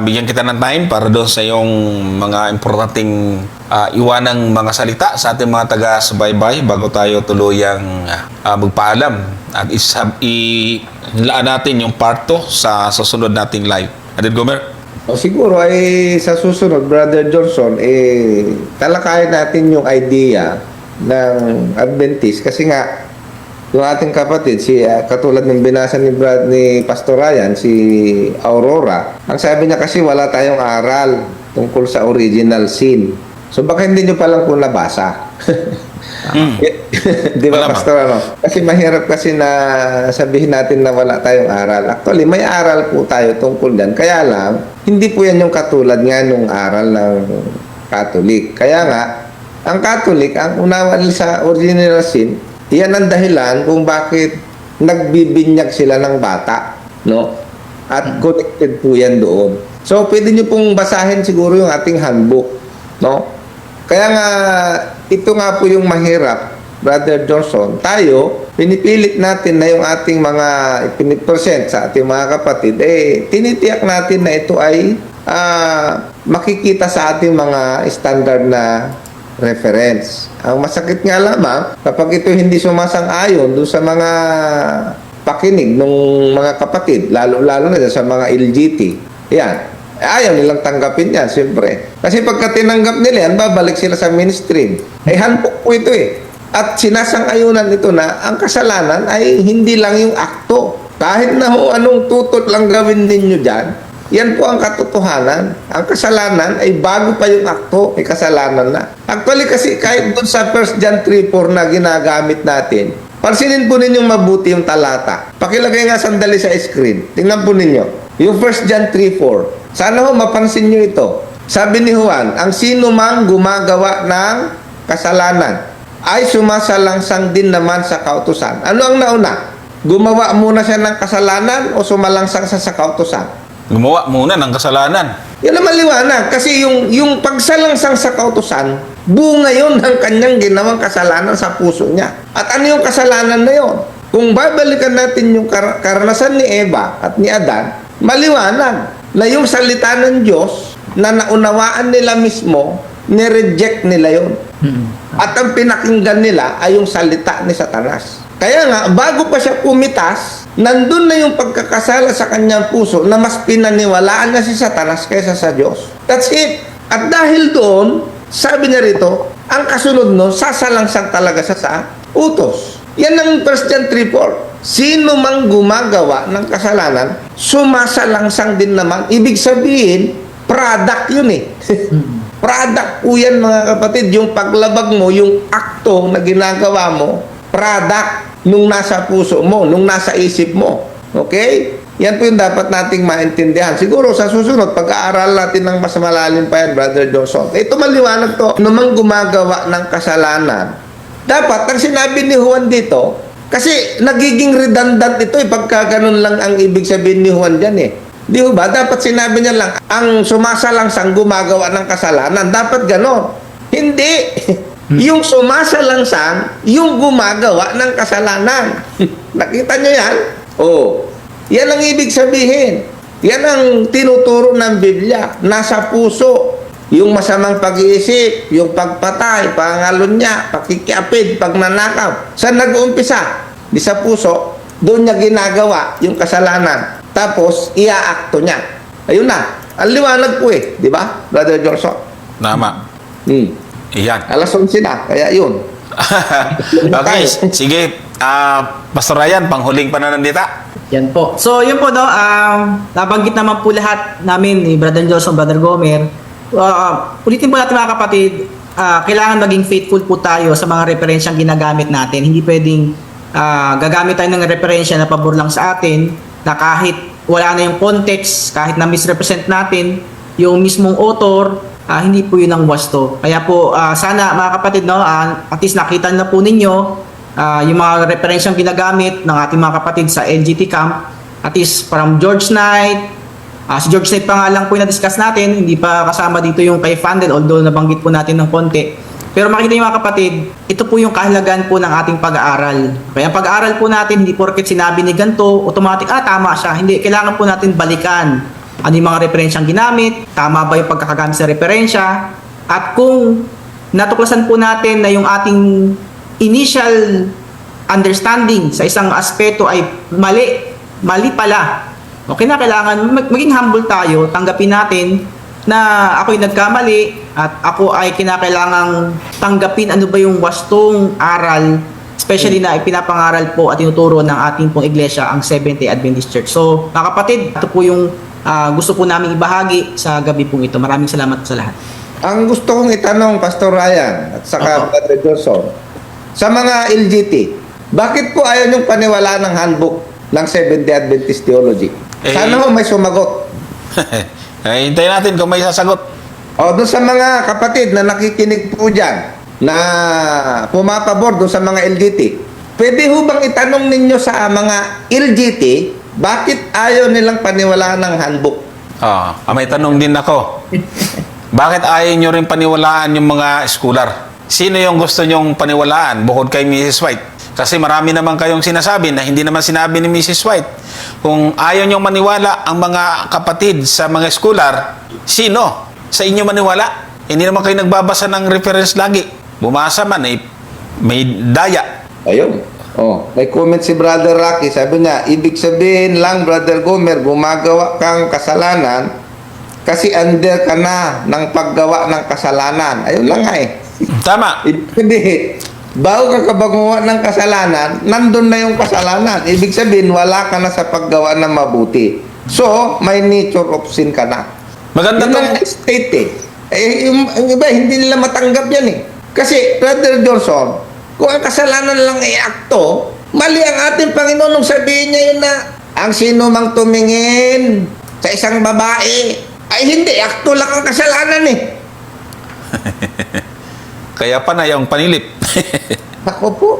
bigyan kita ng time para doon sa iyong mga importanteng iwanang mga salita sa ating mga taga-subaybay bago tayo tuluyang magpaalam at ilaan natin yung part 2 sa susunod nating live. Brother Gomer? O siguro ay sa susunod, Brother Johnson, talakayin natin yung idea ng Adventist kasi nga yung ating kapatid, katulad ng binasa ni Pastor Ryan, si Aurora, ang sabi niya kasi wala tayong aral tungkol sa original sin. So baka hindi nyo palang po nabasa. Di ba, Wala ba? Pastor? Ano? Kasi mahirap kasi na sabihin natin na wala tayong aral. Actually, may aral po tayo tungkol yan. Kaya lang, hindi po yan yung katulad nga nung aral ng Catholic. Kaya nga, ang Catholic, ang unawa nila sa original sin, yan ang dahilan kung bakit nagbibinyag sila ng bata. No? At connected po yan doon. So, pwede nyo pong basahin siguro yung ating handbook. No? Kaya nga, ito nga po yung mahirap, Brother Johnson. Tayo, pinipilit natin na yung ating mga ipinipresent sa ating mga kapatid, tinitiyak natin na ito ay makikita sa ating mga standard na reference. Ang masakit nga lamang, kapag ito hindi sumasang-ayon doon sa mga pakinig ng mga kapatid, lalo-lalo na sa mga LGT, yan. Ayaw nilang tanggapin yan, siyempre. Kasi pagka tinanggap nila yan, babalik sila sa mainstream. Handbook po ito At sinasang-ayunan ito na ang kasalanan ay hindi lang yung akto. Kahit na anong tutot lang gawin ninyo dyan, yan po ang katotohanan. Ang kasalanan ay bago pa yung akto, may kasalanan na. Actually kasi kahit doon sa 1 John 3:4 na ginagamit natin, pansinin po ninyong mabuti yung talata. Pakilagay nga sandali sa screen. Tingnan po ninyo. Yung 1 John 3:4. Sana ho mapansin nyo ito. Sabi ni Juan, ang sino mang gumagawa ng kasalanan ay sumasalangsang din naman sa kautusan. Ano ang nauna? Gumawa muna siya ng kasalanan o sumalangsang sa kautusan? Gumawa muna ng kasalanan. Yan ang maliwanag. Kasi yung pagsalangsang sa kautusan, bunga yun ng kanyang ginawang kasalanan sa puso niya. At ano yung kasalanan na yun? Kung babalikan natin yung karanasan ni Eva at ni Adan, maliwanag na yung salita ng Diyos na naunawaan nila mismo, nireject nila yon. At ang pinakinggan nila ay yung salita ni Satanas. Kaya nga, bago pa siya pumitas, nandun na yung pagkakasala sa kanyang puso na mas pinaniwalaan niya si Satanas kaysa sa Diyos. That's it. At dahil doon, sabi niya rito, ang kasunod no, sasalangsang talaga siya sa utos. Yan ang 1 John 3:4. Sino mang gumagawa ng kasalanan, sumasalangsang din naman. Ibig sabihin, product yun Product po yan mga kapatid. Yung paglabag mo, yung akto na ginagawa mo, product nung nasa puso mo, nung nasa isip mo. Okay? Yan po yung dapat nating maintindihan. Siguro sa susunod, pag-aaral natin ng mas malalim pa yan, Brother Johnson. Ito maliwanag to. Namang gumagawa ng kasalanan. Dapat, ang sinabi ni Juan dito, kasi nagiging redundant ito pagka ganun lang ang ibig sabihin ni Juan dyan Di ba? Dapat sinabi niya lang, ang sumasalangsang gumagawa ng kasalanan. Dapat ganon. Hindi. Yung sumasalangsang, yung gumagawa ng kasalanan. Nakita niyo yan? Yan ang ibig sabihin. Yan ang tinuturo ng Biblia. Nasa puso. Yung masamang pag-iisip, yung pagpatay, pangalunya, pakikiapid, pagnanakaw. Saan nag-uumpisa? Di sa puso, doon niya ginagawa yung kasalanan. Tapos, iaakto niya. Ayun na. Ang liwanag po di ba, Brother Johnson? Tama. Iyan. Alas 11 na, kaya yun. Okay, sige. Pastor Ryan, panghuling pananandita. Yan po. So, yun po, no, nabanggit naman po lahat namin ni Brother Johnson, Brother Gomer. Ulitin po natin mga kapatid, kailangan maging faithful po tayo sa mga referensyang ginagamit natin. Hindi pwedeng gagamit tayo ng referensya na pabor lang sa atin, na kahit wala na yung context, kahit na misrepresent natin yung mismong author, hindi po yun ang wasto. Kaya po, sana mga kapatid, no, at least nakita na po ninyo yung mga referensyang ginagamit ng ating mga kapatid sa LGT camp, at least from George Knight. Si George Knight pa nga lang po yung na-discuss natin, hindi pa kasama dito yung kay Fandel, although nabanggit po natin ng konti. Pero makita niyo mga kapatid, ito po yung kahalagahan po ng ating pag-aaral. Kaya ang pag-aaral po natin, hindi porket sinabi ni ganito, automatic, tama siya. Hindi, kailangan po natin balikan ano yung mga referensyang ginamit, tama ba yung pagkakagamit sa referensya, at kung natuklasan po natin na yung ating initial understanding sa isang aspeto ay mali pala, Okay na, kailangan maging humble tayo, tanggapin natin na ako'y nagkamali at ako ay kinakailangang tanggapin ano ba yung wastong aral, especially na ipinapangaral po at tinuturo ng ating pong iglesia, ang Seventh-day Adventist Church. So, mga kapatid, ito po yung gusto po namin ibahagi sa gabi pong ito. Maraming salamat po sa lahat. Ang gusto kong itanong, Pastor Ryan at saka Opo. Brother Johnson, sa mga LGT, bakit po ayaw niyong paniwalaan ng handbook ng Seventh-day Adventist Theology? Sana ho may sumagot. Ay, hintayin natin kung may sasagot. O doon sa mga kapatid na nakikinig po dyan, na pumapabor doon sa mga LGT, pwede ho bang itanong ninyo sa mga LGT, bakit ayaw nilang paniwalaan ng handbook? May tanong din ako. Bakit ayaw nyo rin paniwalaan yung mga scholar? Sino yung gusto nyong paniwalaan bukod kay Mrs. White? Kasi marami naman kayong sinasabi na hindi naman sinabi ni Mrs. White. Kung ayaw nyong maniwala ang mga kapatid sa mga scholar, sino sa inyo maniwala? Hindi naman kayo nagbabasa ng reference lagi. Bumasa man, may daya. Ayun. Oh, may comment si Brother Rocky. Sabi niya, ibig sabihin lang, Brother Gomer, gumagawa kang kasalanan kasi under ka na ng paggawa ng kasalanan. Ayun lang nga eh. Tama. Ibig sabihin, bago ka gumawa ng kasalanan, nandun na yung kasalanan. Ibig sabihin, wala ka na sa paggawa ng mabuti. So, may nature of sin ka na. Maganda Yun tong... ang state eh. Yung iba, hindi nila matanggap yan eh. Kasi, Brother Johnson, kung ang kasalanan lang ay akto, mali ang ating Panginoon nung sabihin niya yun na ang sino mang tumingin sa isang babae, ay hindi, akto lang ang kasalanan eh. Kaya panay ang panilip. Ako po,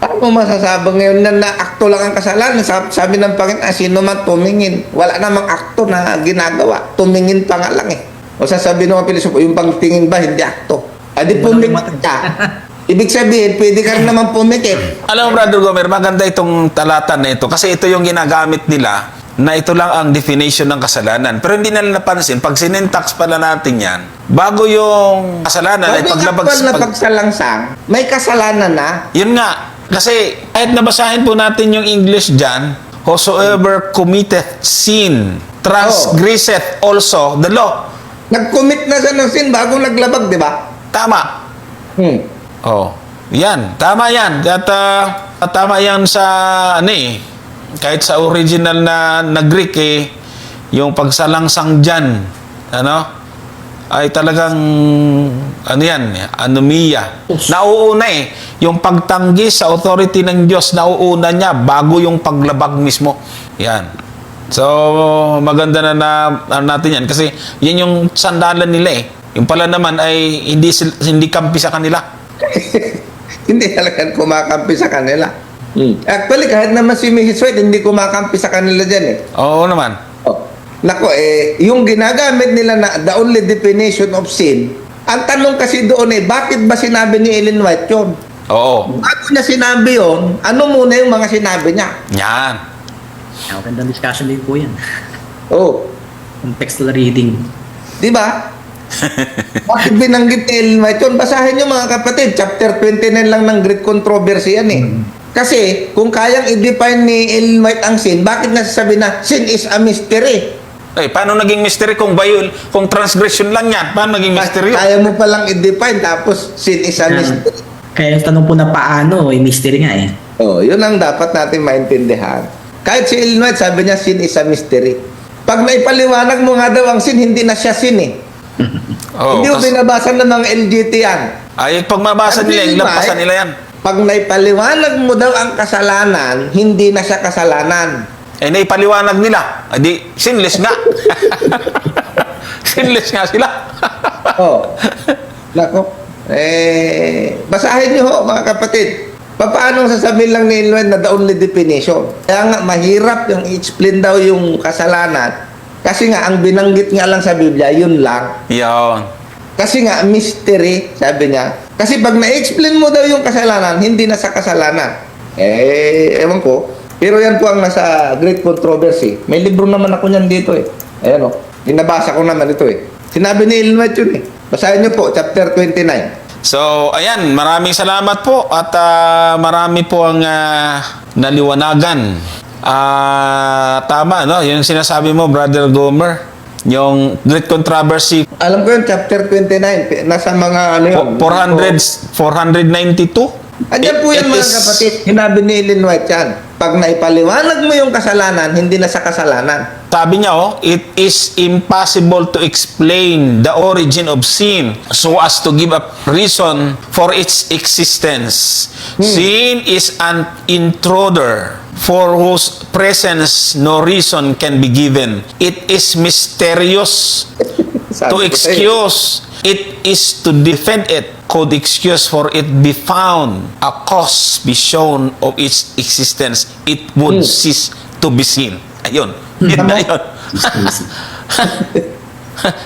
ano masasabi ngayon na akto lang ang kasalanan? Sabi ng Panginoon, sino man tumingin. Wala namang akto na ginagawa. Tumingin pa nga lang eh. O sasabihin ng mga pilosopo, yung pangtingin ba, hindi akto. Adi pumikit ka. Ibig sabihin, pwede ka rin naman pumikit. Alam mo, Brother Gomer, maganda itong talatan na ito kasi ito yung ginagamit nila na ito lang ang definition ng kasalanan. Pero hindi nila napansin, pag sinentax pala natin yan, bago yung kasalanan ay paglabag... na pagsalangsang, may kasalanan na. Yun nga, kasi kahit nabasahin po natin yung English dyan, whosoever committeth sin, transgresseth also the law. Nag-commit na siya ng sin bago naglabag, di ba? Tama. Oh, yan. Tama yan. At tama yan sa, kahit sa original na Greek, yung pagsalangsang dyan, ay talagang, anomia. Nauuna yung pagtanggi sa authority ng Diyos, nauuna niya bago yung paglabag mismo. Yan. So, maganda na natin yan kasi yan yung sandalan nila Yung pala naman ay hindi kampi sa kanila. Hindi talagang kumakampi sa kanila. Actually, kahit naman si Mrs. White, hindi kumakampi sa kanila dyan eh. Oo naman. Oh. Nako, yung ginagamit nila na the only definition of sin, ang tanong kasi doon bakit ba sinabi ni Ellen White yun? Oo. Bago niya sinabi yun, ano muna yung mga sinabi niya? Yan. Magandang discussion din po yan. Oh. Contextual reading. Di ba? Bakit binanggit ni Ellen White yun? Basahin nyo mga kapatid, chapter 29 lang ng Great Controversy yan Kasi, kung kayang i-define ni Ellen White ang sin, bakit nasasabi na sin is a mystery? Paano naging mystery kung transgression lang yan? Paano naging mystery yun? Kaya mo palang i-define, tapos sin is a mystery. Kaya yung tanong po na paano, mystery nga Oh, yun ang dapat natin maintindihan. Kahit si Ellen White, sabi niya, sin is a mystery. Pag naipaliwanag mo nga daw ang sin, hindi na siya sin hindi mo binabasa ng mga LGT yan. Ay, pag mabasa nila, lampasan nila yan. Pag naipaliwanag mo daw ang kasalanan, hindi na siya kasalanan. Naipaliwanag nila. Di, sinless nga. Sinless nga sila. Nako. Basahin niyo ho, mga kapatid. Paano sasabihin lang ni Ellen White na the only definition? Kaya nga, mahirap yung i-explain daw yung kasalanan. Kasi nga, ang binanggit nga lang sa Biblia, yun lang. Yun. Kasi nga, mystery, sabi niya. Kasi pag na-explain mo daw yung kasalanan, hindi na sa kasalanan. Ewan ko. Pero yan po ang nasa Great Controversy. May libro naman ako niyan dito Ayan Binabasa ko naman ito Sinabi ni Ellen White yun Basahin niyo po, chapter 29. So, ayan, maraming salamat po at marami po ang naliwanagan Tama, no? Yung sinasabi mo, Brother Gomer, yung great controversy, Alam ko yun, chapter 29, nasa mga ano yun. 492. Andiyan po yan It mga is- kapatid. Sinabi ni Ellen White yan. Pag naipaliwanag mo yung kasalanan, hindi na sa kasalanan. Sabi niya, it is impossible to explain the origin of sin so as to give a reason for its existence. Sin is an intruder for whose presence no reason can be given. It is mysterious Sabi to ko sa'yo. excuse. It is to defend it. Could excuse for it be found, a cause be shown of its existence, it would cease to be seen. Ayun. Yun na yun.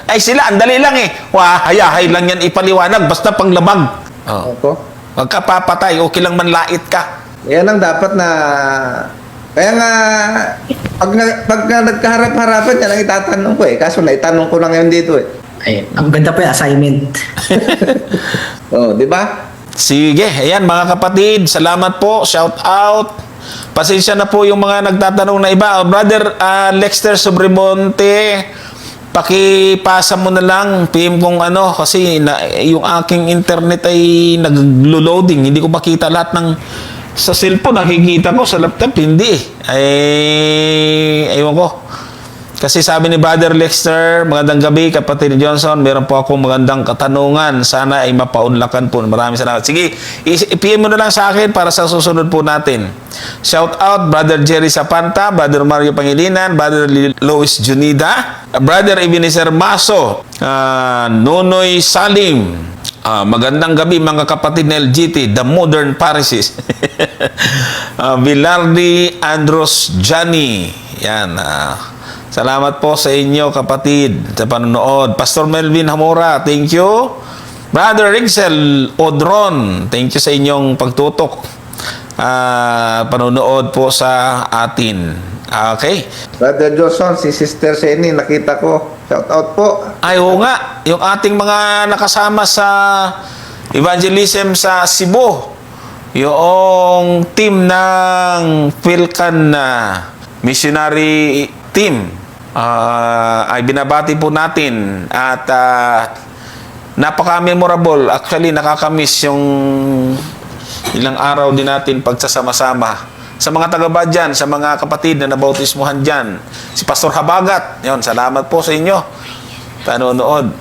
Ay sila, ang dali lang eh. Hayahay lang yan ipaliwanag, basta panglabag. Oh. Opo. Huwag ka papatay, okay lang manlait ka. Yan ang dapat na... Kaya nga, pag nagkaharap-harapan, yan ang itatanong ko eh. Kaso naitanong ko na ngayon dito eh. Ay, ang ganda po yung assignment. Oh, di ba? Sige, ayan mga kapatid, salamat po, shout out. Pasensya na po yung mga nagtatanong na iba. Brother Lexter Sobremonte, pakipasa mo na lang, PM kung ano, kasi yung aking internet ay naglo-loading. Hindi ko makita lahat ng sa cellphone, nakikita ko, sa laptop, hindi eh. Ay, ewan ko. Kasi sabi ni Brother Lexter, magandang gabi, kapatid Johnson, meron po akong magandang katanungan. Sana ay mapaunlakan po. Maraming salamat. Sige, i-PM mo na lang sa akin para sa susunod po natin. Shout out, Brother Jerry Sapanta, Brother Mario Pangilinan, Brother Lois Junida, Brother Ebenezer Maso, Nonoy Salim. Magandang gabi mga kapatid na LGT, The Modern Parishes. Bilardi Andros Johnny. Yan, salamat po sa inyo kapatid sa panonood. Pastor Melvin Hamora, thank you. Brother Rixel Odron, thank you sa inyong pagtutok. Panonood po sa atin. Okay. Brother Johnson, si Sister Seni, nakita ko. Shout out po. Ay, oo nga. Yung ating mga nakasama sa evangelism sa Cebu. Yung team ng Philcan missionary team. Ay binabati po natin at napaka-memorable. Actually, nakakamiss yung ilang araw din natin pagsasama-sama. Sa mga taga-Badyan, sa mga kapatid na nabautismuhan dyan, si Pastor Habagat, yun, salamat po sa inyo. Panonood.